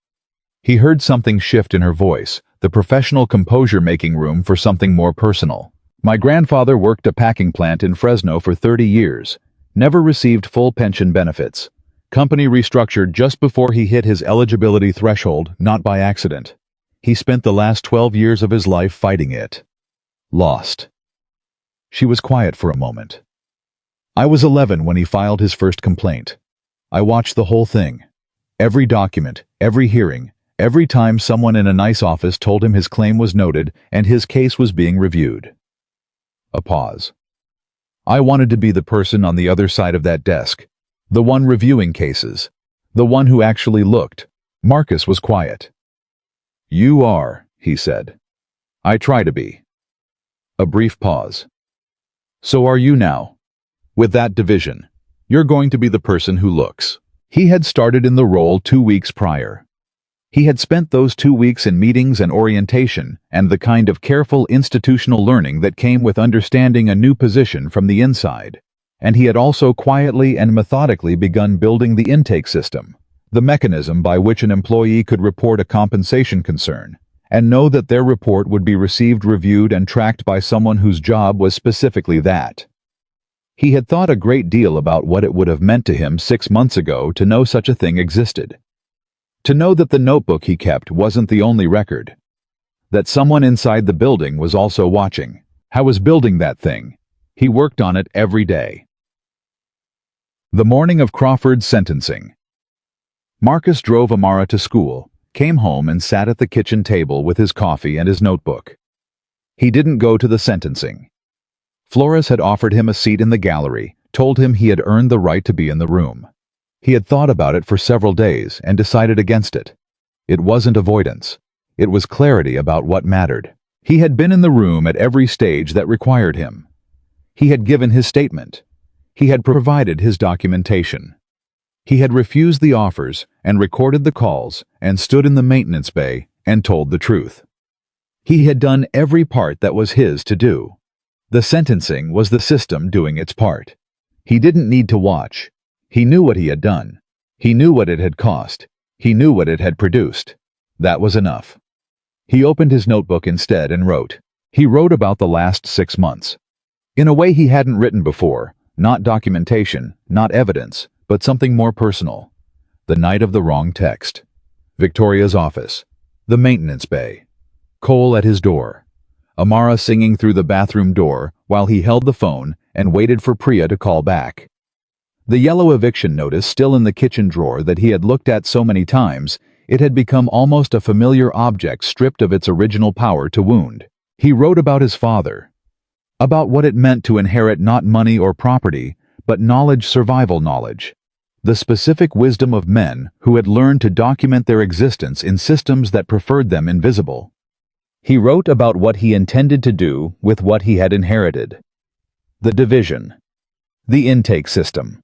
A: He heard something shift in her voice, the professional composure making room for something more personal. "My grandfather worked a packing plant in Fresno for 30 years. Never received full pension benefits. Company restructured just before he hit his eligibility threshold, not by accident. He spent the last 12 years of his life fighting it. Lost." She was quiet for a moment. "I was 11 when he filed his first complaint. I watched the whole thing. Every document, every hearing, every time someone in a nice office told him his claim was noted and his case was being reviewed." A pause. "I wanted to be the person on the other side of that desk. The one reviewing cases. The one who actually looked." Marcus was quiet. "You are," he said. "I try to be." A brief pause. "So are you now. With that division, you're going to be the person who looks." He had started in the role 2 weeks prior. He had spent those 2 weeks in meetings and orientation and the kind of careful institutional learning that came with understanding a new position from the inside. And he had also quietly and methodically begun building the intake system, the mechanism by which an employee could report a compensation concern, and know that their report would be received, reviewed, and tracked by someone whose job was specifically that. He had thought a great deal about what it would have meant to him 6 months ago to know such a thing existed. To know that the notebook he kept wasn't the only record. That someone inside the building was also watching. How was building that thing? He worked on it every day. The morning of Crawford's sentencing. Marcus drove Amara to school, came home and sat at the kitchen table with his coffee and his notebook. He didn't go to the sentencing. Flores had offered him a seat in the gallery, told him he had earned the right to be in the room. He had thought about it for several days and decided against it. It wasn't avoidance. It was clarity about what mattered. He had been in the room at every stage that required him. He had given his statement. He had provided his documentation. He had refused the offers and recorded the calls and stood in the maintenance bay and told the truth. He had done every part that was his to do. The sentencing was the system doing its part. He didn't need to watch. He knew what he had done. He knew what it had cost. He knew what it had produced. That was enough. He opened his notebook instead and wrote. He wrote about the last 6 months. In a way he hadn't written before, not documentation, not evidence, but something more personal. The night of the wrong text. Victoria's office. The maintenance bay. Cole at his door. Amara singing through the bathroom door while he held the phone and waited for Priya to call back. The yellow eviction notice still in the kitchen drawer that he had looked at so many times, it had become almost a familiar object stripped of its original power to wound. He wrote about his father. About what it meant to inherit not money or property, but knowledge, survival knowledge. The specific wisdom of men who had learned to document their existence in systems that preferred them invisible. He wrote about what he intended to do with what he had inherited. The division. The intake system.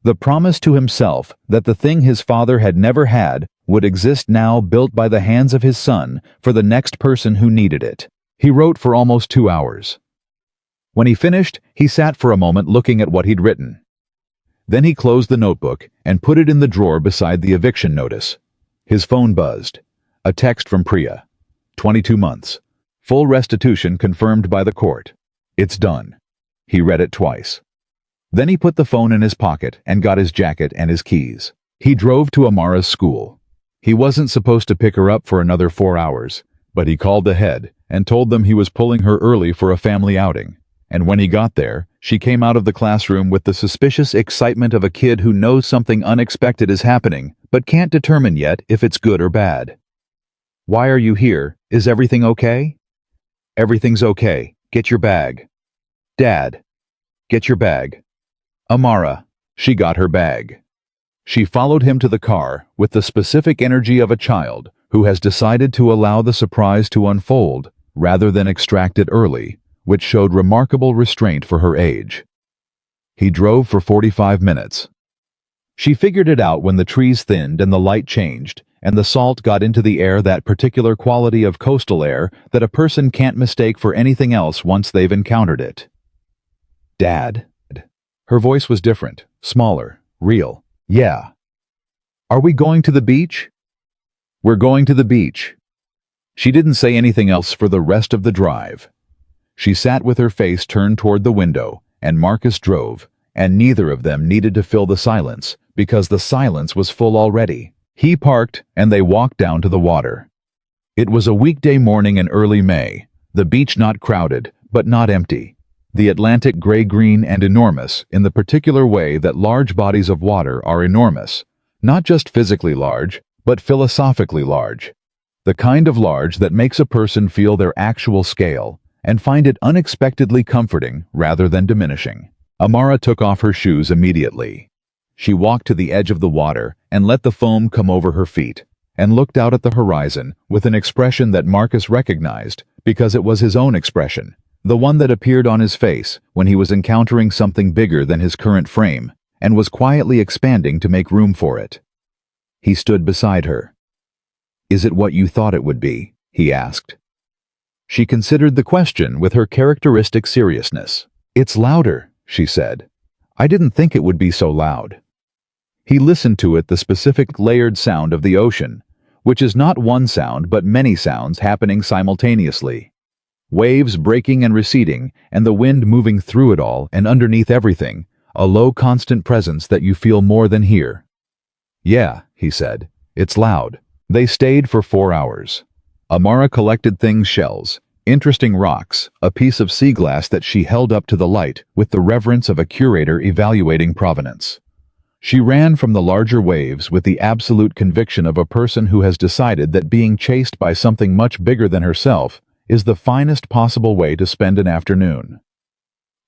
A: The promise to himself that the thing his father had never had would exist now, built by the hands of his son for the next person who needed it. He wrote for almost 2 hours. When he finished, he sat for a moment looking at what he'd written. Then he closed the notebook and put it in the drawer beside the eviction notice. His phone buzzed. A text from Priya. 22 months. Full restitution confirmed by the court. It's done. He read it twice. Then he put the phone in his pocket and got his jacket and his keys. He drove to Amara's school. He wasn't supposed to pick her up for another 4 hours, but he called ahead and told them he was pulling her early for a family outing. And when he got there, she came out of the classroom with the suspicious excitement of a kid who knows something unexpected is happening, but can't determine yet if it's good or bad. Why are you here? Is everything okay? Everything's okay. Get your bag. Dad. Get your bag. Amara. She got her bag. She followed him to the car with the specific energy of a child who has decided to allow the surprise to unfold rather than extract it early, which showed remarkable restraint for her age. He drove for 45 minutes. She figured it out when the trees thinned and the light changed, and the salt got into the air, that particular quality of coastal air that a person can't mistake for anything else once they've encountered it. Dad? Her voice was different, smaller, real. Yeah. Are we going to the beach? We're going to the beach. She didn't say anything else for the rest of the drive. She sat with her face turned toward the window, and Marcus drove, and neither of them needed to fill the silence, because the silence was full already. He parked, and they walked down to the water. It was a weekday morning in early May, the beach not crowded, but not empty. The Atlantic gray-green and enormous in the particular way that large bodies of water are enormous, not just physically large, but philosophically large. The kind of large that makes a person feel their actual scale, and find it unexpectedly comforting rather than diminishing. Amara took off her shoes immediately. She walked to the edge of the water and let the foam come over her feet, and looked out at the horizon with an expression that Marcus recognized because it was his own expression, the one that appeared on his face when he was encountering something bigger than his current frame and was quietly expanding to make room for it. He stood beside her. "Is it what you thought it would be?" he asked. She considered the question with her characteristic seriousness. "It's louder," she said. "I didn't think it would be so loud." He listened to it, the specific layered sound of the ocean, which is not one sound but many sounds happening simultaneously. Waves breaking and receding, and the wind moving through it all, and underneath everything, a low constant presence that you feel more than hear. "Yeah," he said, "it's loud." They stayed for 4 hours. Amara collected things: shells, interesting rocks, a piece of sea glass that she held up to the light with the reverence of a curator evaluating provenance. She ran from the larger waves with the absolute conviction of a person who has decided that being chased by something much bigger than herself is the finest possible way to spend an afternoon.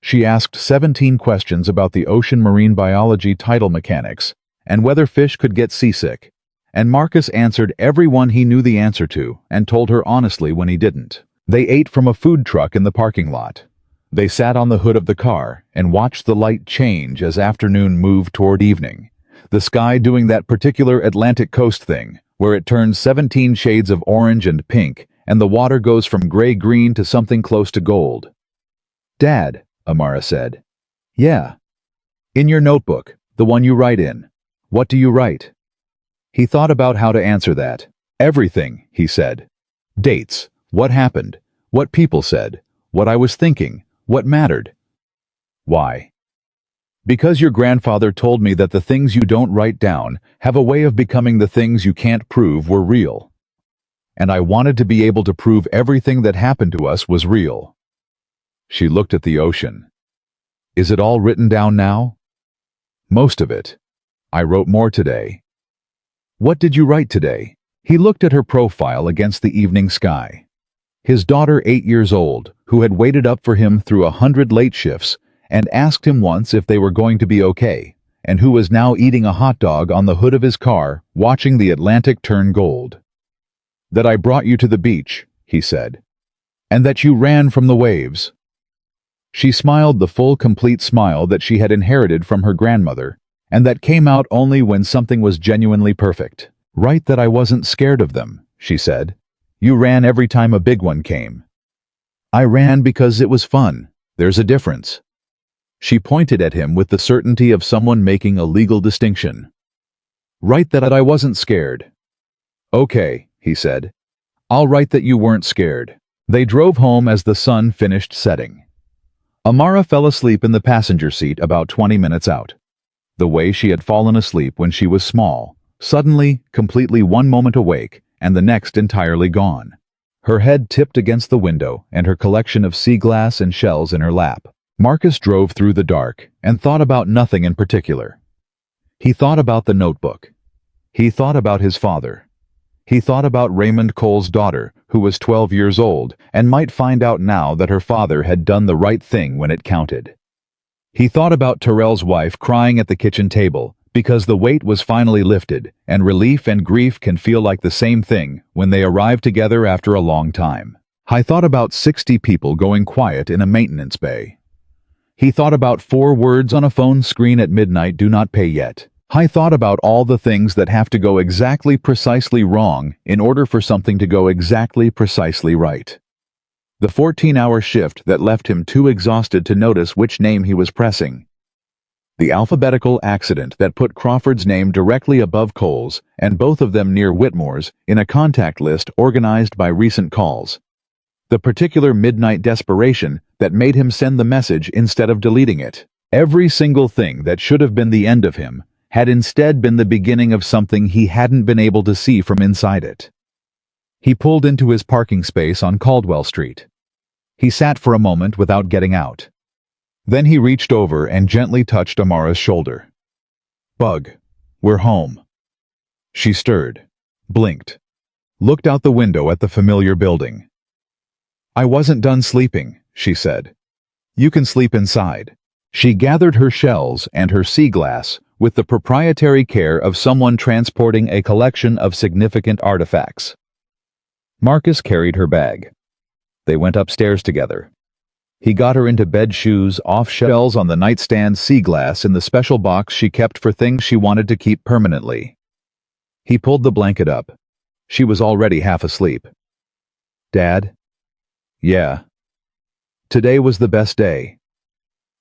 A: She asked 17 questions about the ocean marine biology, tidal mechanics, and whether fish could get seasick, and Marcus answered every one he knew the answer to and told her honestly when he didn't. They ate from a food truck in the parking lot. They sat on the hood of the car and watched the light change as afternoon moved toward evening, the sky doing that particular Atlantic coast thing where it turns 17 shades of orange and pink and the water goes from gray-green to something close to gold. "Dad," Amara said. "Yeah." "In your notebook, the one you write in, what do you write?" He thought about how to answer that. "Everything," he said. Dates, what happened, what people said, what I was thinking, what mattered. Why? Because your grandfather told me that the things you don't write down have a way of becoming the things you can't prove were real. And I wanted to be able to prove everything that happened to us was real. She looked at the ocean. Is it all written down now? Most of it. I wrote more today. What did you write today? He looked at her profile against the evening sky. His daughter, 8 years old, who had waited up for him through 100 late shifts and asked him once if they were going to be okay, and who was now eating a hot dog on the hood of his car, watching the Atlantic turn gold. That I brought you to the beach, he said, and that you ran from the waves. She smiled the full, complete smile that she had inherited from her grandmother, and that came out only when something was genuinely perfect. Right, that I wasn't scared of them, she said. You ran every time a big one came. I ran because it was fun. There's a difference. She pointed at him with the certainty of someone making a legal distinction. Write that I wasn't scared. Okay, he said. I'll write that you weren't scared. They drove home as the sun finished setting. Amara fell asleep in the passenger seat about 20 minutes out. The way she had fallen asleep when she was small, suddenly, completely one moment awake, and the next entirely gone. Her head tipped against the window and her collection of sea glass and shells in her lap. Marcus drove through the dark and thought about nothing in particular. He thought about the notebook. He thought about his father. He thought about Raymond Cole's daughter, who was 12 years old and might find out now that her father had done the right thing when it counted. He thought about Terrell's wife crying at the kitchen table because the weight was finally lifted, and relief and grief can feel like the same thing when they arrive together after a long time. I thought about 60 people going quiet in a maintenance bay. He thought about 4 words on a phone screen at midnight: do not pay yet. I thought about all the things that have to go exactly precisely wrong in order for something to go exactly precisely right. The 14-hour shift that left him too exhausted to notice which name he was pressing. The alphabetical accident that put Crawford's name directly above Cole's and both of them near Whitmore's in a contact list organized by recent calls. The particular midnight desperation that made him send the message instead of deleting it. Every single thing that should have been the end of him had instead been the beginning of something he hadn't been able to see from inside it. He pulled into his parking space on Caldwell Street. He sat for a moment without getting out. Then he reached over and gently touched Amara's shoulder. Bug, we're home. She stirred, blinked, looked out the window at the familiar building. I wasn't done sleeping, she said. You can sleep inside. She gathered her shells and her sea glass with the proprietary care of someone transporting a collection of significant artifacts. Marcus carried her bag. They went upstairs together. He got her into bed shoes, off shells on the nightstand, sea glass in the special box she kept for things she wanted to keep permanently. He pulled the blanket up. She was already half asleep. Dad? Yeah. Today was the best day.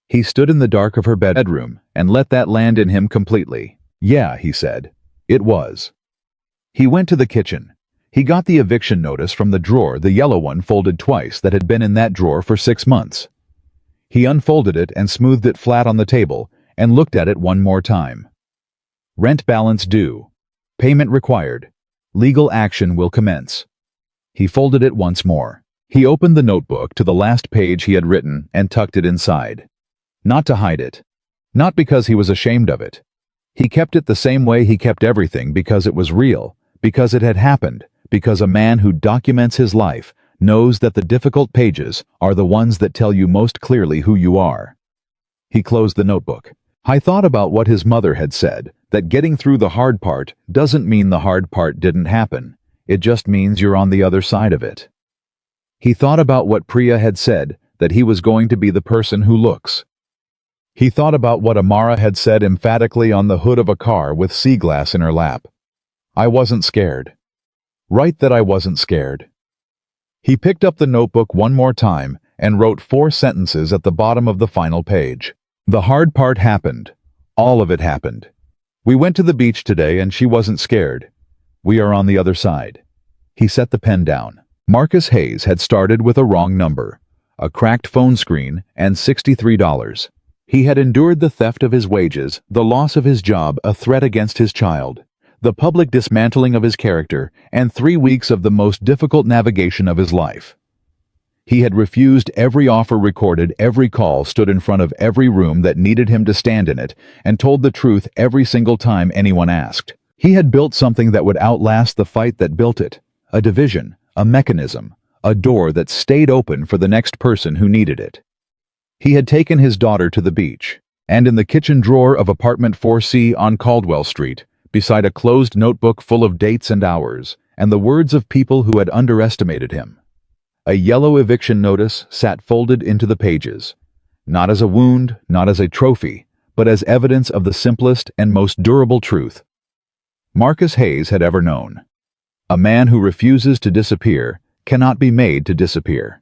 A: He stood in the dark of her bedroom and let that land in him completely. Yeah, he said. It was. He went to the kitchen. He got the eviction notice from the drawer, the yellow one folded twice that had been in that drawer for 6 months. He unfolded it and smoothed it flat on the table and looked at it one more time. Rent balance due. Payment required. Legal action will commence. He folded it once more. He opened the notebook to the last page he had written and tucked it inside. Not to hide it. Not because he was ashamed of it. He kept it the same way he kept everything, because it was real, because it had happened, because a man who documents his life knows that the difficult pages are the ones that tell you most clearly who you are. He closed the notebook. I thought about what his mother had said, that getting through the hard part doesn't mean the hard part didn't happen. It just means you're on the other side of it. He thought about what Priya had said, that he was going to be the person who looks. He thought about what Amara had said emphatically on the hood of a car with sea glass in her lap. I wasn't scared. Write that I wasn't scared. He picked up the notebook one more time and wrote 4 sentences at the bottom of the final page. The hard part happened. All of it happened. We went to the beach today and she wasn't scared. We are on the other side. He set the pen down. Marcus Hayes had started with a wrong number, a cracked phone screen, and $63. He had endured the theft of his wages, the loss of his job, a threat against his child, the public dismantling of his character, and 3 weeks of the most difficult navigation of his life. He had refused every offer, recorded every call, stood in front of every room that needed him to stand in it, and told the truth every single time anyone asked. He had built something that would outlast the fight that built it, a division, a mechanism, a door that stayed open for the next person who needed it. He had taken his daughter to the beach, and in the kitchen drawer of apartment 4C on Caldwell Street, beside a closed notebook full of dates and hours, and the words of people who had underestimated him, a yellow eviction notice sat folded into the pages, not as a wound, not as a trophy, but as evidence of the simplest and most durable truth Marcus Hayes had ever known. A man who refuses to disappear cannot be made to disappear.